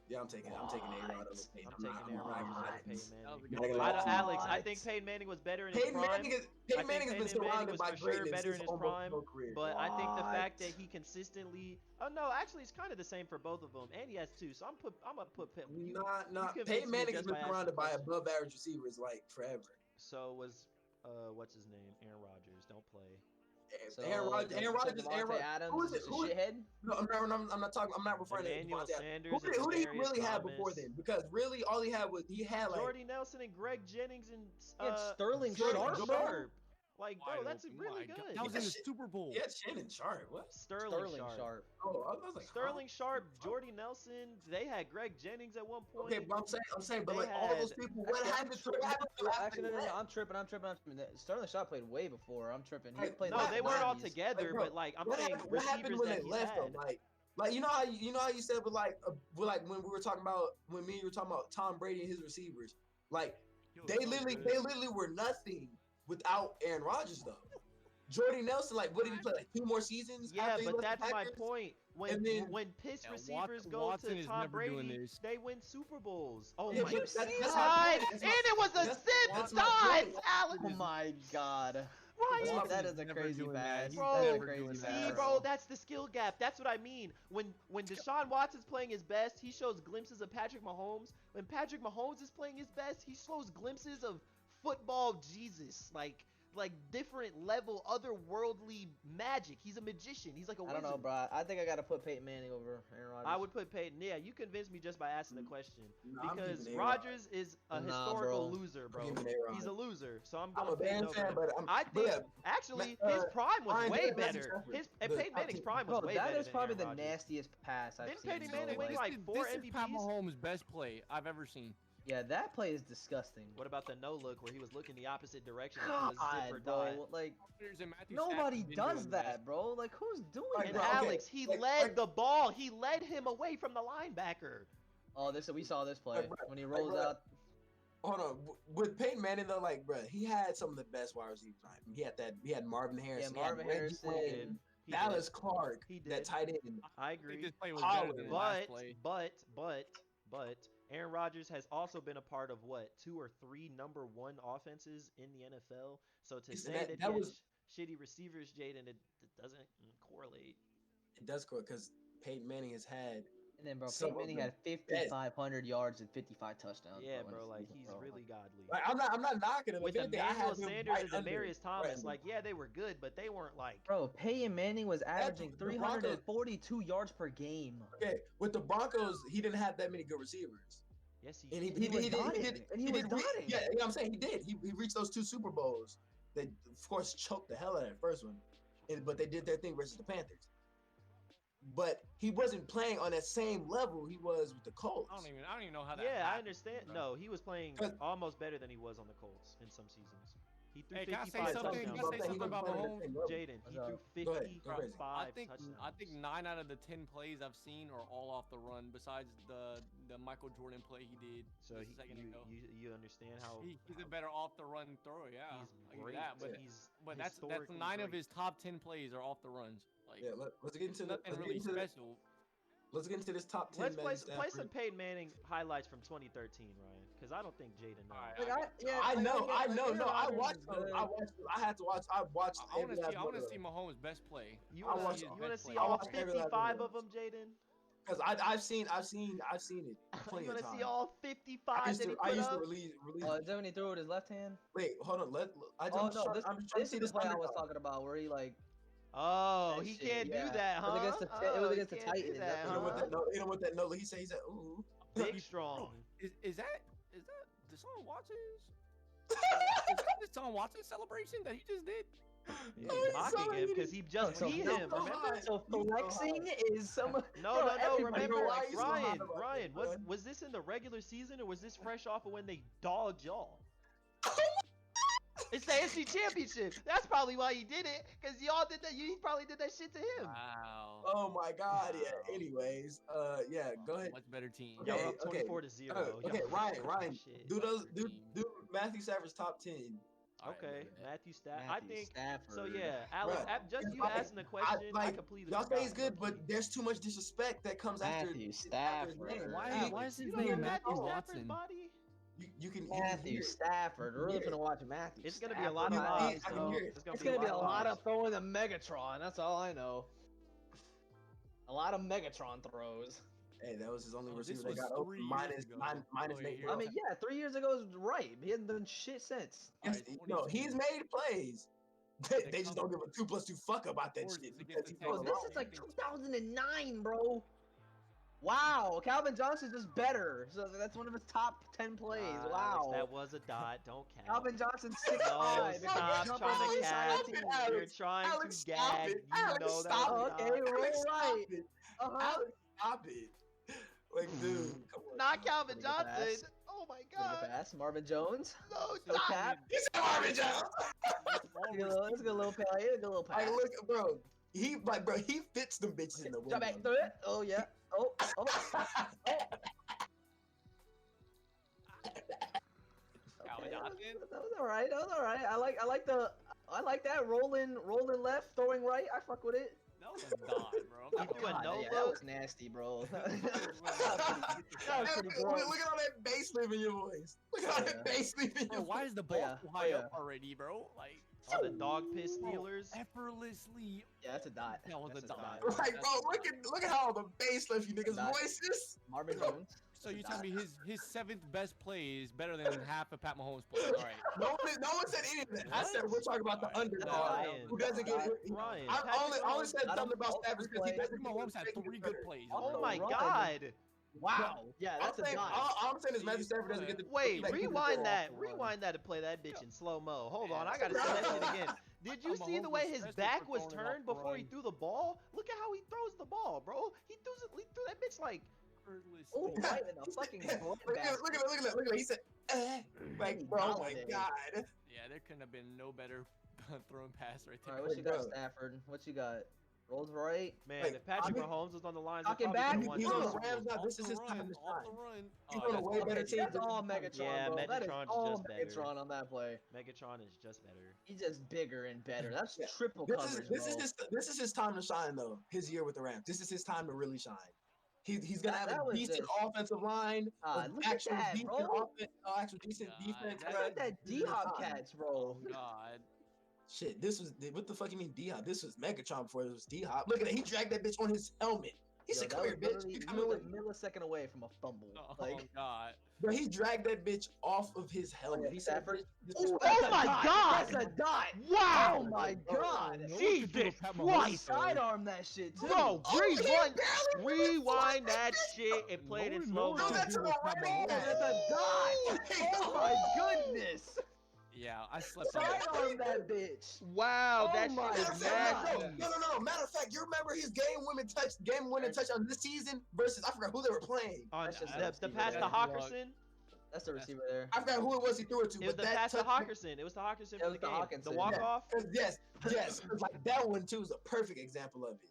Yeah, I'm taking A-Rod over Peyton. I'm taking Aaron Rodgers over Peyton That was a Manning. good Not gonna lie. Alex, I think Peyton Manning was better in his Peyton prime. Manning has think been Peyton Manning surrounded was by for sure greatness better his in his almost prime, whole career. But I think the fact What? that he consistently, oh no, actually it's kind of the same for both of them, and he has two. So I'm gonna put Peyton. Nah. convinced Peyton me Manning has just been by asking surrounded by questions. above average receivers like forever. So was what's his name? Aaron Rodgers. Don't play. So, Aaron Rodgers. Devontae Adams Who is is it? just a shithead? No, I'm not talking. I'm not referring Emmanuel to Devontae Sanders. Who did he and really Demaryius have before Thomas. then? Because really, all he had was like Jordy Nelson and Greg Jennings and He had Sterling Sharp, bro. Like, bro, Wide that's open, really my good. God. That was in the shit. Super Bowl. yeah, Shannon Sharp. What? Sterling Sharp. Oh, I was like Sterling Sharp, Jordy Nelson. They had Greg Jennings at one point. Okay, but I'm saying, but They like all those had- people, what happened to Actually, no, I'm tripping. Sterling Sharp played way before. I'm tripping. He Like, played No, like they weren't all 90s. together, Like, bro, but like I'm what saying, happened, what happened receivers when that they he left had. though? Like you know how you said, but like when we were talking about when me and you were talking about Tom Brady and his receivers, like They literally were nothing without Aaron Rodgers though. Jordy Nelson, like, what did he play? Like 2 more seasons? Yeah, after he but left the that's my Packers? point. When And then- when piss Yeah, receivers go Watson to is Tom never doing Brady, this. they win Super Bowls. Oh Yeah, my but that's my god! point. And That's my- it was a that's sip my dot, point. Alex. Oh my god. Ryan, Watson That is a never crazy doing that. pass. He's Bro, That's a never crazy doing pass. See, that. bro, that's the skill gap. That's what I mean. When Deshaun Watson's playing his best, he shows glimpses of Patrick Mahomes. When Patrick Mahomes is playing his best, he shows glimpses of football Jesus, like different level, otherworldly magic. He's a magician. He's like a I wizard. don't know, bro. I think I gotta put Peyton Manning over Aaron Rodgers. I would put Peyton. Yeah, you convinced me just by asking the question. No, I'm Because keeping Rodgers is a Nah, historical bro. loser, bro. I'm keeping A-Rod. He's a loser, so I'm I'm going a Peyton Bears over fan, him. but I think yeah, actually Ma- his prime was Ryan, way Matthew better. Stafford, His the Peyton top Manning's 10. prime was Bro, way that better is than probably Aaron the Rodgers. nastiest pass I've Didn't seen. Peyton bro. Manning win, like, 4 This is Pat MVPs? Mahomes' best play I've ever seen. Yeah, that play is disgusting. What about the no look where he was looking the opposite direction? And it was zip or God, die? bro. Like, Players and Matthew nobody Stafford been does doing that, bro. Like, who's doing Like, And bro, that? okay, Alex, he like- led like- the ball. He led him away from the linebacker. Oh, we saw this play Like, bro, when he like, rolls bro. out. Hold on, with Peyton Manning though, like, bro, he had some of the best wide receivers. Right? He had Marvin Harrison. Marvin he had Reggie Harrison. Wayne, He Dallas did. Clark, He that did. tight end. I I think agree. this play was better than the last But play. Aaron Rodgers has also been a part of what 2 or 3 number 1 offenses in the NFL. So to Yes, say and that, that he was- has shitty receivers, Jaden, it doesn't correlate. It does go because Peyton Manning has had. And then, bro, Some Peyton of Manning them had 5,500 yards and 55 touchdowns. Yeah, in bro, the like season, he's bro. really godly. Like, I'm not knocking him. With If anything, I Emmanuel had him Sanders right and under- Demarius Thomas, under. like yeah, they were good, but they weren't like. Bro, Peyton Manning was averaging the Broncos- 342 yards per game. Okay, with the Broncos, he didn't have that many good receivers. Yes, he. And he was did. dotting, and he was dotting. Yeah, I'm saying he did. He reached those 2 Super Bowls. They of course choked the hell out of that first one, but they did their thing versus the Panthers. But he wasn't playing on that same level he was with the Colts. I don't even know how that. Yeah, I happened, understand. bro. No, he was playing 'Cause- almost better than he was on the Colts in some seasons. He threw Hey, can I say 55 something? touchdowns. Can I say something about Mahomes? Jaden, he threw Go ahead, go crazy. 55 I think touchdowns. 9 out of the 10 plays I've seen are all off the run. Besides the Michael Jordan play he did So just a second ago. you understand how He's a better off the run thrower. Yeah, he's I'll give you great. that. But that's historically 9 of great. his top 10 plays are off the runs. Like Yeah, let's get into nothing really special. Let's get into this top 10. Let's play Matthew some Stafford. Peyton Manning highlights from 2013, Ryan, because I don't think Jaden knows. Alright, Like, I know. Aaron No, I Rodgers watched is them. good. I had to watch. I watched. I want every to last see. I one want of to them. see Mahomes' best play. You I want watched- to his see best play. I all watched every last 55 one of them, Jaden? Because I've seen it plenty You of want to times. see all 55 I used that he to, put I used to up? release. Is that when he threw with his left hand? Wait, hold on. I'm Oh just no, trying- this, I'm just trying to this see is the this play I was underdog. talking about, where he like. Oh, That he shit, can't yeah. do that, It huh? was against the- it was Oh, against he the can't do Titans, that, that's You know what huh? that no? You know what that no? He said ooh. Big strong. Is that Deshaun Watson's? Is that Deshaun Watson's celebration that he just did? Yeah, Oh, he's he's mocking so him many- because he just So beat no, him. no, Remember? So flexing is some. No, Bro, no, no. everybody Remember, why you so hot Ryan, about Ryan. this, bud? Was this in the regular season or was this fresh off of when they dogged y'all? It's the AFC Championship. That's probably why he did it, because y'all did that. He probably did that shit to him. Wow. Oh my God! Yeah. Wow. Anyways, yeah. Go ahead. Much better team. Y'all Okay, up 24 to 0. Okay, Y'all- Ryan. Shit. Do those. Better Do team. Matthew Stafford's top 10. All right, Okay, man. Matthew Stafford. I think Stafford. so. Yeah, Alex. Bruh, Just it's you like- asking the question, I like, completely. Y'all say forgot, he's good, low-key. but there's too much disrespect that comes after Matthew Stafford's Stafford. name. Why Alex, is his You don't know name Matthew Matthew Stafford's Watson? body? You can Matthew hear it. Stafford. We're really Yeah. gonna watch Matthew. It's gonna be a Stafford. lot of I lies. can though. hear it. It's It's gonna be a lot lies. of throwing the Megatron. That's all I know. A lot of Megatron throws. Hey, that was his only Oh, this receiver that was got open. 3 years Minus ago. minus Oh, Nate. yeah. I mean, yeah, 3 years ago is right. He hasn't done shit since. Yes, Alright, no, 22. he's made plays. They just don't give a 2 + 2 fuck about that Or shit. it's against because the he's Bro, on Texans. this the is like Anything. 2009, bro. Wow, Calvin Johnson's just better. So that's one of his top 10 plays. Alex, wow. that was a dot. Don't count. Calvin Johnson No, 6'5". stop trying to Alex, gag. stop it, You're Alex. trying Alex, to stop gag. it. You Alex, know that stop was it. not. Okay, Alex, right. stop it. Uh-huh. Alex, stop it. Like, dude, come on. Not Calvin Pretty good pass. Johnson. Oh my Pretty good God. pass. Marvin Jones. No, No stop. cap. He's a Marvin Jones. Let's get a little pass. Yeah, get a little pass. Like, look, bro. He fits them bitches in the window. Jump back through it. Oh yeah. Oh. Calvin That was all right. That was all right. I like that rolling left, throwing right. I fuck with it. That was a dot, bro. He threw a God, no yeah, that look. was nasty, bro. Look pretty gross. at all that bass leave in your voice. Look at all that bass leave in Bro, your why voice. is the ball yeah. so Oh, high yeah. up already, bro? Like, Oh, the dog piss Steelers. effortlessly. Yeah, that's a dot. That was That's a dot. Like, bro, look at how the bass left you niggas' Nah. voices. Marvin Jones. So you tell me his seventh best play is better than half of Pat Mahomes' plays. All right. No one said any of that. I said we're talking about the underdog Ryan. who doesn't get. Ryan. I only said Not something a- about Stafford because he play. doesn't Patrick Mahomes had get 3 good plays. Oh the my run. God. Wow. Yeah, that's a dot. all I'm saying is Matthew Stafford doesn't get the. Wait, like, rewind that. off the run. Rewind that to play that bitch in slow mo. Hold on, I Yeah. gotta see that shit again. Did you Mahomes see the way was his special back for was throwing off turned the before he run. threw the ball? Look at how he throws the ball, bro. He threw that bitch like. Oh, right in the fucking Look at bloodbath. that. He said, like, bro, oh my Holiday. God. Yeah, there couldn't have been no better throwing pass right All there. right, what you got, Bro. Stafford? What you got? Rolls right. Man, Like, if Patrick I mean- Mahomes was on the line, Talking they probably back, could've He's won on the Super Rams Bowl. now. This is his time to Off shine. the run. He's on a way Okay, better team. that's than- all Megatron, Yeah, bro. That is Megatron's all just better. Megatron on that play. Megatron is just better. He's just bigger and better. That's Yeah. triple This coverage, is his time to shine though. His year with the Rams. This is his time to really shine. He's gonna have That a was decent just- offensive line, look at that, bro. actual decent God, defense. That's bro. like that This is his D-Hop time. catch, bro. Oh God. Shit, this was what the fuck you mean D-Hop? This was Megatron before it was D-Hop. Look at that, he dragged that bitch on his helmet. He Yo, said, that "Come was here, bitch." literally- You he coming was with a me? millisecond away from a fumble. Oh Like, God. Bro, he dragged that bitch off of his helmet. He said, Stafford. "This Oh, bitch- that's a my dot. God! That's a dot. Wow! Oh my God. No one could do Jesus what Pat Mahomes Christ! does. Sidearm that shit too. Bro, Oh, he rewind, barely rewind that shit and play it in No slow one Do mo. could that do to the what Pat right Mahomes hand. That's does. a dot. Oh my goodness. Yeah, I slept on that. Sidearm that bitch. Wow, Oh that my shit Matter is of fact, nasty. no. Matter of fact, you remember his game winning touchdown this season versus I forgot who they were playing. On That's just the a pass to receiver. Hawkinson. That's the receiver there. I forgot who it was he threw it to. It was but the that pass to touchdown- Hawkinson. It was to Hawkinson It for was the to game. Hawkinson. The walk off. Yes. Like that one too is a perfect example of it.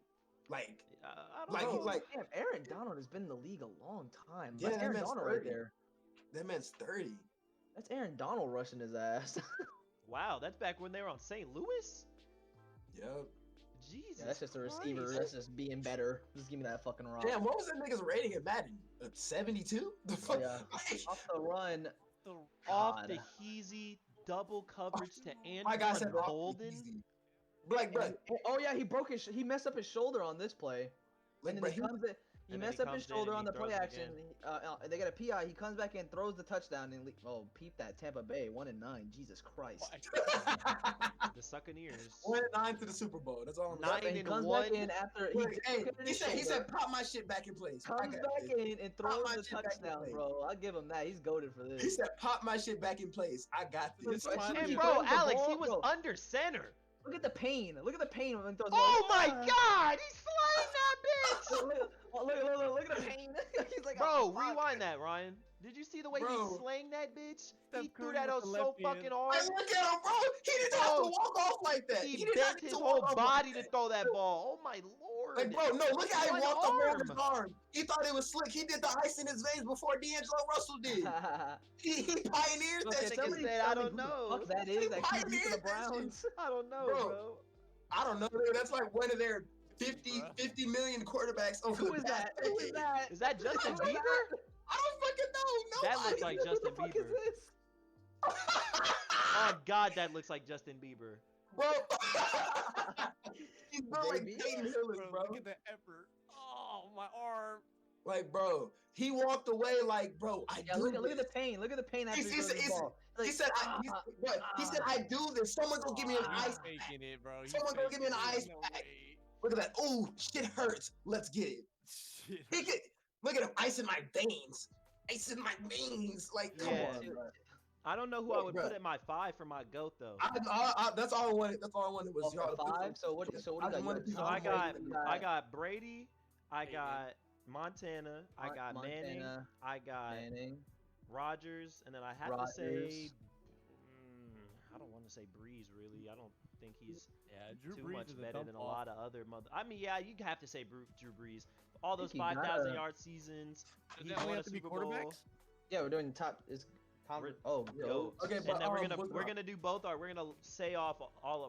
Like, I don't Like, know. he- like Damn, Aaron Donald has been in the league a long time. Yeah, That's that Aaron man's Donald right 30. there. that man's 30. That's Aaron Donald rushing his ass. Wow, that's back when they were on St. Louis. Yup. Jesus. Yeah, that's just a receiver. Christ. That's just being better. Just give me that fucking rock. Damn, what was that nigga's rating in Madden? 72? The fuck? yeah. Off the run. The Off God. the Heezy double coverage to My guy said Antoine off Golden. easy. Like, bro, Oh yeah, he messed up his shoulder on this play. like, And bro, then he And then messed he up his comes in shoulder and on he the play throws it action. They get a PI. He comes back in, throws the touchdown, and peep that Tampa Bay 1-9. Jesus Christ. The Succaneers. 1-9 to the Super Bowl. That's all I'm Nine saying. And he and comes one. back in after Look, hey, took it in he his said, shoulder, pop my shit back in place. I comes got back this. in and Pop throws my the shit back in touchdown, place. bro. I'll give him that. He's goaded for He this. said, pop my shit back in place. I got this. This reminds And me bro, throws the Alex, he ball, was bro. under center. Look at the pain. Look at the pain when he throws the Oh ball. my God, he's slaying that bitch. Look at the pain. He's like, Bro, oh, fuck. rewind that, Ryan. Did you see the way Bro. he slang that bitch? Steph He threw Curry that with out the so left hand. fucking hard. Hey, look at him, bro. He didn't have to Bro, walk off like that. He did not bent need his to whole walk off body like to that. throw that ball. Oh my lord. Like, bro, no, look how he One walked off on his arm. arm. He thought it was slick. He did the ice in his veins before D'Angelo Russell did. He pioneered Okay, that shit. somebody said, tell I me don't who the know. fuck that is that Why QB for did the that shit? Browns. I don't know, Bro. bro. I don't know, dude. That's like one of their 50 million quarterbacks over Who the is past that? Who is decade. that? Is that Justin Who is Bieber? that? I don't fucking know. That Nobody. looks like Who Justin the fuck is Bieber. this? Oh God, that looks like Justin Bieber. Bro. He's built like Baby. Dayton Hillis, bro. Look at the effort. Oh, my arm. Like, bro, he walked away like, bro, I Yeah, do look at this. the pain. Look at the pain after He he throws said- the he ball. He Like, said, he said, I do this. Someone go give me an He's ice pack. faking it, bro. He's Someone go give me an faking it. ice No pack. way. Look at that. Ooh, shit hurts. Let's get it. Shit. He could, look at him, ice in my veins. Ice in my veins. Like, come Yeah. on, bro. I don't know who I would Bro. put at my 5 for my GOAT though. That's all I wanted. That's all I wanted was Oh, y'all to for put 5? So what do you I just got? wanted You to- So I Tom got Brady, I got Brady, I Manning. got Montana, I got Manning, Montana, I got Manning. Rodgers, and then I have to say, Rodgers. I don't want to say Breeze really. I don't think he's Yeah, Drew too Brees much is a better dump than a off. lot of other mother. I mean, yeah, you have to say Drew Brees. All those think he got 5,000 a- yard seasons. Does He it only won a have to be Super Bowl. quarterbacks? Yeah, we're doing top Oh, Yeah. GOAT. Okay, And but then what's we're up? gonna do both our we're gonna say off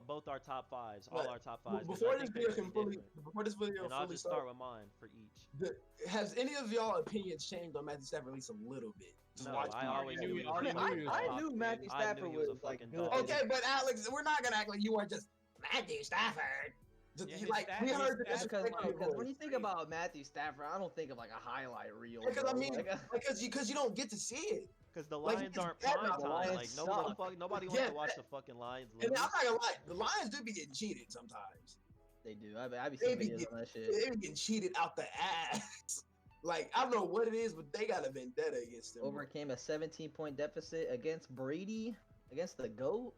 both our top fives, all But our top fives. 'Cause before I this think they're video gonna can be fully, different. before this video And I'll fully just start starts, with mine for each. has any of y'all opinions changed on Matthew Stafford at least a little bit? Just No, watching I him. always knew he was I a mean, fucking I dog. knew Matthew I knew Stafford he was a was like fucking good. dog. Okay, but Alex, we're not gonna act like you weren't just Matthew Stafford. Yeah, his Like stat- we his heard the stats Because, disrespect in your because when voice. you think about Matthew Stafford, I don't think of like a highlight reel. Because I bro. mean, Like, because you don't get to see it. Because the Like, Lions it's aren't bad prime mouth. The time. Lions Like suck. nobody Yeah, wants to watch the fucking Lions lose. And I'm not gonna lie, the Lions do be getting cheated sometimes. they do. I be They seeing be videos on that shit. They be getting cheated out the ass. Like I don't know what it is, but they got a vendetta against them. Overcame a 17-point deficit against Brady, against the GOAT.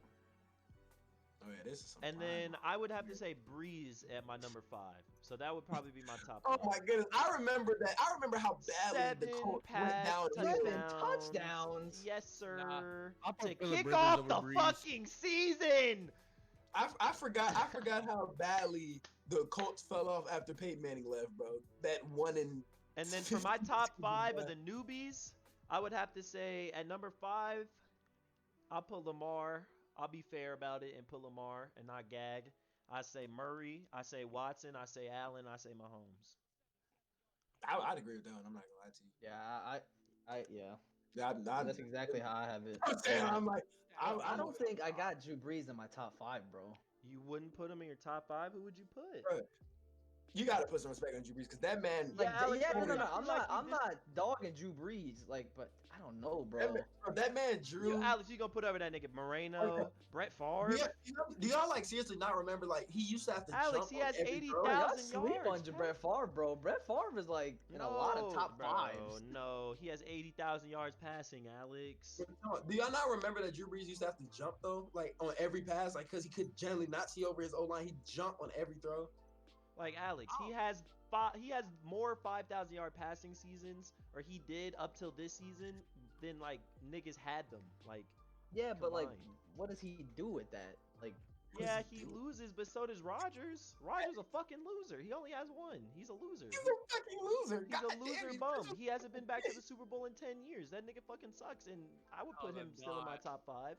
Oh yeah, this is some And prime then mouth. I would have to say Breeze at my number 5. So that would probably be my top Oh 5. my goodness, I remember that. I remember how badly the 7 Colts went pass downhill. touchdowns. Yes, sir. I'll To put Phillip kick Rivers off over the Breeze. fucking season. I forgot how badly the Colts fell off after Peyton Manning left, bro. That one in. And then for my top 5 of the newbies, I would have to say at number 5, I'll put Lamar. I'll be fair about it and put Lamar and not gag. I say Murray. I say Watson. I say Allen. I say Mahomes. I'd agree with that one. I'm not gonna lie to you. Yeah, yeah. Yeah, That's exactly how I have it. I'm saying, I'm like, I don't think I got Drew Brees in my top 5, bro. You wouldn't put him in your top 5? Who would you put? Bro, you gotta put some respect on Drew Brees because that man. Like, Yeah, Alex, no, I I'm feel like not. you I'm not dogging Drew Brees. Like, but I don't know, bro. That man Drew. Alex, you gonna put over that nigga Moreno, Brett Favre? Do y'all like seriously not remember like he used to have to Alex, jump he on has every throw? 80,000 Y'all sleep yards. on Brett Favre, bro. Brett Favre is like in a lot of top bro, 5s. No, he has 80,000 yards passing, Alex. Do y'all not remember that Drew Brees used to have to jump though, like on every pass, like because he could generally not see over his O line, he'd jump on every throw. Like Alex, he has more 5,000 yard passing seasons, or he did up till this season, than like niggas had them. Like, Yeah, but like, combined. what does he do with that? Like, Yeah, he loses, but so does Rodgers. Rodgers a fucking loser. He only has one. He's a loser. He's a fucking loser. He's God a loser damn, bum. He hasn't been back to the Super Bowl in 10 years. That nigga fucking sucks, and I would put him still in my top 5.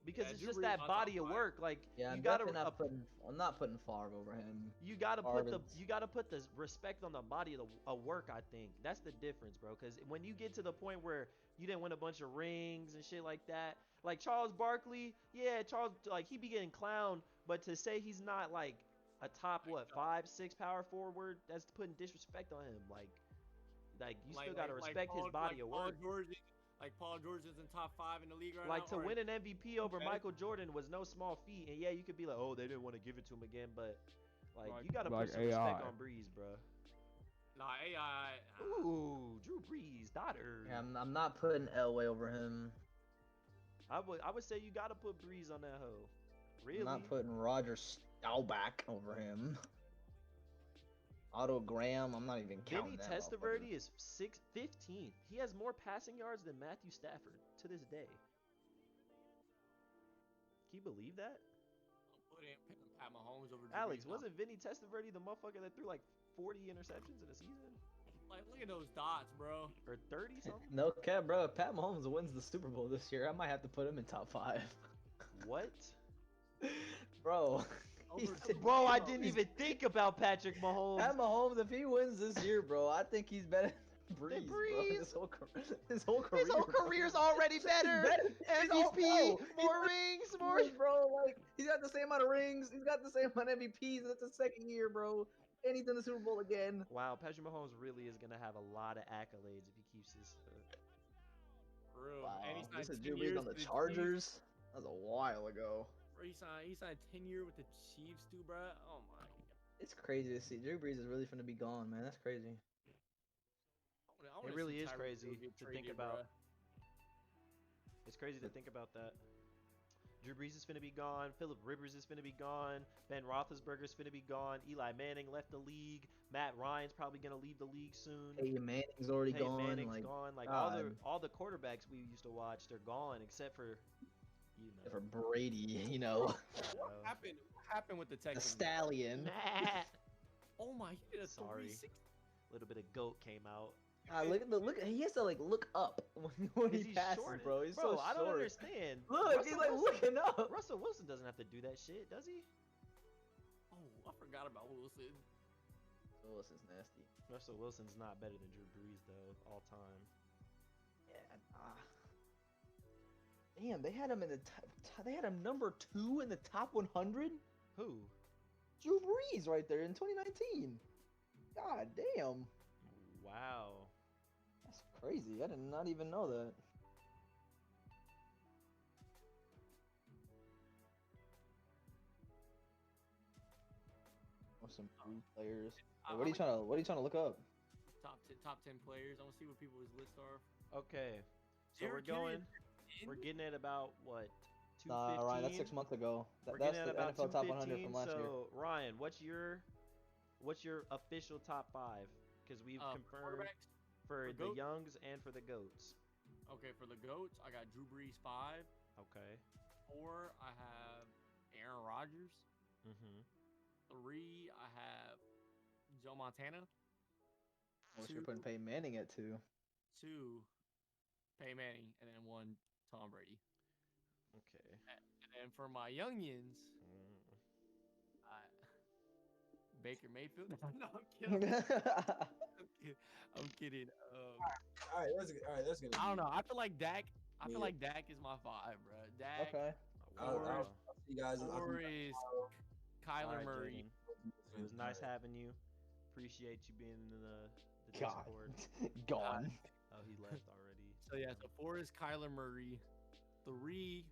Because it's Drew just Brees that my body top of 5. work. Like, yeah, you I'm gotta definitely not putting. I'm not putting Favre over him. you gotta put the Favre respect on the body of work. I think that's the difference, bro. Because when you get to the point where you didn't win a bunch of rings and shit like that, like Charles Barkley, yeah, Charles, like he be getting clowned, but to say he's not like a top 5, 6 power forward, that's putting disrespect on him. Like you still gotta respect his body of work. Paul George is in top 5 in the league right Like now. to win an MVP over Okay. Michael Jordan was no small feat, and yeah, you could be like, oh, they didn't want to give it to him again, but like you gotta like put some respect AI. on Breeze, bro. Nah, AI. Ooh, Drew Brees, daughter. Yeah, I'm not putting Elway over him. I would say you gotta put Breeze on that hoe. Really? I'm not putting Roger Staubach over him. Otto Graham, I'm not even counting Vinny that. Testaverde is 15th. He has more passing yards than Matthew Stafford to this day. Can you believe that? I'm putting Pat Mahomes over Drew Alex, Brees now. wasn't Vinny Testaverde the motherfucker that threw like 40 interceptions in a season? Like, look at those dots, bro. Or 30 something? No cap, bro. If Pat Mahomes wins the Super Bowl this year, I might have to put him in top 5. What? Bro. Bro, I didn't even think about Patrick Mahomes. Pat Mahomes, if he wins this year, bro, I think he's better than Breeze, bro. Breeze? His whole career. His whole career's already better. He's all MVP, pro. more rings, more. Bro, like he's got the same amount of rings. He's got the same amount of MVPs. That's his second year, bro. And he's in the Super Bowl again. Wow, Patrick Mahomes really is gonna have a lot of accolades if he keeps this. For real. Wow. And he This signed is 10 Drew Brees years on the with Chargers. That was a while ago. Chiefs. He signed 10 year with the Chiefs too, bro. Oh my god. It's crazy to see. Drew Brees is really finna be gone, man. That's crazy. I wanna It really see is Tyreek crazy Hill get to think traded, about. bruh. It's crazy to think about that. Drew Brees is finna be gone. Philip Rivers is finna be gone. Ben Roethlisberger's finna be gone. Eli Manning left the league. Matt Ryan's probably gonna leave the league soon. Peyton Manning's already Peyton gone. Manning's Like gone. Like God. all the quarterbacks we used to watch, they're gone except for, you know. for Brady, you know, What happened with the the Texans? stallion. Oh my, he did a Sorry. 360. A little bit of GOAT came out. Look at the look. He has to like look up when Is he he passes, short? bro. He's Bro, so I don't short. understand. Look, he's like looking up. Russell Wilson doesn't have to do that shit, does he? Oh, I forgot about Wilson. Wilson's nasty. Russell Wilson's not better than Drew Brees though, all time. Yeah. Damn, they had him in the they had him number 2 in the top 100. Who? Drew Brees right there in 2019. God damn. Wow. That's crazy. I did not even know that. Oh, some free players. Hey, what are you trying to look up? Top 10 players. I want to see what people's lists are. Okay. So Derrick we're getting at about what? 215. Nah, Ryan, that's 6 months ago. We're That's getting the at about NFL top 100 215. from last year. So Ryan, what's your official top 5? Because we've confirmed Quarterbacks. for for the GOAT? Youngs and for the Goats. Okay, for the GOATs, I got Drew Brees 5. Okay. 4, I have Aaron Rodgers. Mm-hmm. 3, I have Joe Montana. I wish you're putting Peyton Manning at 2. 2, Peyton Manning, and then 1, Tom Brady. Okay. And then for my youngins, Baker Mayfield. No, I'm kidding. I'm kidding. All right, that's gonna. I don't know. I feel like Dak. I feel like Dak is my 5, bro. Dak. Okay. I'll see you guys. 4 is Kyler Alright, Murray. Jaden. It was nice having you. Appreciate you being in the God. Discord. Gone. Oh, he left already. So yeah, so 4 is Kyler Murray. 3,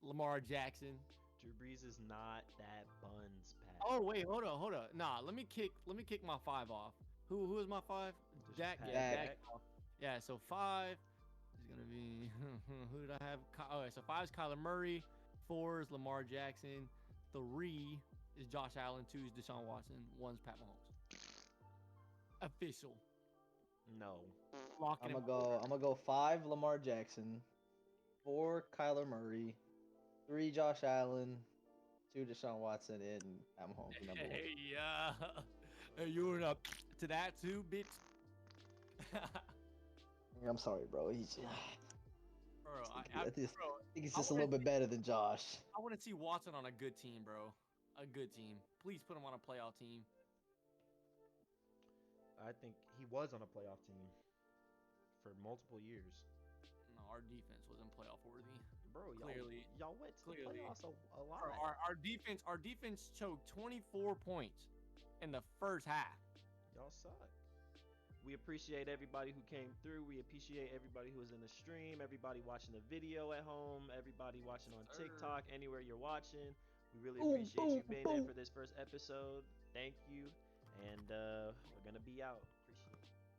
Lamar Jackson. Drew Brees is not that buns pass. Oh wait, hold on. Nah, let me kick my 5 off. Who is my 5? Just Dak. Pat. Yeah, Dak. Dak. Yeah, so 5 is gonna be who did I have? Okay, so 5 is Kyler Murray. 4 is Lamar Jackson. 3 is Josh Allen. 2 is Deshaun Watson. 1 is Pat Mahomes. Official. No. I'm gonna go 5 Lamar Jackson, 4 Kyler Murray, 3 Josh Allen, 2 Deshaun Watson, and Pat Mahomes. Number 1. Hey, hey, you were up to that too, bitch. I'm sorry, bro. He's. Bro, I think it's just a wanna little bit better than Josh. I want to see Watson on a good team, bro. A good team. Please put him on a playoff team. I think he was on a playoff team for multiple years. No, our defense wasn't playoff worthy. Bro, Clearly. y'all went to the playoffs a lot. Bro, our defense choked 24 points in the first half. Y'all suck. We appreciate everybody who came through. We appreciate everybody who was in the stream, everybody watching the video at home, everybody watching on TikTok, anywhere you're watching. We really appreciate you being there for this first episode. Thank you. And we're going to be out.